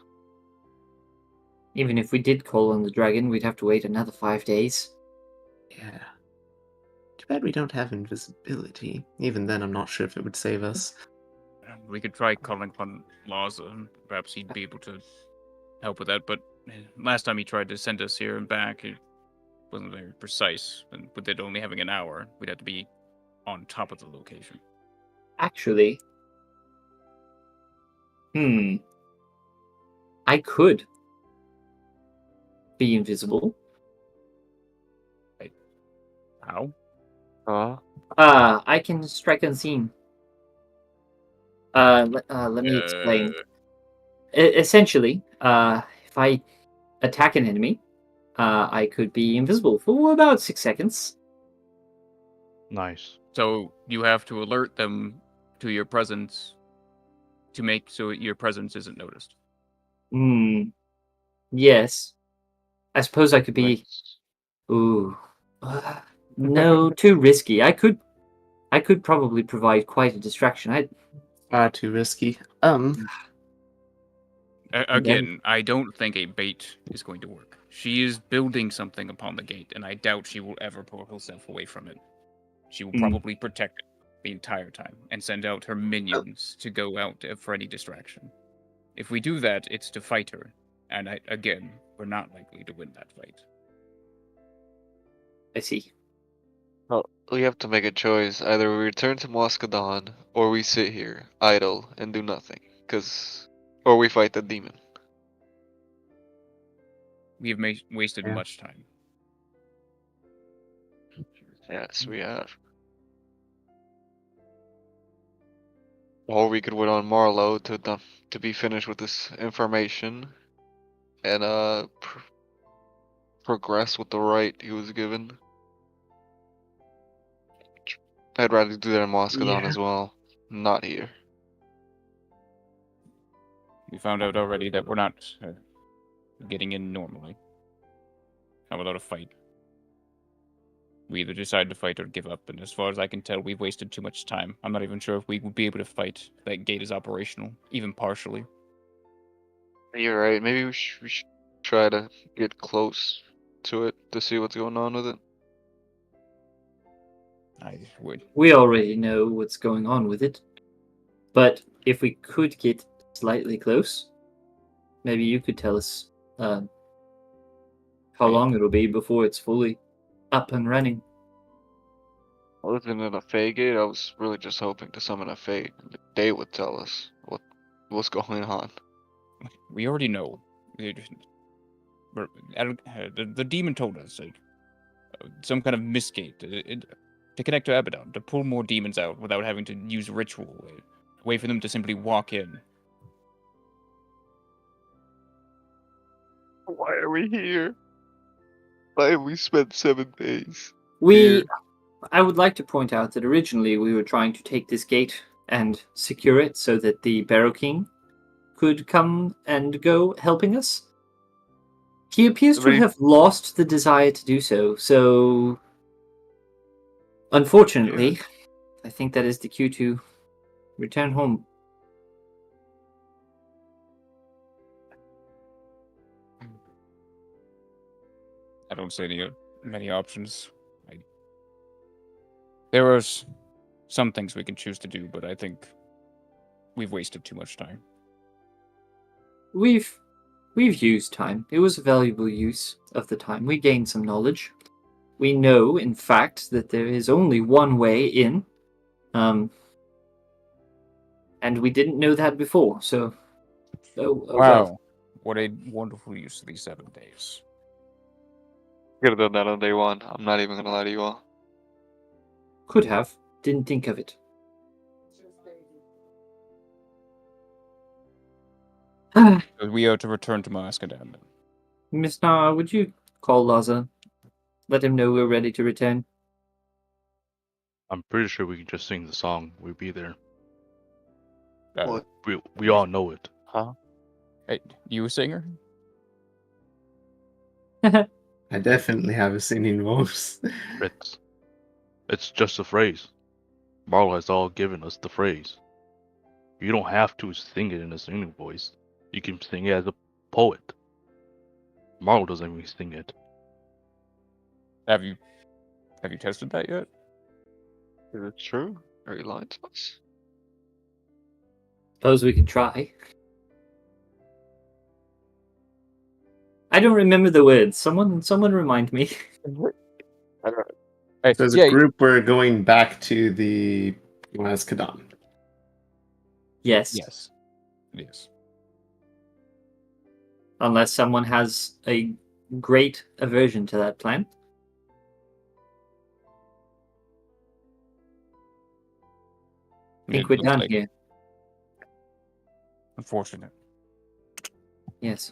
Even if we did call on the dragon, we'd have to wait another 5 days. Yeah. Too bad we don't have invisibility. Even then, I'm not sure if it would save us. We could try calling upon Laza, and perhaps he'd be able to help with that, but last time he tried to send us here and back, it wasn't very precise, and with it only having an hour, we'd have to be on top of the location. Actually, I could be invisible. How? I can strike unseen. Let me explain. Essentially, if I attack an enemy, I could be invisible for about 6 seconds. Nice. So you have to alert them to your presence to make so your presence isn't noticed. Yes. I suppose I could be. Ooh. No, too risky. I could probably provide quite a distraction. Far too risky. Again, I don't think a bait is going to work. She is building something upon the gate, and I doubt she will ever pull herself away from it. She will probably protect it the entire time and send out her minions to go out for any distraction. If we do that, it's to fight her, And again, we're not likely to win that fight. I see. Well, we have to make a choice. Either we return to Moscadon, or we sit here, idle, and do nothing. Or we fight the demon. We have wasted Yeah. much time. Yes, we have. Or we could wait on Marlowe to be finished with this information, and progress with the right he was given. I'd rather do that in Moscadon Yeah. as well, not here. We found out already that we're not getting in normally. How about a fight? We either decide to fight or give up, and as far as I can tell, we've wasted too much time. I'm not even sure if we would be able to fight if that gate is operational, even partially. You're right. Maybe we should try to get close to it to see what's going on with it. I would. We already know what's going on with it. But if we could get slightly close, maybe you could tell us how long it'll be before it's fully up and running. Other than a Fey gate, I was really just hoping to summon a Fey. They would tell us what's going on. We already know. The demon told us some kind of misgate to connect to Abaddon, to pull more demons out without having to use ritual, a way for them to simply walk in. Why are we here? Why have we spent 7 days? I would like to point out that originally we were trying to take this gate and secure it so that the Barrow King could come and go helping us. He appears to have lost the desire to do so, so unfortunately, I think that is the cue to return home. I don't see many options. There are some things we can choose to do, but I think we've wasted too much time. We've used time. It was a valuable use of the time. We gained some knowledge. We know, in fact, that there is only one way in. And we didn't know that before, so... Wow. Well. What a wonderful use of these 7 days. Could have done that on day 1. I'm not even gonna lie to you all. Could have. Didn't think of it. So we are to return to Moscadon. Miss Nara, would you call Laza? Let him know we're ready to return. I'm pretty sure we can just sing the song. We'll be there. What? We all know it. Huh? Hey, you a singer? I definitely have a singing voice. It's just a phrase. Marlo has all given us the phrase. You don't have to sing it in a singing voice. You can sing it as a poet. Marlo doesn't even sing it. Have you tested that yet? Is it true? Are you lying to us? Suppose we could try. I don't remember the words. Someone remind me. Hey, So as a group, we're going back to the Moscadon. Yes. Yes. Unless someone has a great aversion to that plan. I think we're done here. Unfortunate. Yes.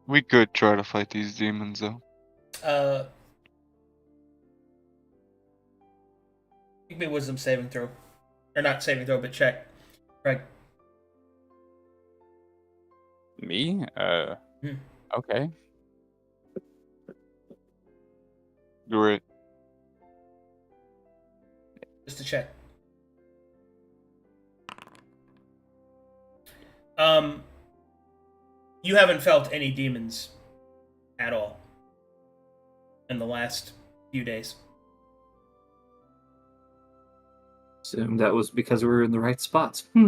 We could try to fight these demons, though. Give me a wisdom saving throw. Or not saving throw, but check. Right. Me? Okay. Great. Just to check. You haven't felt any demons at all in the last few days. Assume that was because we were in the right spots. All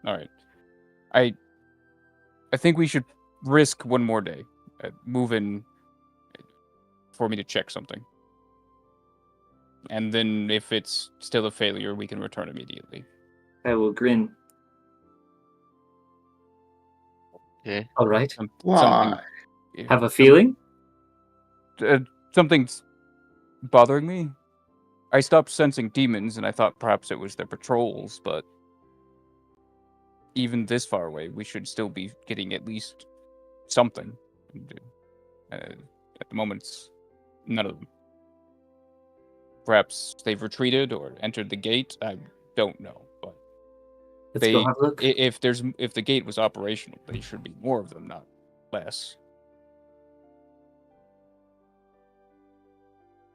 right. I think we should risk one more day. Move in for me to check something. And then if it's still a failure, we can return immediately. I will grin. Okay. All right. Something. Have a feeling? Something's bothering me. I stopped sensing demons, and I thought perhaps it was their patrols, but even this far away, we should still be getting at least something. At the moment, it's none of them. Perhaps they've retreated or entered the gate. I don't know, but Let's go have a look. if the gate was operational, there should be more of them, not less.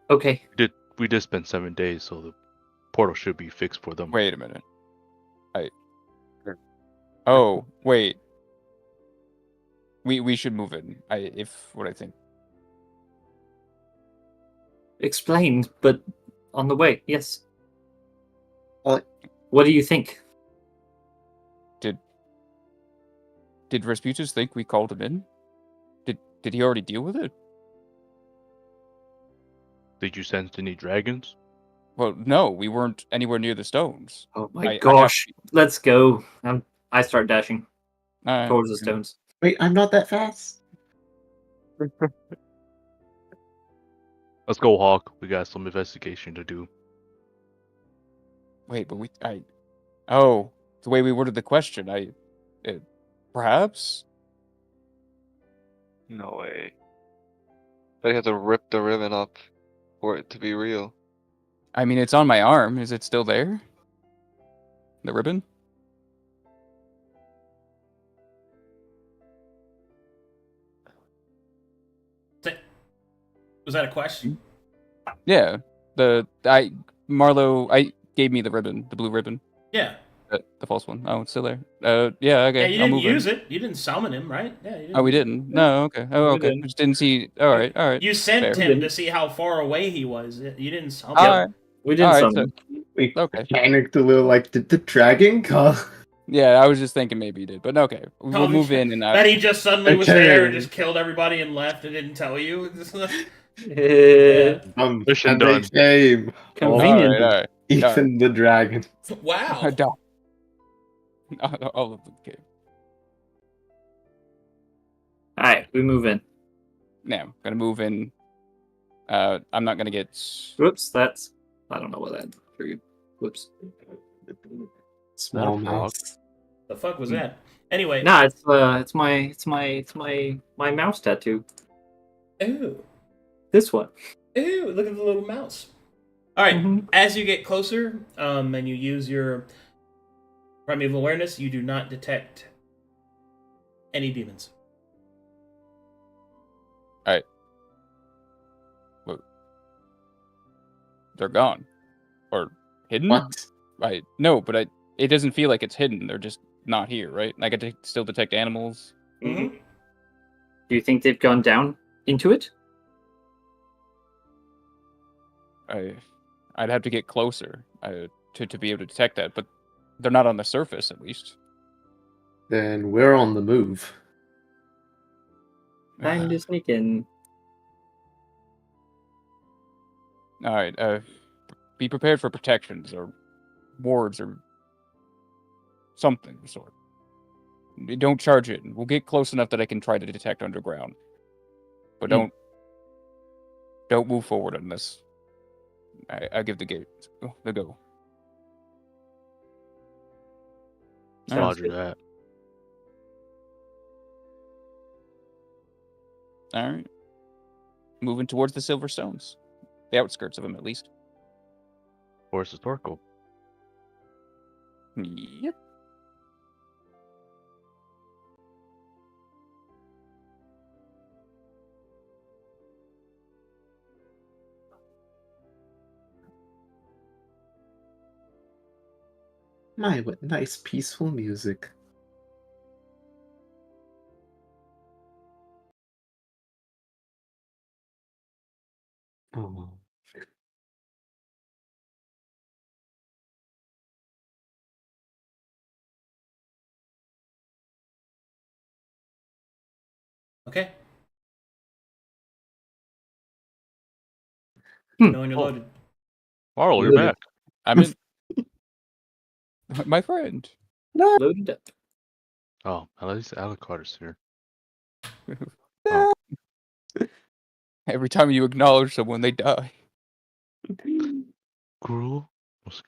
Okay. We did spend 7 days, so the portal should be fixed for them. Wait a minute. Oh, wait. We should move in. What I think. Explained, but on the way, yes. What? What do you think? Did Rasputus think we called him in? Did he already deal with it? Did you sense any dragons? Well, no, we weren't anywhere near the stones. Oh my I gosh. Let's go. I start dashing Alright. towards the stones. Wait, I'm not that fast. Let's go, Hawk. We got some investigation to do. Wait, but oh, the way we worded the question, perhaps? No way. They have to rip the ribbon up for it to be real. I mean, it's on my arm. Is it still there? The ribbon? Was that a question? Yeah. Marlo gave me the ribbon, the blue ribbon. Yeah. The false one. Oh, it's still there. Yeah, okay. Yeah, you I'll didn't move use in. it. You didn't summon him, right? Yeah. You didn't. Oh, we didn't? No, okay. Oh, We okay. didn't. Just didn't see. All right. You sent Fair. him to see how far away he was. You didn't summon All him. right. We didn't All right, summon. We Okay. panicked a little, like, did the dragon come? Yeah, I was just thinking maybe you did, but okay. We'll move in and That he just suddenly was there and Okay. just killed everybody and left and didn't tell you. Yeah. Mission and done. they came. Convenient. All right. Even the dragon. Wow. All of them came. Alright, we move in. Now, I'm gonna move in. I'm not gonna get. Whoops, I don't know what that triggered. Whoops. Small Not a frog. mouse. The fuck was that? Anyway. Nah, it's my mouse tattoo. Ooh. This one. Ooh, look at the little mouse. Alright, Mhm. as you get closer, and you use your primeval awareness, you do not detect any demons. They're gone, or hidden. What? No, but it doesn't feel like it's hidden. They're just not here, right? I can still detect animals. Mm-hmm. Do you think they've gone down into it? I'd have to get closer to be able to detect that, but they're not on the surface, at least. Then we're on the move. Time to sneak in. All right. Be prepared for protections or wards or something of the sort. Don't charge it. We'll get close enough that I can try to detect underground, but don't move forward on this. I give the gate the go. Roger that. All right. Moving towards the Silver Stones. The outskirts of them, at least. Forest historical. Yep. My, what nice peaceful music. Okay. Hmm. Knowing you're Oh. loaded. Marl, you're Loaded. back. I'm in. My friend. Loaded up. Oh, at least Alucard's here. Every time you acknowledge someone, they die. Gruel? Just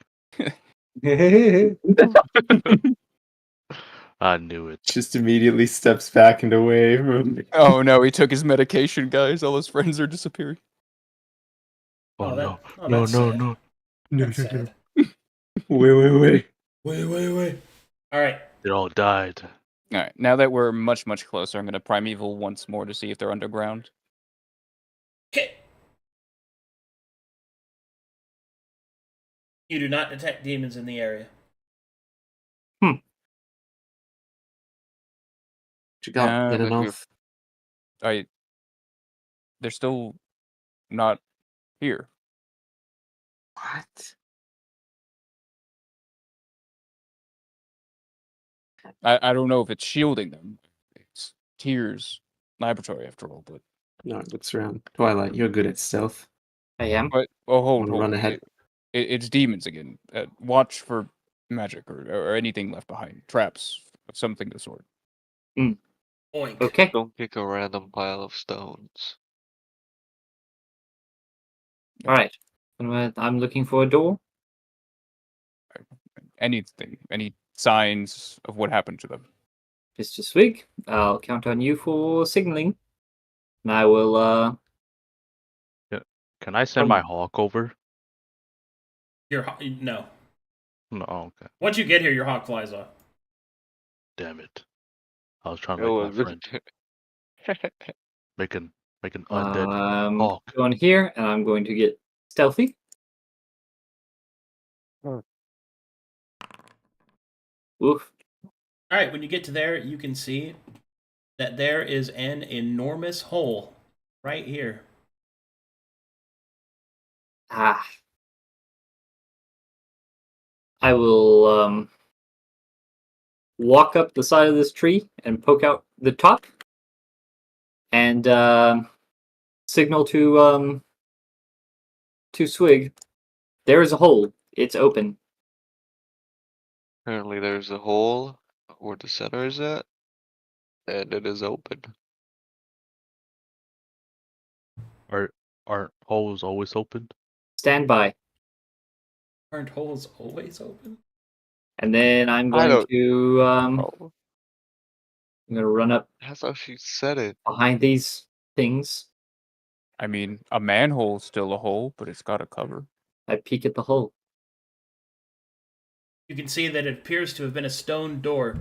I knew it. immediately steps back and away from. Oh no, he took his medication, guys. All his friends are disappearing. Oh, Oh, no. that- No, that's no, sad. no. That's sad. Wait. Wait. All right. They all died. Alright, now that we're much closer, I'm gonna primeval once more to see if they're underground. Okay. You do not detect demons in the area. What you got? Uh, Get like we're- enough? They're still not here. What? I don't know if it's shielding them. It's Tyr's laboratory after all, but No, it looks around. Twilight, you're good at stealth. I am. hold. Wanna run ahead? It's demons again. Watch for magic or anything left behind. Traps of something of the sort. Oink. Okay. Don't pick a random pile of stones. All right. I'm looking for a door. Anything. Any signs of what happened to them. Mr. Swig, I'll count on you for signaling. And I will, Can I send my hawk over? No. No, okay. Once you get here, your hawk flies off. Damn it. I was trying to Oh, make my friend. Make an undead hawk. go on here, and I'm going to get stealthy. Oof. All right. When you get to there, you can see that there is an enormous hole right here. Ah. I will walk up the side of this tree and poke out the top and signal to Swig. There is a hole. It's open. Apparently there's a hole where the center is at, and it is open. Aren't holes always open? Stand by. Aren't holes always open? And then I'm I going don't- to Oh, I'm gonna run up that's how she said it. behind these things. I mean, a manhole's still a hole, but it's got a cover. I peek at the hole. You can see that it appears to have been a stone door.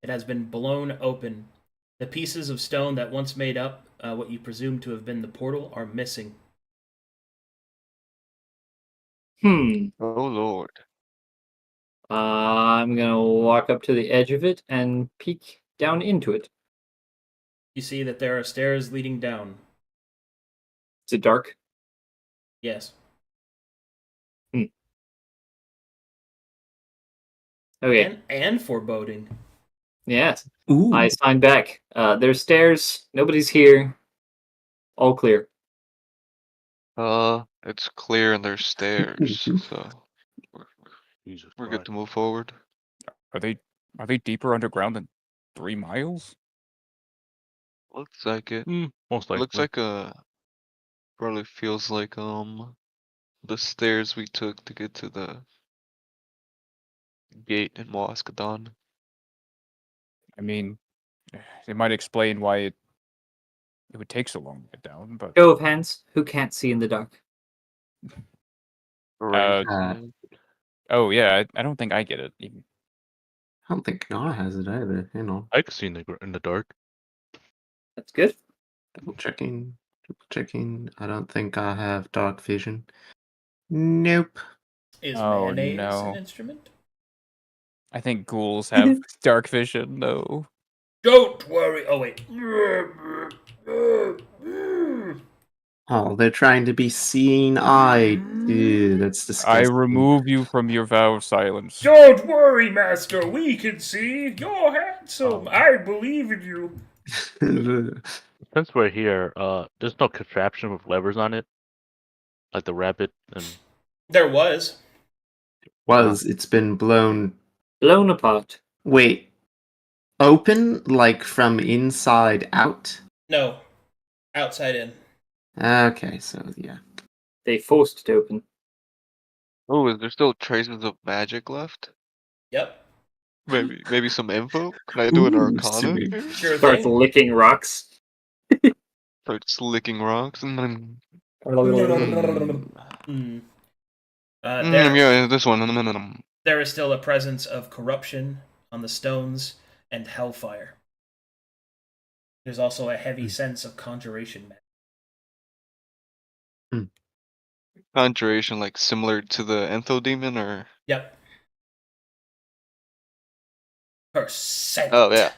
It has been blown open. The pieces of stone that once made up what you presume to have been the portal are missing. Oh Lord. I'm gonna walk up to the edge of it and peek down into it. You see that there are stairs leading down. Is it dark? Yes. Okay. And foreboding. Yes. Ooh. I sign back. There's stairs. Nobody's here. All clear. It's clear and there's stairs, so Jesus we're Christ. good to move forward. Are they deeper underground than 3 miles? Looks like it. Most likely. Looks like probably feels like the stairs we took to get to the gate in Waskadon. I mean, it might explain why it would take so long to get down, but Show of hands. Who can't see in the dark? oh yeah, I don't think I get it. Even. I don't think Gnar has it either. Hang on. I can see in the dark. That's good. Double checking. Triple checking. I don't think I have dark vision. Nope. Is Oh, mayonnaise no. an instrument? I think ghouls have dark vision, though. Don't worry. Oh, wait. Oh, they're trying to be seeing-eyed. Ew, that's I disgusting. remove you from your vow of silence. Don't worry, Master. We can see. You're handsome. Oh. I believe in you. since we're here, there's no contraption with levers on it, like the rabbit and. There was. It's been blown. Blown apart. Wait, open like from inside out? No. Outside in. Okay, so yeah. They forced it open. Oh, is there still traces of magic left? Yep. Maybe some info? Can I do an Ooh, arcana sweet. here? Sure Starts thing. licking rocks. Start slicking rocks and then. Hmm. Yeah, this one. There is still a presence of corruption on the stones and hellfire. There's also a heavy sense of conjuration. Conjuration, like similar to the Entho demon, or. Yep. Percent. Oh yeah.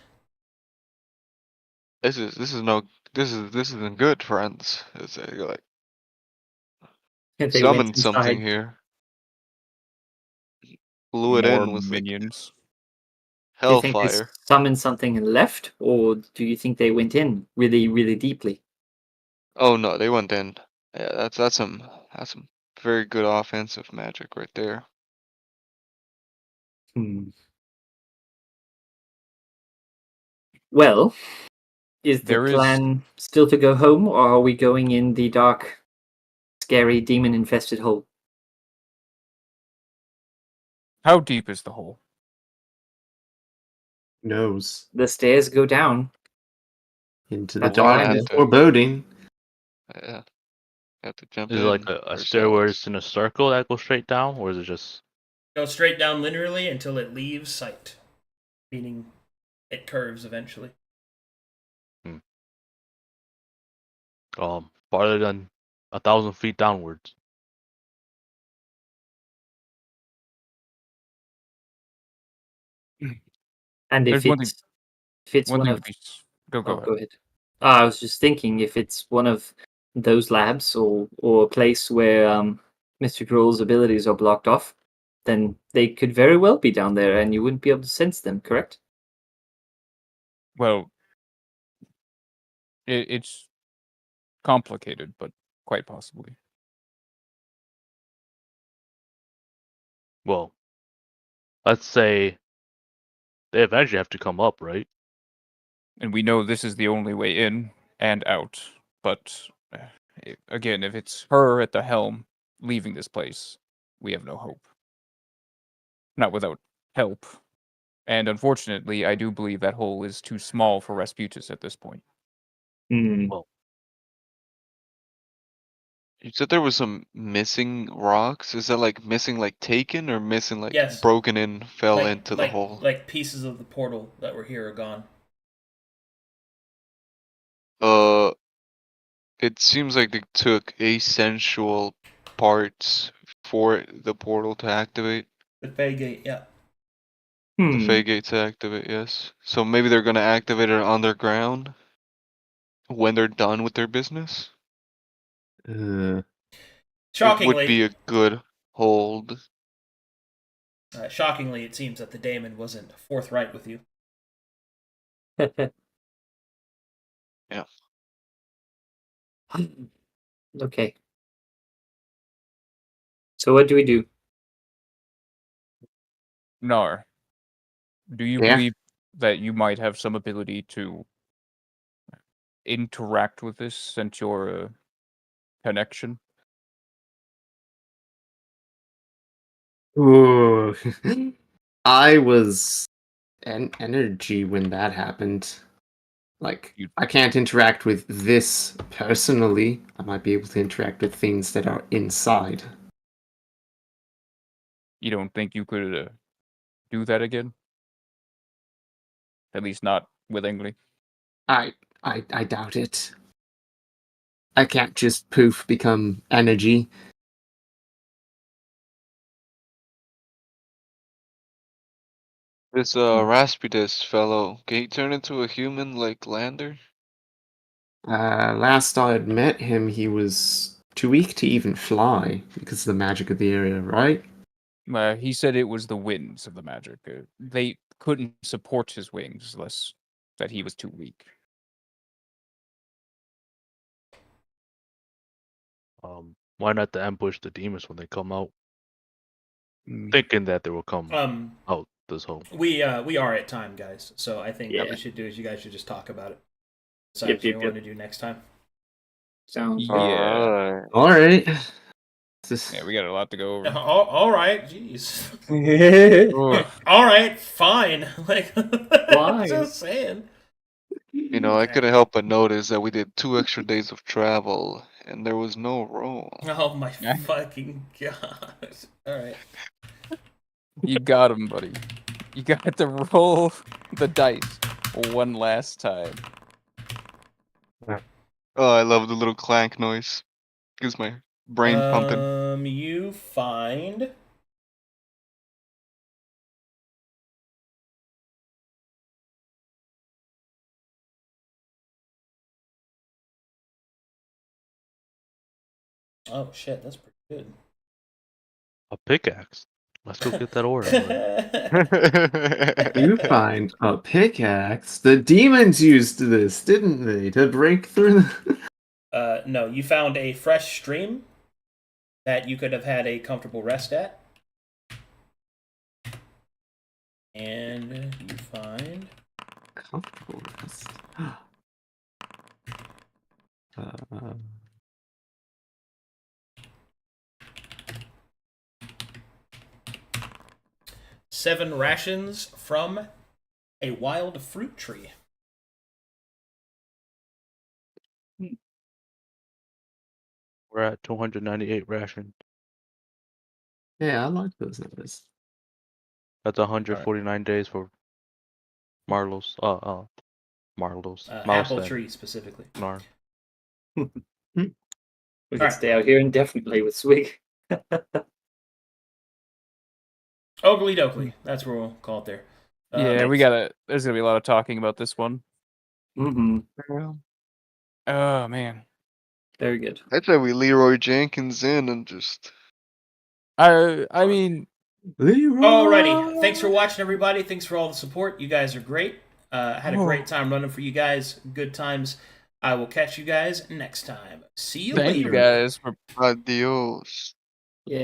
This isn't good, friends. It's like And they went summoned something inside. here. Blew it More in with like minions. Do you think they hellfire. summoned something and left, or do you think they went in really, really deeply? Oh no, they went in. Yeah, that's some very good offensive magic right there. Well, is the There is- plan still to go home, or are we going in the dark, scary, demon-infested hole? How deep is the hole? Knows The stairs go down. into the That's all I dark know. and foreboding. Yeah, have to jump Is it in. like a stairway in a circle that goes straight down, or is it just? Go straight down linearly until it leaves sight, meaning it curves eventually. Farther than 1,000 feet downwards? And if There's one thing. it's if it's One one thing of to be. Go oh, ahead. go ahead. I was just thinking if it's one of those labs or a place where Mr. Grohl's abilities are blocked off, then they could very well be down there, and you wouldn't be able to sense them. Correct? Well, it's complicated, but quite possibly. Well, let's say they eventually have to come up, right? And we know this is the only way in and out. But again, if it's her at the helm leaving this place, we have no hope. Not without help. And unfortunately, I do believe that hole is too small for Rasputus at this point. Well, You said there was some missing rocks. Is that like missing like taken or missing like Yes. broken in, fell into the like, hole? Like pieces of the portal that were here are gone. It seems like they took essential parts for the portal to activate. The Fey Gate, yeah. The Fey Gate to activate, yes. So maybe they're gonna activate it underground when they're done with their business. It Shockingly, would be a good hold. shockingly, it seems that the daemon wasn't forthright with you. Yeah. Okay. So what do we do? Nar, do you Yeah. believe that you might have some ability to interact with this since your connection? Ooh. I was energy when that happened. Like, I can't interact with this personally. I might be able to interact with things that are inside. You don't think you could do that again? At least not willingly. I doubt it. I can't just poof become energy. This Rasputus fellow, can he turn into a human like Lander? Last I had met him, he was too weak to even fly because of the magic of the area, right? He said it was the winds of the magic. They couldn't support his wings, less that he was too weak. Why not to ambush the demons when they come out, Mm. thinking that they will come Um, out this hole. we are at time, guys. So I think what Yeah. we should do is you guys should just talk about it. Yep, Decide what yep, you yep. want to do next time. Sounds Yeah. Alright. All right. Yeah, we got a lot to go over. All right, jeez. Ugh. All right, fine. Like, Fine. just saying. You know, I couldn't help but notice that we did 2 extra days of travel, and there was no roll. Oh my Yeah. fucking god! All right. You got him, buddy. You got to roll the dice one last time. Oh, I love the little clank noise. Gives my brain pumping. You find. Oh shit, that's pretty good. A pickaxe. Let's go get that ore. You find a pickaxe. The demons used this, didn't they, to break through the... No, you found a fresh stream that you could have had a comfortable rest at. And you find. Comfortable rest. Uh, 7 rations from a wild fruit tree. We're at 298 rations. yeah, I like those numbers. That's 149 days for Marlo's. Marlo's. Apple tree specifically. Nar. We can Alright. stay out here indefinitely with Swig. Oakley Dokley. That's what we'll call it there. Yeah, we gotta. There's gonna be a lot of talking about this one. Mm-hmm. Oh man. Very good. I'd say we Leroy Jenkins in and just. I mean, Alrighty. Thanks for watching, everybody. Thanks for all the support. You guys are great. Had a great time running for you guys. Good times. I will catch you guys next time. See you thank later. you guys for Adios. Yeah.